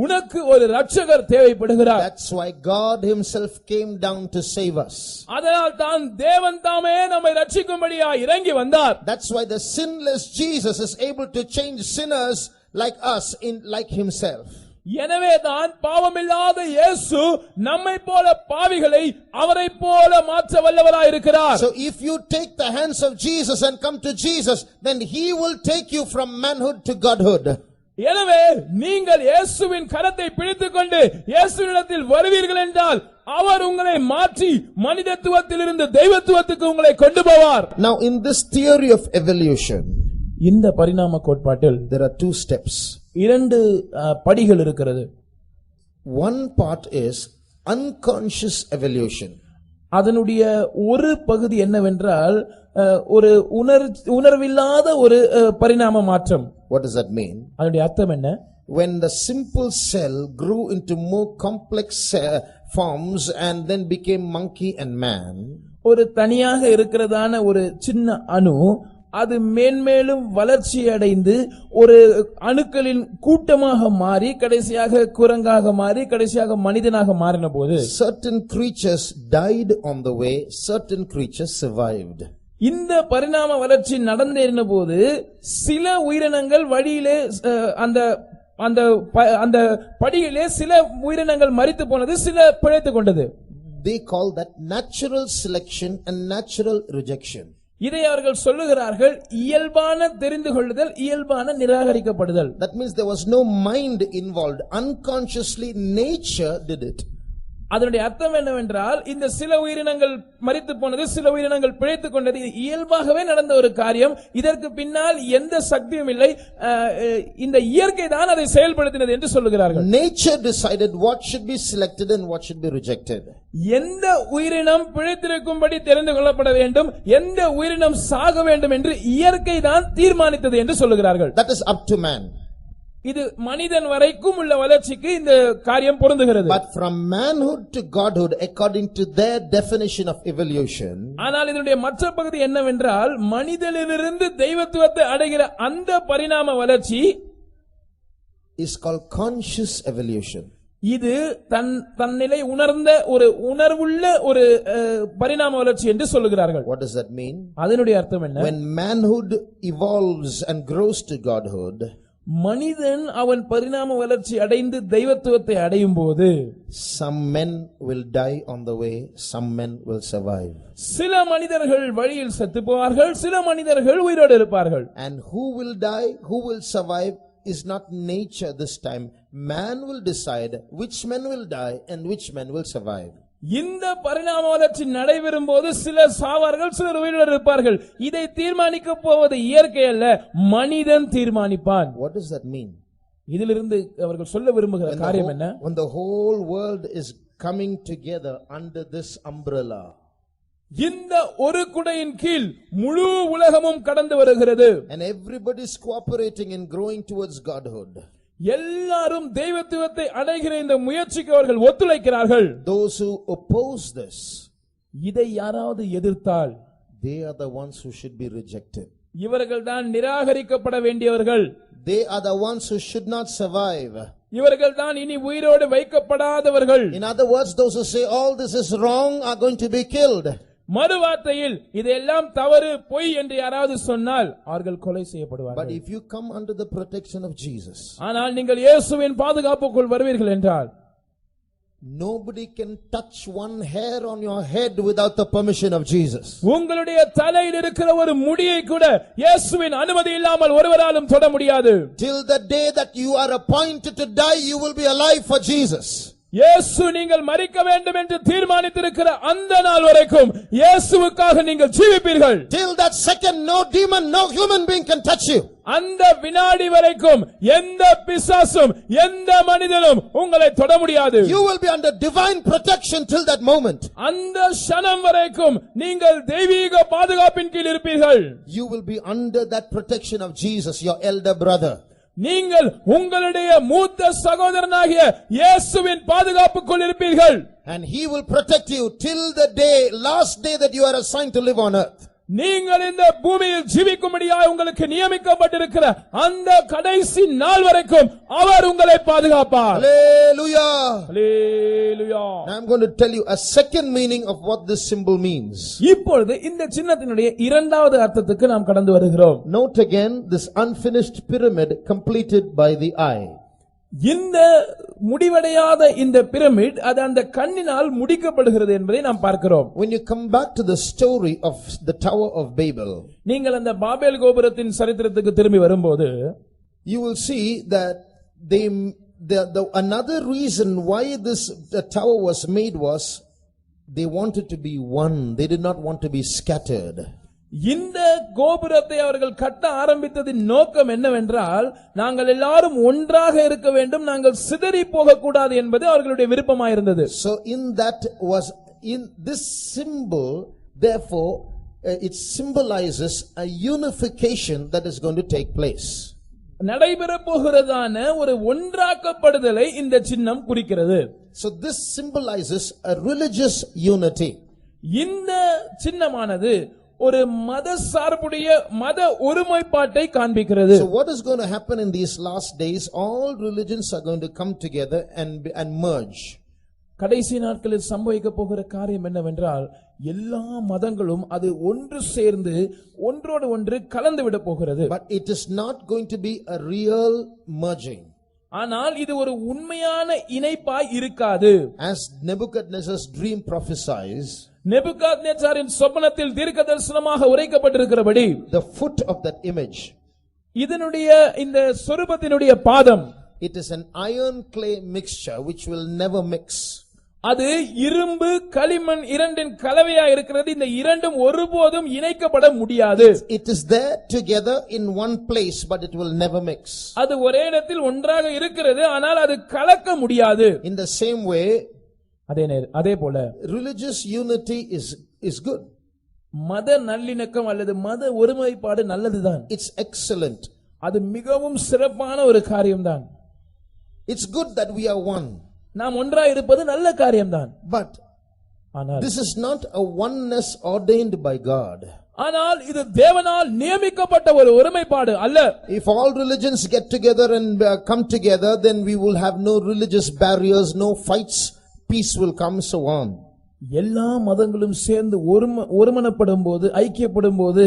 [SPEAKER 2] உனக்கு ஒரு இரட்சகர் தேவைப்படுகிறார்.
[SPEAKER 1] That's why God himself came down to save us.
[SPEAKER 2] அதனால் தான் தேவன் தாமே நம்மை இரட்சிக்கும்படியாய் இறங்கி வந்தார்.
[SPEAKER 1] That's why the sinless Jesus is able to change sinners like us in like himself.
[SPEAKER 2] எனவே தான் பாவமில்லாத இயேசு நம்மை போல பாவிகளை அவரை போல மாற்ற வல்லவராய் இருக்கிறார்.
[SPEAKER 1] So if you take the hands of Jesus and come to Jesus, then he will take you from manhood to godhood.
[SPEAKER 2] எனவே நீங்கள் இயேசுவின் கரத்தை பிடித்துக்கொண்டு இயேசுவினிடத்தில் வருவீர்கள் என்றால் அவர் உங்களை மாற்றி மனிதத்துவத்திலிருந்து தெய்வத்துவத்துக்கு உங்களை கொண்டு போவார்.
[SPEAKER 1] Now in this theory of evolution,
[SPEAKER 2] இந்த பரிணாம கோட்பாட்டில்
[SPEAKER 1] there are 2 steps.
[SPEAKER 2] 2 படிகள் இருக்கிறது.
[SPEAKER 1] One part is unconscious evolution.
[SPEAKER 2] அதனுடைய ஒரு பகுதி என்னவென்றால் ஒரு உணர்வில்லாத ஒரு பரிணாம மாற்றம்.
[SPEAKER 1] What does that mean?
[SPEAKER 2] அதனுடைய அர்த்தம் என்ன?
[SPEAKER 1] When the simple cell grew into more complex forms and then became monkey and man,
[SPEAKER 2] ஒரு தனியாக இருக்கிறதான ஒரு சின்ன அணு அது மேன்மேலும் வளர்ச்சி அடைந்து ஒரு அணுக்களின் கூட்டமாக மாறி கடைசியாக குரங்காக மாறி கடைசியாக மனிதனாக மாறின போது
[SPEAKER 1] certain creatures died on the way, certain creatures survived.
[SPEAKER 2] இந்த பரிணாம வளர்ச்சி நடந்தேறின போது சில உயிரினங்கள் வழியிலே அந்த படியிலே சில உயிரினங்கள் மரித்து போனது, சில பிழைத்துக் கொண்டது.
[SPEAKER 1] They call that natural selection and natural rejection.
[SPEAKER 2] இதை அவர்கள் சொல்லுகிறார்கள் இயல்பான தெரிந்து கொள்ளுதல், இயல்பான நிராகரிக்கப்படுதல்.
[SPEAKER 1] That means there was no mind involved. Unconsciously nature did it.
[SPEAKER 2] அதனுடைய அர்த்தம் என்னவென்றால் இந்த சில உயிரினங்கள் மரித்து போனது, சில உயிரினங்கள் பிழைத்துக் கொண்டது, இயல்பாகவே நடந்த ஒரு காரியம். இதற்கு பின்னால் எந்த சக்தியும் இல்லை, இந்த இயற்கை தான் அதை செயல்படுத்தினது என்று சொல்லுகிறார்கள்.
[SPEAKER 1] Nature decided what should be selected and what should be rejected.
[SPEAKER 2] எந்த உயிரினம் பிழைத்திருக்கும்படி தெரிந்து கொள்ளப்பட வேண்டும், எந்த உயிரினம் சாக வேண்டும் என்று இயற்கை தான் தீர்மானித்தது என்று சொல்லுகிறார்கள்.
[SPEAKER 1] That is up to man.
[SPEAKER 2] இது மனிதன் வரைக்கும் உள்ள வளர்ச்சிக்கு இந்த காரியம் பொருந்துகிறது.
[SPEAKER 1] But from manhood to godhood, according to their definition of evolution,
[SPEAKER 2] ஆனால் இதனுடைய மற்ற பகுதி என்னவென்றால் மனிதனிலிருந்து தெய்வத்துவத்தை அடைகிற அந்த பரிணாம வளர்ச்சி
[SPEAKER 1] is called conscious evolution.
[SPEAKER 2] இது தன்னிலை உணர்ந்த ஒரு உணர்வுள்ள ஒரு பரிணாம வளர்ச்சி என்று சொல்லுகிறார்கள்.
[SPEAKER 1] What does that mean?
[SPEAKER 2] அதனுடைய அர்த்தம் என்ன?
[SPEAKER 1] When manhood evolves and grows to godhood,
[SPEAKER 2] மனிதன் அவன் பரிணாம வளர்ச்சி அடைந்து தெய்வத்துவத்தை அடையும் போது
[SPEAKER 1] some men will die on the way, some men will survive.
[SPEAKER 2] சில மனிதர்கள் வழியில் செத்து போவார்கள், சில மனிதர்கள் உயிரோடு இருப்பார்கள்.
[SPEAKER 1] And who will die, who will survive is not nature this time. Man will decide which men will die and which men will survive.
[SPEAKER 2] இந்த பரிணாம வளர்ச்சி நடைபெறும் போது சிலர் சாவார்கள், சிலர் உயிரோடு இருப்பார்கள். இதை தீர்மானிக்க போவது இயற்கை அல்ல, மனிதன் தீர்மானிப்பான்.
[SPEAKER 1] What does that mean?
[SPEAKER 2] இதிலிருந்து அவர்கள் சொல்ல விரும்புகிற காரியம் என்ன?
[SPEAKER 1] When the whole world is coming together under this umbrella,
[SPEAKER 2] இந்த ஒரு குடையின் கீழ் முழு உலகமும் கடந்து வருகிறது.
[SPEAKER 1] and everybody is cooperating in growing towards godhood.
[SPEAKER 2] எல்லாரும் தெய்வத்துவத்தை அடைகிற இந்த முயற்சிக்கு அவர்கள் ஒத்துழைக்கிறார்கள்.
[SPEAKER 1] Those who oppose this,
[SPEAKER 2] இதை யாராவது எதிர்த்தால்
[SPEAKER 1] they are the ones who should be rejected.
[SPEAKER 2] இவர்கள் தான் நிராகரிக்கப்பட வேண்டியவர்கள்.
[SPEAKER 1] They are the ones who should not survive.
[SPEAKER 2] இவர்கள் தான் இனி உயிரோடு வைக்கப்படாதவர்கள்.
[SPEAKER 1] In other words, those who say all this is wrong are going to be killed.
[SPEAKER 2] மறுவார்த்தையில் இதெல்லாம் தவறு பொய் என்று யாராவது சொன்னால் அவர்கள் கொலை
[SPEAKER 1] But
[SPEAKER 2] செய்யப்படுவார்கள்.
[SPEAKER 1] if you come under the protection of Jesus,
[SPEAKER 2] ஆனால் நீங்கள் இயேசுவின் பாதுகாப்புக்குள் வருவீர்கள் என்றால்
[SPEAKER 1] nobody can touch one hair on your head without the permission of Jesus.
[SPEAKER 2] உங்களுடைய தலையில் இருக்கிற ஒரு முடியை கூட இயேசுவின் அனுமதி இல்லாமல் ஒருவராலும் தொட முடியாது.
[SPEAKER 1] Till the day that you are appointed to die, you will be alive for Jesus.
[SPEAKER 2] இயேசு நீங்கள் மரிக்க வேண்டும் என்று தீர்மானித்திருக்கிற அந்த நாள் வரைக்கும் இயேசுவுக்காக நீங்கள் ஜீவிப்பீர்கள்.
[SPEAKER 1] Till that second, no demon, no human being can touch you.
[SPEAKER 2] அந்த வினாடி வரைக்கும் எந்த பிசாசும் எந்த மனிதனும் உங்களை தொட முடியாது.
[SPEAKER 1] You will be under divine protection till that moment.
[SPEAKER 2] அந்த க்ஷணம் வரைக்கும் நீங்கள் தெய்வீக பாதுகாப்பின் கீழ் இருப்பீர்கள்.
[SPEAKER 1] You will be under that protection of Jesus, your elder brother.
[SPEAKER 2] நீங்கள் உங்களுடைய மூத்த சகோதரனாகிய இயேசுவின் பாதுகாப்புக்குள் இருப்பீர்கள்.
[SPEAKER 1] And he will protect you till the day, last day that you are assigned to live on earth.
[SPEAKER 2] நீங்கள் இந்த பூமியில் ஜீவிக்கும்படியாக உங்களுக்கு நியமிக்கப்பட்டிருக்கிற அந்த கடைசி நாள் வரைக்கும் அவர் உங்களை பாதுகாப்பார்.
[SPEAKER 1] Hallelujah.
[SPEAKER 2] Hallelujah.
[SPEAKER 1] Now I'm going to tell you a second meaning of what this symbol means.
[SPEAKER 2] இப்பொழுது இந்த சின்னத்தினுடைய இரண்டாவது அர்த்தத்துக்கு நாம் கடந்து வருகிறோம்.
[SPEAKER 1] Note again this unfinished pyramid completed by the eye.
[SPEAKER 2] இந்த முடிவடையாத இந்த பிரமிட் அது அந்த கண்ணினால் முடிக்கப்படுகிறது என்பதை நாம் பார்க்கிறோம்.
[SPEAKER 1] When you come back to the story of the Tower of Babel,
[SPEAKER 2] நீங்கள் அந்த பாபேல் கோபுரத்தின் சரித்திரத்துக்கு திரும்பி வரும்போது
[SPEAKER 1] you will see that another reason why the tower was made was they wanted to be one. They did not want to be scattered.
[SPEAKER 2] இந்த கோபுரத்தை அவர்கள் கட்ட ஆரம்பித்ததின் நோக்கம் என்னவென்றால் நாங்கள் எல்லாரும் ஒன்றாக இருக்க வேண்டும், நாங்கள் சிதறி போக கூடாது என்பது அவர்களுடைய விருப்பமாயிருந்தது.
[SPEAKER 1] So in this symbol, therefore it symbolizes a unification that is going to take place.
[SPEAKER 2] நடைபெற போகிறதான ஒரு ஒன்றாக்கப்படுதலை இந்த சின்னம் குறிக்கிறது.
[SPEAKER 1] So this symbolizes a religious unity.
[SPEAKER 2] இந்த சின்னமானது ஒரு மத சார்புடைய மத ஒருமைப்பாட்டை காண்பிக்கிறது.
[SPEAKER 1] So what is going to happen in these last days? All religions are going to come together and merge.
[SPEAKER 2] கடைசி நாட்களில் சம்பவிக்க போகிற காரியம் என்னவென்றால் எல்லா மதங்களும் அது ஒன்று சேர்ந்து ஒன்றோடு ஒன்று கலந்து விட போகிறது.
[SPEAKER 1] But it is not going to be a real merging.
[SPEAKER 2] ஆனால் இது ஒரு உண்மையான இணைப்பாய் இருக்காது.
[SPEAKER 1] As Nebuchadnezzar's dream prophesies,
[SPEAKER 2] நேபுகாத்நேச்சாரின் சொப்பனத்தில் தீர்க்கதரிசனமாக உரைக்கப்பட்டிருக்கிறபடி
[SPEAKER 1] the foot of that image,
[SPEAKER 2] இதனுடைய இந்த சொரூபத்தினுடைய பாதம்,
[SPEAKER 1] it is an iron clay mixture which will never mix.
[SPEAKER 2] அது இரும்பு களிமண் இரண்டின் கலவையா இருக்கிறது. இந்த இரண்டும் ஒருபோதும் இணைக்கப்பட முடியாது.
[SPEAKER 1] It is there together in one place, but it will never mix.
[SPEAKER 2] அது ஒரே இடத்தில் ஒன்றாக இருக்கிறது, ஆனால் அது கலக்க முடியாது.
[SPEAKER 1] In the same way,
[SPEAKER 2] அதே போல
[SPEAKER 1] religious unity is good.
[SPEAKER 2] மத நல்லிணக்கம் அல்லது மத ஒருமைப்பாடு நல்லதுதான்.
[SPEAKER 1] It's excellent.
[SPEAKER 2] அது மிகவும் சிறப்பான ஒரு காரியம்தான்.
[SPEAKER 1] It's good that we are one.
[SPEAKER 2] நாம் ஒன்றாய் இருப்பது நல்ல காரியம்தான்.
[SPEAKER 1] But
[SPEAKER 2] ஆனால்
[SPEAKER 1] this is not a oneness ordained by God.
[SPEAKER 2] ஆனால் இது தேவனால் நியமிக்கப்பட்ட ஒரு ஒருமைப்பாடு அல்ல.
[SPEAKER 1] If all religions get together and come together, then we will have no religious barriers, no fights, peace will come, so on.
[SPEAKER 2] எல்லா மதங்களும் சேர்ந்து ஒருமனப்படும் போது, ஐக்கியப்படும் போது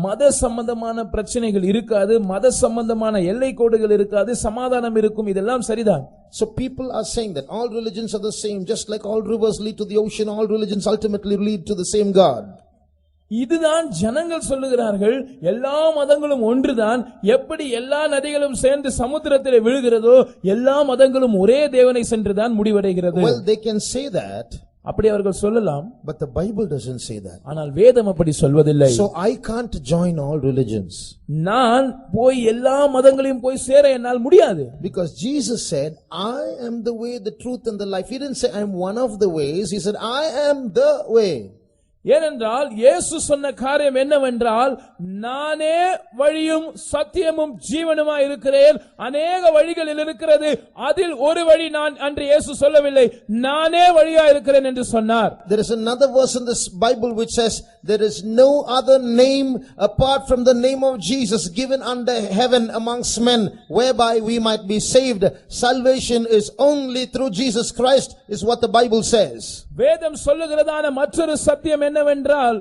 [SPEAKER 2] மத சம்பந்தமான பிரச்சனைகள் இருக்காது, மத சம்பந்தமான எல்லை கோடுகள் இருக்காது, சமாதானம் இருக்கும். இதெல்லாம் சரிதான்.
[SPEAKER 1] So people are saying that all religions are the same, just like all rivers lead to the ocean, all religions ultimately lead to the same God.
[SPEAKER 2] இதுதான் ஜனங்கள் சொல்லுகிறார்கள். எல்லா மதங்களும் ஒன்றுதான். எப்படி எல்லா நதிகளும் சேர்ந்து சமுத்திரத்திலே விழுகிறதோ, எல்லா மதங்களும் ஒரே தேவனை சென்றுதான் முடிவடைகிறது.
[SPEAKER 1] Well, they can say that,
[SPEAKER 2] அப்படி அவர்கள் சொல்லலாம்.
[SPEAKER 1] but the Bible doesn't say that.
[SPEAKER 2] ஆனால் வேதம் அப்படி சொல்வதில்லை.
[SPEAKER 1] So I can't join all religions.
[SPEAKER 2] நான் போய் எல்லா மதங்களையும் போய் சேர என்னால் முடியாது.
[SPEAKER 1] Because Jesus said, I am the way, the truth and the life. He didn't say I am one of the ways. He said I am the way.
[SPEAKER 2] ஏனென்றால் இயேசு சொன்ன காரியம் என்னவென்றால், நானே வழியும் சத்தியமும் ஜீவனுமாய் இருக்கிறேன். அநேக வழிகளில் இருக்கிறது, அதில் ஒரு வழி நான் என்று இயேசு சொல்லவில்லை, நானே வழியாய் இருக்கிறேன் என்று சொன்னார்.
[SPEAKER 1] There is another verse in this Bible which says there is no other name apart from the name of Jesus given under heaven amongst men whereby we might be saved. Salvation is only through Jesus Christ, is what the Bible says.
[SPEAKER 2] வேதம் சொல்லுகிறதான மற்றொரு சத்தியம் என்னவென்றால்,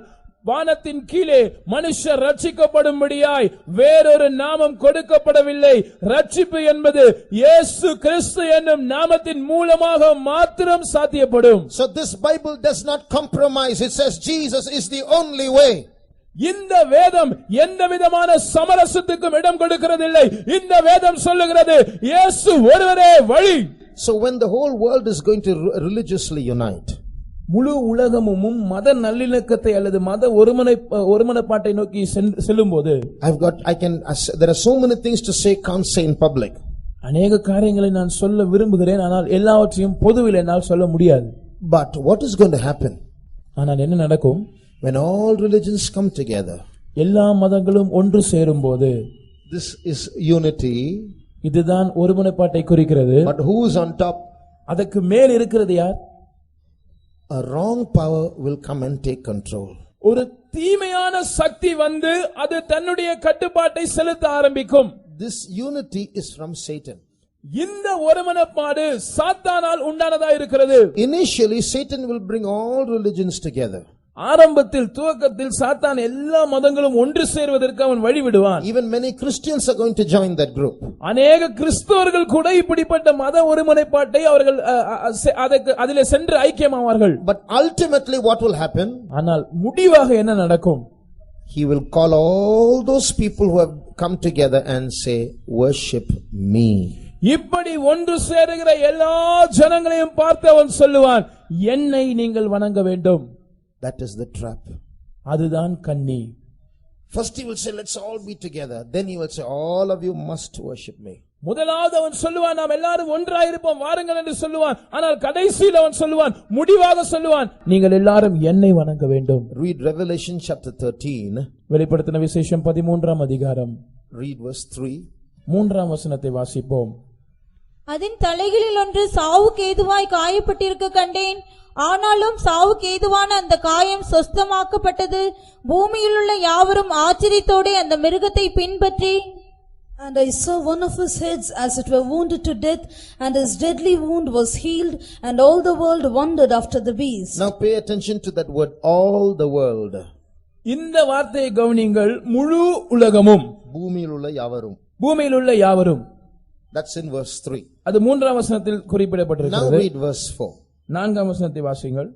[SPEAKER 2] வானத்தின் கீழே மனுஷர் ரட்சிக்கப்படும்படியாய் வேறொரு நாமம் கொடுக்கப்படவில்லை. ரட்சிப்பு என்பது இயேசு கிறிஸ்து என்னும் நாமத்தின் மூலமாக மாத்திரம் சாத்தியப்படும்.
[SPEAKER 1] So this Bible does not compromise. It says Jesus is the only way.
[SPEAKER 2] இந்த வேதம் எந்த விதமான சமரசத்துக்கும் இடம் கொடுக்கிறதில்லை. இந்த வேதம் சொல்லுகிறது இயேசு ஒருவரே வழி.
[SPEAKER 1] So when the whole world is going to religiously unite,
[SPEAKER 2] முழு உலகமும் மத நல்லிணக்கத்தை அல்லது மத ஒருமனப்பாட்டை நோக்கி செல்லும்போது,
[SPEAKER 1] there are so many things to say, can't say in public.
[SPEAKER 2] அநேக காரியங்களை நான் சொல்ல விரும்புகிறேன், ஆனால் எல்லாவற்றையும் பொதுவில் என்னால் சொல்ல முடியாது.
[SPEAKER 1] But what is going to happen?
[SPEAKER 2] ஆனால் என்ன நடக்கும்?
[SPEAKER 1] When all religions come together,
[SPEAKER 2] எல்லா மதங்களும் ஒன்று சேரும்போது,
[SPEAKER 1] this is unity.
[SPEAKER 2] இதுதான் ஒருமனப்பாட்டை குறிக்கிறது.
[SPEAKER 1] But who is on top?
[SPEAKER 2] அதற்கு மேல் இருக்கிறது யார்?
[SPEAKER 1] A wrong power will come and take control.
[SPEAKER 2] ஒரு தீமையான சக்தி வந்து அது தன்னுடைய கட்டுப்பாட்டை செலுத்த ஆரம்பிக்கும்.
[SPEAKER 1] This unity is from Satan.
[SPEAKER 2] இந்த ஒருமனப்பாடு சாத்தானால் உண்டானதா இருக்கிறது.
[SPEAKER 1] Initially Satan will bring all religions together.
[SPEAKER 2] ஆரம்பத்தில் துவக்கத்தில் சாத்தான் எல்லா மதங்களும் ஒன்று சேர்வதற்கு அவன் வழிவிடுவான்.
[SPEAKER 1] Even many Christians are going to join that group.
[SPEAKER 2] அநேக கிறிஸ்தவர்கள் கூட இப்படிப்பட்ட மத ஒருமனப்பாட்டை அவர்கள் அதிலே சென்று ஐக்கியமாவார்கள்.
[SPEAKER 1] But ultimately what will happen?
[SPEAKER 2] ஆனால் முடிவாக என்ன நடக்கும்?
[SPEAKER 1] He will call all those people who have come together and say, worship me.
[SPEAKER 2] இப்படி ஒன்று சேருகிற எல்லா ஜனங்களையும் பார்த்து அவன் சொல்லுவான், என்னை நீங்கள் வணங்க வேண்டும்.
[SPEAKER 1] That is the trap.
[SPEAKER 2] அதுதான் கண்ணி.
[SPEAKER 1] First he will say, let's all be together. Then he will say, all of you must worship me.
[SPEAKER 2] முதலாவது அவன் சொல்லுவான், நாம் எல்லாரும் ஒன்றாய் இருப்போம் வாருங்கள் என்று சொல்லுவான். ஆனால் கடைசியில் அவன் சொல்லுவான், முடிவாக சொல்லுவான், நீங்கள் எல்லாரும் என்னை வணங்க வேண்டும்.
[SPEAKER 1] Read Revelation chapter 13.
[SPEAKER 2] வெளிப்படுத்தின விசேஷம் 13ஆம் அதிகாரம்.
[SPEAKER 1] Read verse 3.
[SPEAKER 2] 3ஆம் வசனத்தை வாசிப்போம்.
[SPEAKER 3] அதன் தலைகளில் ஒன்று சாவுக்கு ஏதுவாய் காயப்பட்டிருக்க கண்டேன். ஆனாலும் சாவுக்கு ஏதுவான அந்த காயம் சொஸ்தமாக்கப்பட்டது. பூமியில் உள்ள யாவரும் ஆச்சரியத்தோடு அந்த மிருகத்தை பின்பற்றி,
[SPEAKER 4] And I saw one of his heads as it were wounded to death, and his deadly wound was healed, and all the world wondered after the beast.
[SPEAKER 1] Now pay attention to that word, all the world.
[SPEAKER 2] இந்த வார்த்தையை கவனியுங்கள். முழு உலகமும்,
[SPEAKER 1] பூமியில் உள்ள யாவரும்.
[SPEAKER 2] பூமியில் உள்ள யாவரும்.
[SPEAKER 1] That's in verse 3.
[SPEAKER 2] அது 3ஆம் வசனத்தில் குறிப்பிடப்பட்டிருக்கிறது.
[SPEAKER 1] Now read verse 4.
[SPEAKER 2] 4ஆம் வசனத்தை வாசியுங்கள்.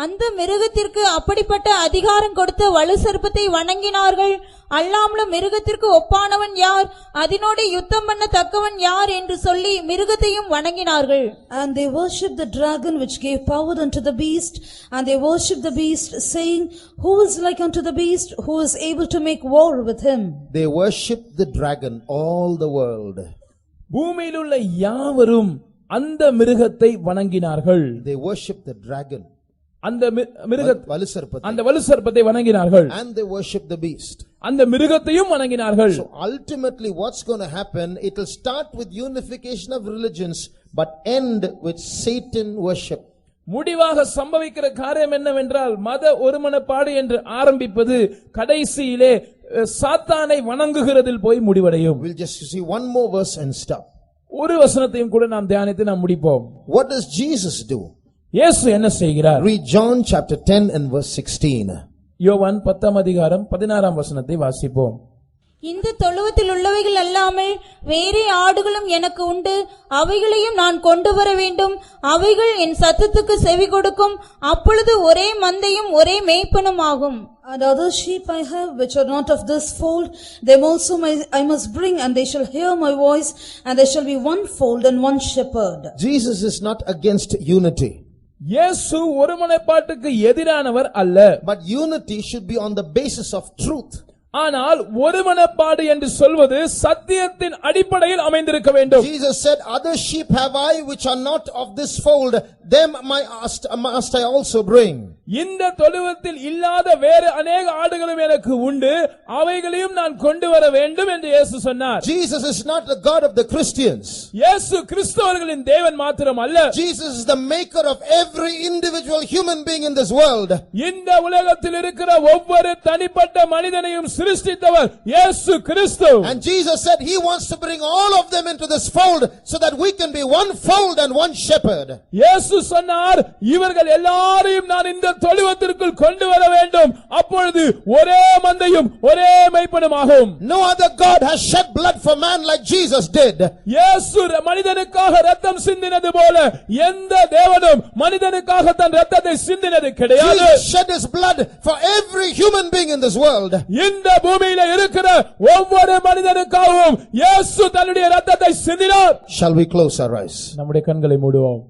[SPEAKER 3] அந்த மிருகத்திற்கு அப்படிப்பட்ட அதிகாரம் கொடுத்த வலு சர்ப்பத்தை வணங்கினார்கள். அல்லாமலும் மிருகத்திற்கு ஒப்பானவன் யார், அதனோடு யுத்தம் பண்ண தக்கவன் யார் என்று சொல்லி மிருகத்தையும் வணங்கினார்கள்.
[SPEAKER 4] And they worshipped the dragon which gave power unto the beast, and they worshipped the beast, saying, who is like unto the beast, who is able to make war with him?
[SPEAKER 1] They worshipped the dragon, all the world.
[SPEAKER 2] பூமியில் உள்ள யாவரும் அந்த மிருகத்தை வணங்கினார்கள்.
[SPEAKER 1] They worshipped the dragon.
[SPEAKER 2] அந்த மிருகத்தை,
[SPEAKER 1] வலு சர்ப்பத்தை.
[SPEAKER 2] அந்த வலு சர்ப்பத்தை வணங்கினார்கள்.
[SPEAKER 1] And they worshipped the beast.
[SPEAKER 2] அந்த மிருகத்தையும் வணங்கினார்கள்.
[SPEAKER 1] So ultimately what's going to happen, it will start with unification of religions but end with Satan worship.
[SPEAKER 2] முடிவாக சம்பவிக்கிற காரியம் என்னவென்றால் மத ஒருமனப்பாடு என்று ஆரம்பிப்பது கடைசியிலே சாத்தானை வணங்குகிறதில் போய் முடிவடையும்.
[SPEAKER 1] We'll just see one more verse and stop.
[SPEAKER 2] ஒரு வசனத்தையும் கூட நாம் தியானித்து நாம் முடிப்போம்.
[SPEAKER 1] What does Jesus do?
[SPEAKER 2] இயேசு என்ன செய்கிறார்?
[SPEAKER 1] Read John chapter 10 and verse 16.
[SPEAKER 2] யோவான் 10ஆம் அதிகாரம் 16ஆம் வசனத்தை வாசிப்போம்.
[SPEAKER 3] இந்த தொழுவத்தில் உள்ளவைகள் அல்லாமல் வேறே ஆடுகளும் எனக்கு உண்டு, அவைகளையும் நான் கொண்டு வர வேண்டும். அவைகள் என் சத்தத்துக்கு செவி கொடுக்கும். அப்பொழுது ஒரே மந்தையும் ஒரே மேய்ப்பனும் ஆகும்.
[SPEAKER 4] And other sheep I have which are not of this fold, them also I must bring, and they shall hear my voice, and there shall be one fold and one shepherd.
[SPEAKER 1] Jesus is not against unity.
[SPEAKER 2] இயேசு ஒருமனப்பாட்டுக்கு எதிரானவர் அல்ல.
[SPEAKER 1] But unity should be on the basis of truth.
[SPEAKER 2] ஆனால் ஒருமனப்பாடு என்று சொல்வது சத்தியத்தின் அடிப்படையில் அமைந்திருக்க வேண்டும்.
[SPEAKER 1] Jesus said, other sheep have I which are not of this fold, them must I also bring.
[SPEAKER 2] இந்த தொழுவத்தில் இல்லாத வேறு अनेक ஆடுகளும் எனக்கு உண்டு, அவைகளையும் நான் கொண்டு வர வேண்டும் என்று இயேசு சொன்னார்.
[SPEAKER 1] Jesus is not the God of the Christians.
[SPEAKER 2] இயேசு கிறிஸ்தவர்களின் தேவன் மாத்திரம் அல்ல.
[SPEAKER 1] Jesus is the maker of every individual human being in this world.
[SPEAKER 2] இந்த உலகத்தில் இருக்கிற ஒவ்வொரு தனிப்பட்ட மனிதனையும் சிருஷ்டித்தவர் இயேசு கிறிஸ்து.
[SPEAKER 1] And Jesus said he wants to bring all of them into this fold so that we can be one fold and one shepherd.
[SPEAKER 2] இயேசு சொன்னார், இவர்கள் எல்லாரையும் நான் இந்த தொழுவத்திற்குள் கொண்டு வர வேண்டும், அப்பொழுது ஒரே மந்தையும் ஒரே மேய்ப்பனும் ஆகும்.
[SPEAKER 1] No other God has shed blood for man like Jesus did.
[SPEAKER 2] இயேசு மனிதனுக்காக இரத்தம் சிந்தினது போல எந்த தேவனும் மனிதனுக்காக தன் இரத்தத்தை சிந்தினது கிடையாது.
[SPEAKER 1] Jesus shed his blood for every human being in this world.
[SPEAKER 2] இந்த பூமியில இருக்கிற ஒவ்வொரு மனிதனுக்காகவும் இயேசு தன்னுடைய இரத்தத்தை சிந்தினார்.
[SPEAKER 1] Shall we close our eyes?
[SPEAKER 2] நம்முடைய கண்களை மூடுவோம்.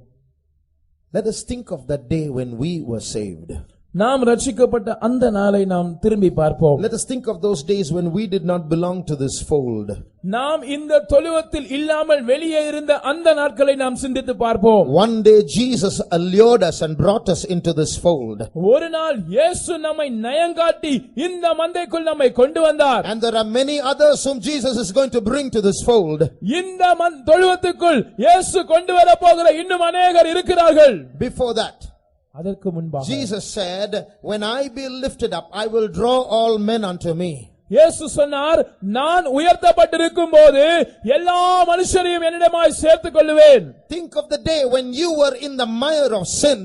[SPEAKER 1] Let us think of that day when we were saved.
[SPEAKER 2] நாம் ரட்சிக்கப்பட்ட அந்த நாளை நாம் திரும்பி பார்ப்போம்.
[SPEAKER 1] Let us think of those days when we did not belong to this fold.
[SPEAKER 2] நாம் இந்த தொழுவத்தில் இல்லாமல் வெளியே இருந்த அந்த நாட்களை நாம் சிந்தித்து பார்ப்போம்.
[SPEAKER 1] One day Jesus allured us and brought us into this fold.
[SPEAKER 2] ஒரு நாள் இயேசு நம்மை நயங்காட்டி இந்த மந்தைக்குள் நம்மை கொண்டு வந்தார்.
[SPEAKER 1] And there are many others whom Jesus is going to bring to this fold.
[SPEAKER 2] இந்த தொழுவத்துக்குள் இயேசு கொண்டு வர போகிற இன்னும் அநேகர் இருக்கிறார்கள்.
[SPEAKER 1] Before that,
[SPEAKER 2] அதற்கு முன்பாக
[SPEAKER 1] Jesus said, when I be lifted up, I will draw all men unto me.
[SPEAKER 2] இயேசு சொன்னார், நான் உயர்த்தப்பட்டிருக்கும் போது எல்லா மனுஷரையும் என்னிடமாய் சேர்த்துக் கொள்ளுவேன்.
[SPEAKER 1] Think of the day when you were in the mire of sin.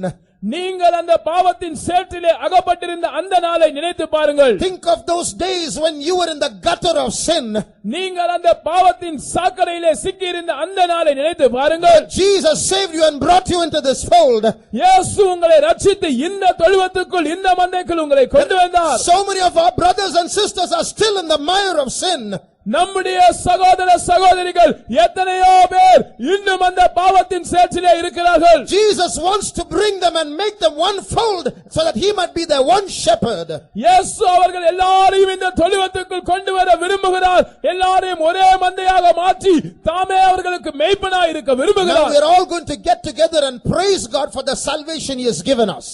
[SPEAKER 2] நீங்கள் அந்த பாவத்தின் சேற்றிலே அகப்பட்டிருந்த அந்த நாளை நினைத்து பாருங்கள்.
[SPEAKER 1] Think of those days when you were in the gutter of sin.
[SPEAKER 2] நீங்கள் அந்த பாவத்தின் சாக்கடையிலே சிக்கியிருந்த அந்த நாளை நினைத்து பாருங்கள்.
[SPEAKER 1] Jesus saved you and brought you into this fold.
[SPEAKER 2] இயேசு உங்களை ரட்சித்து இந்த தொழுவத்துக்குள் இந்த மந்தைக்குள் உங்களை கொண்டு வந்தார்.
[SPEAKER 1] So many of our brothers and sisters are still in the mire of sin.
[SPEAKER 2] நம்முடைய சகோதர சகோதரிகள் எத்தனையோ பேர் இன்னும் அந்த பாவத்தின் சேற்றிலே இருக்கிறார்கள்.
[SPEAKER 1] Jesus wants to bring them and make them one fold so that he might be their one shepherd.
[SPEAKER 2] இயேசு அவர்கள் எல்லாரையும் இந்த தொழுவத்துக்குள் கொண்டு வர விரும்புகிறார். எல்லாரையும் ஒரே மந்தையாக மாற்றி தாமே அவர்களுக்கு மேய்ப்பனாய் இருக்க
[SPEAKER 1] Now
[SPEAKER 2] விரும்புகிறார்.
[SPEAKER 1] we are all going to get together and praise God for the salvation he has given us.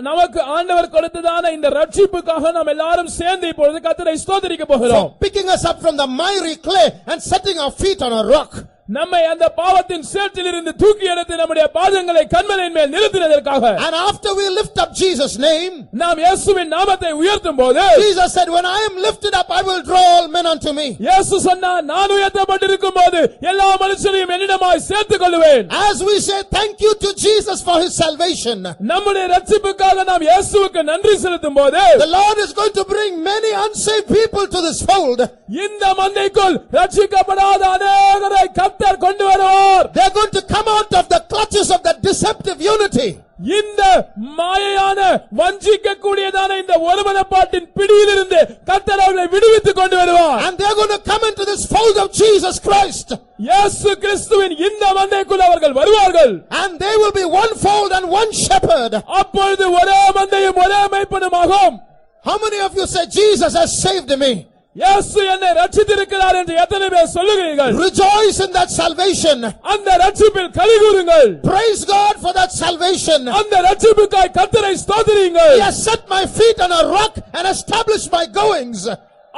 [SPEAKER 2] நமக்கு ஆண்டவர் கொடுத்ததான இந்த ரட்சிப்புக்காக நாம் எல்லாரும் சேர்ந்து இப்பொழுது கர்த்தரை ஸ்தோத்திரிக்க போகிறோம்.
[SPEAKER 1] For picking us up from the miry clay and setting our feet on a rock.
[SPEAKER 2] நம்மை அந்த பாவத்தின் சேற்றிலிருந்து தூக்கி எடுத்து நம்முடைய பாதங்களை கன்மலையின் மேல் நிறுத்தினதற்காக.
[SPEAKER 1] And after we lift up Jesus' name,
[SPEAKER 2] நாம் இயேசுவின் நாமத்தை உயர்த்தும் போது
[SPEAKER 1] Jesus said, when I am lifted up, I will draw all men unto me.
[SPEAKER 2] இயேசு சொன்னார், நான் உயர்த்தப்பட்டிருக்கும் போது எல்லா மனுஷரையும் என்னிடமாய் சேர்த்துக் கொள்வேன்.
[SPEAKER 1] As we say thank you to Jesus for his salvation,
[SPEAKER 2] நம்முடைய ரட்சிப்புக்காக நாம் இயேசுவுக்கு நன்றி செலுத்தும் போது
[SPEAKER 1] the Lord is going to bring many unsaved people to this fold.
[SPEAKER 2] இந்த மந்தைக்குள் ரட்சிக்கப்படாத அநேகரை கர்த்தர் கொண்டு வருவார்.
[SPEAKER 1] They are going to come out of the clutches of that deceptive unity.
[SPEAKER 2] இந்த மாயையான வஞ்சிக்க கூடியதான இந்த ஒருமனப்பாட்டின் பிடியிலிருந்து கர்த்தர் அவர்களை விடுவித்துக் கொண்டு வருவார்.
[SPEAKER 1] And they are going to come into this fold of Jesus Christ.
[SPEAKER 2] இயேசு கிறிஸ்துவின் இந்த மந்தைக்குள் அவர்கள் வருவார்கள்.
[SPEAKER 1] And they will be one fold and one shepherd.
[SPEAKER 2] அப்பொழுது ஒரே மந்தையும் ஒரே மேய்ப்பனும் ஆகும்.
[SPEAKER 1] How many of you say Jesus has saved me?
[SPEAKER 2] இயேசு என்னை ரட்சித்திருக்கிறார் என்று எத்தனை பேர் சொல்லுகிறீர்கள்?
[SPEAKER 1] Rejoice in that salvation.
[SPEAKER 2] அந்த ரட்சிப்பில் களிகூருங்கள்.
[SPEAKER 1] Praise God for that salvation.
[SPEAKER 2] அந்த ரட்சிப்புக்காய் கர்த்தரை ஸ்தோத்திரியுங்கள்.
[SPEAKER 1] He has set my feet on a rock and established my goings.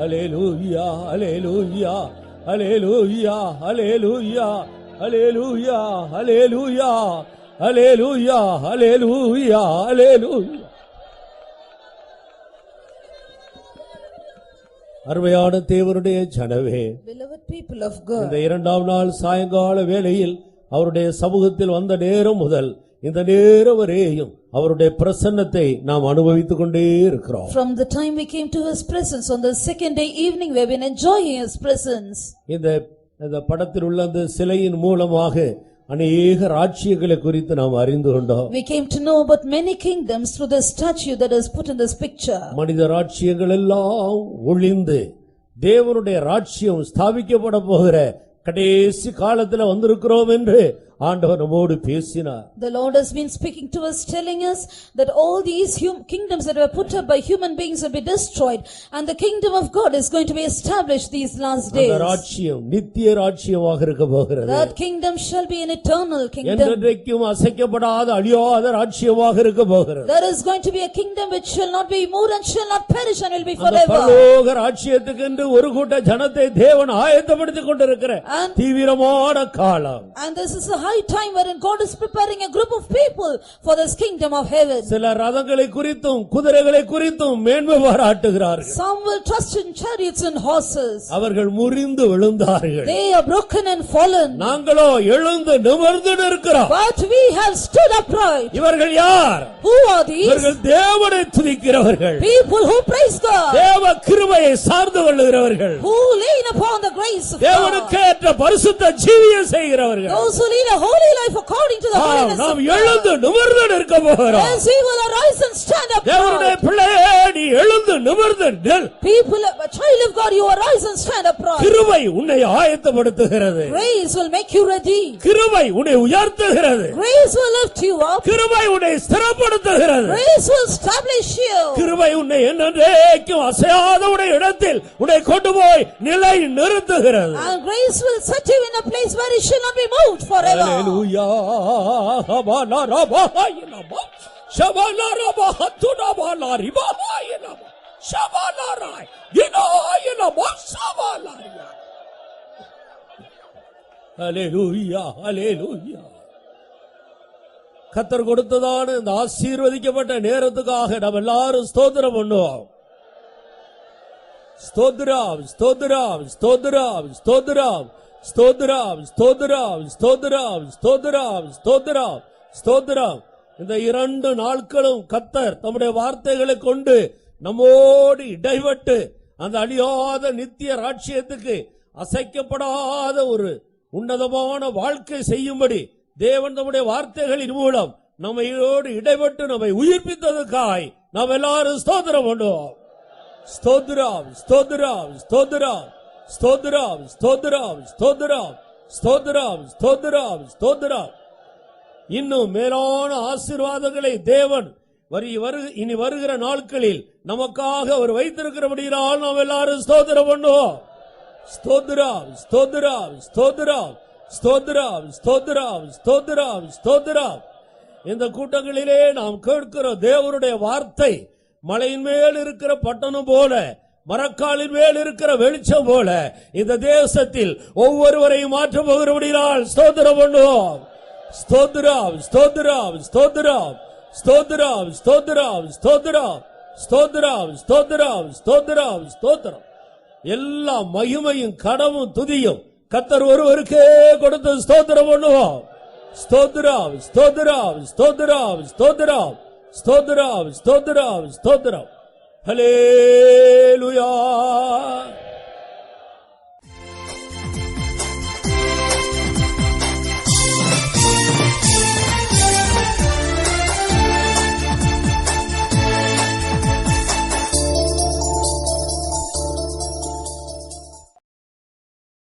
[SPEAKER 5] Hallelujah, hallelujah, hallelujah, hallelujah, hallelujah, hallelujah, hallelujah, hallelujah, hallelujah. அருமையான தேவனுடைய ஜனமே,
[SPEAKER 4] beloved people of God,
[SPEAKER 5] இந்த இரண்டாம் நாள் சாயங்கால வேளையில் அவருடைய சமூகத்தில் வந்த நேரம் முதல் இந்த நேரம் வரையும் அவருடைய பிரசன்னத்தை நாம் அனுபவித்துக் கொண்டே இருக்கிறோம்.
[SPEAKER 4] From the time we came to his presence on the second day evening, we have been enjoying his presence.
[SPEAKER 5] இந்த படத்தில் உள்ள அந்த சிலையின் மூலமாக அநேக ராஜ்யங்களை குறித்து நாம் அறிந்து கொண்டோம்.
[SPEAKER 4] We came to know about many kingdoms through the statue that is put in this picture.
[SPEAKER 5] மனித ராஜ்யங்கள் எல்லாம் ஒளிந்து தேவனுடைய ராஜ்யம் ஸ்தாபிக்கப்பட போகிற கடைசி காலத்துல வந்திருக்கிறோம் என்று ஆண்டவர் நம்மோடு பேசினார்.
[SPEAKER 4] The Lord has been speaking to us, telling us that all these kingdoms that were put up by human beings will be destroyed, and the kingdom of God is going to be established these last days.
[SPEAKER 5] அந்த ராஜ்யம் நித்திய ராஜ்யமாக இருக்க போகிறது.
[SPEAKER 4] That kingdom shall be an eternal kingdom.
[SPEAKER 5] என்றென்றைக்கும் அசைக்கப்படாத அழியாத ராஜ்யமாக இருக்க போகிறது.
[SPEAKER 4] There is going to be a kingdom which shall not be moved and shall not perish and will be forever.
[SPEAKER 5] பரலோக ராஜ்யத்துக்கு என்று ஒரு கூட்ட ஜனத்தை தேவன் ஆயத்தப்படுத்திக் கொண்டிருக்கிற தீவிரமான காலம்.
[SPEAKER 4] And this is a high time wherein God is preparing a group of people for this kingdom of heaven.
[SPEAKER 5] சில ரதங்களை குறித்தும் குதிரைகளை குறித்தும் மேன்மை பாராட்டுகிறார்கள்.
[SPEAKER 4] Some will trust in chariots and horses.
[SPEAKER 5] அவர்கள் முறிந்து விழுந்தார்கள்.
[SPEAKER 4] They are broken and fallen.
[SPEAKER 5] நாங்களோ எழுந்து நிமிர்ந்து நிற்கிறோம்.
[SPEAKER 4] But we have stood upright.
[SPEAKER 5] இவர்கள் யார்?
[SPEAKER 4] Who are these?
[SPEAKER 5] இவர்கள் தேவனை துதிக்கிறவர்கள்.
[SPEAKER 4] People who praise God.
[SPEAKER 5] தேவ கிருபையை சார்ந்து கொள்ளுகிறவர்கள்.
[SPEAKER 4] Who lean upon the grace of God.
[SPEAKER 5] தேவனுக்கு ஏற்ற பரிசுத்த ஜீவியம் செய்கிறவர்கள்.
[SPEAKER 4] Those who lead a holy life according to the holiness of God.
[SPEAKER 5] நாம் எழுந்து நிமிர்ந்து நிற்க போகிறோம்.
[SPEAKER 4] As we will arise and stand up.
[SPEAKER 5] தேவனுடைய பிள்ளையே, நீ எழுந்து நிமிர்ந்து நில்.
[SPEAKER 4] People, a child of God, you arise and stand upright.
[SPEAKER 5] கிருபை உன்னை ஆயத்தப்படுத்துகிறது.
[SPEAKER 4] Grace will make you ready.
[SPEAKER 5] கிருபை உன்னை உயர்த்துகிறது.
[SPEAKER 4] Grace will lift you up.
[SPEAKER 5] கிருபை உன்னை ஸ்திரப்படுத்துகிறது.
[SPEAKER 4] Grace will establish you.
[SPEAKER 5] கிருபை உன்னை என்றென்றைக்கும் அசையாத உடைய இடத்தில் உன்னை கொண்டு போய் நிலை நிறுத்துகிறது.
[SPEAKER 4] And grace will set you in a place where it shall not be moved forever.
[SPEAKER 5] Hallelujah. Habana rabahayinama. Shabana rabahatunabala ribahayinama. Shabana rai. Yinayinama sabalaya. Hallelujah. Hallelujah. கர்த்தர் கொடுத்ததான இந்த ஆசீர்வதிக்கப்பட்ட நேரத்துக்காக நாம் எல்லாரும் ஸ்தோத்திரம் பண்ணுவோம். ஸ்தோத்திரம், ஸ்தோத்திரம், ஸ்தோத்திரம், ஸ்தோத்திரம், ஸ்தோத்திரம், ஸ்தோத்திரம், ஸ்தோத்திரம், ஸ்தோத்திரம், ஸ்தோத்திரம், ஸ்தோத்திரம். இந்த 2 நாட்களும் கர்த்தர் தம்முடைய வார்த்தைகளை கொண்டு நம்மோடு இடைப்பட்டு அந்த அழியாத நித்திய ராஜ்யத்துக்கு அசைக்கப்படாத ஒரு உன்னதமான வாழ்க்கை செய்யும்படி தேவன் தம்முடைய வார்த்தைகளின் மூலம் நம்மையோடு இடைப்பட்டு நம்மை உயிர்ப்பித்ததுக்காய் நாம் எல்லாரும் ஸ்தோத்திரம் பண்ணுவோம். ஸ்தோத்திரம், ஸ்தோத்திரம், ஸ்தோத்திரம், ஸ்தோத்திரம், ஸ்தோத்திரம், ஸ்தோத்திரம், ஸ்தோத்திரம், ஸ்தோத்திரம், ஸ்தோத்திரம். இன்னும் மேலான ஆசீர்வாதங்களை தேவன் இனி வருகிற நாட்களில் நமக்காக அவர் வைத்திருக்கிறபடியால் நாம் எல்லாரும் ஸ்தோத்திரம் பண்ணுவோம். ஸ்தோத்திரம், ஸ்தோத்திரம், ஸ்தோத்திரம், ஸ்தோத்திரம், ஸ்தோத்திரம், ஸ்தோத்திரம், ஸ்தோத்திரம். இந்த கூட்டங்களிலே நாம் கேட்கிற தேவனுடைய வார்த்தை மலையின் மேல் இருக்கிற பட்டணம் போல, மரக்காலின் மேல் இருக்கிற வெளிச்சம் போல இந்த தேசத்தில் ஒவ்வொருவரையும் மாற்ற போகிறபடியால் ஸ்தோத்திரம் பண்ணுவோம். ஸ்தோத்திரம், ஸ்தோத்திரம், ஸ்தோத்திரம், ஸ்தோத்திரம், ஸ்தோத்திரம், ஸ்தோத்திரம், ஸ்தோத்திரம், ஸ்தோத்திரம், ஸ்தோத்திரம், ஸ்தோத்திரம். எல்லா மகிமையும் கடமும் துதியும் கர்த்தர் ஒருவருக்கே கொடுத்து ஸ்தோத்திரம் பண்ணுவோம். ஸ்தோத்திரம், ஸ்தோத்திரம், ஸ்தோத்திரம், ஸ்தோத்திரம், ஸ்தோத்திரம், ஸ்தோத்திரம், ஸ்தோத்திரம். ஹல்லேலூயா.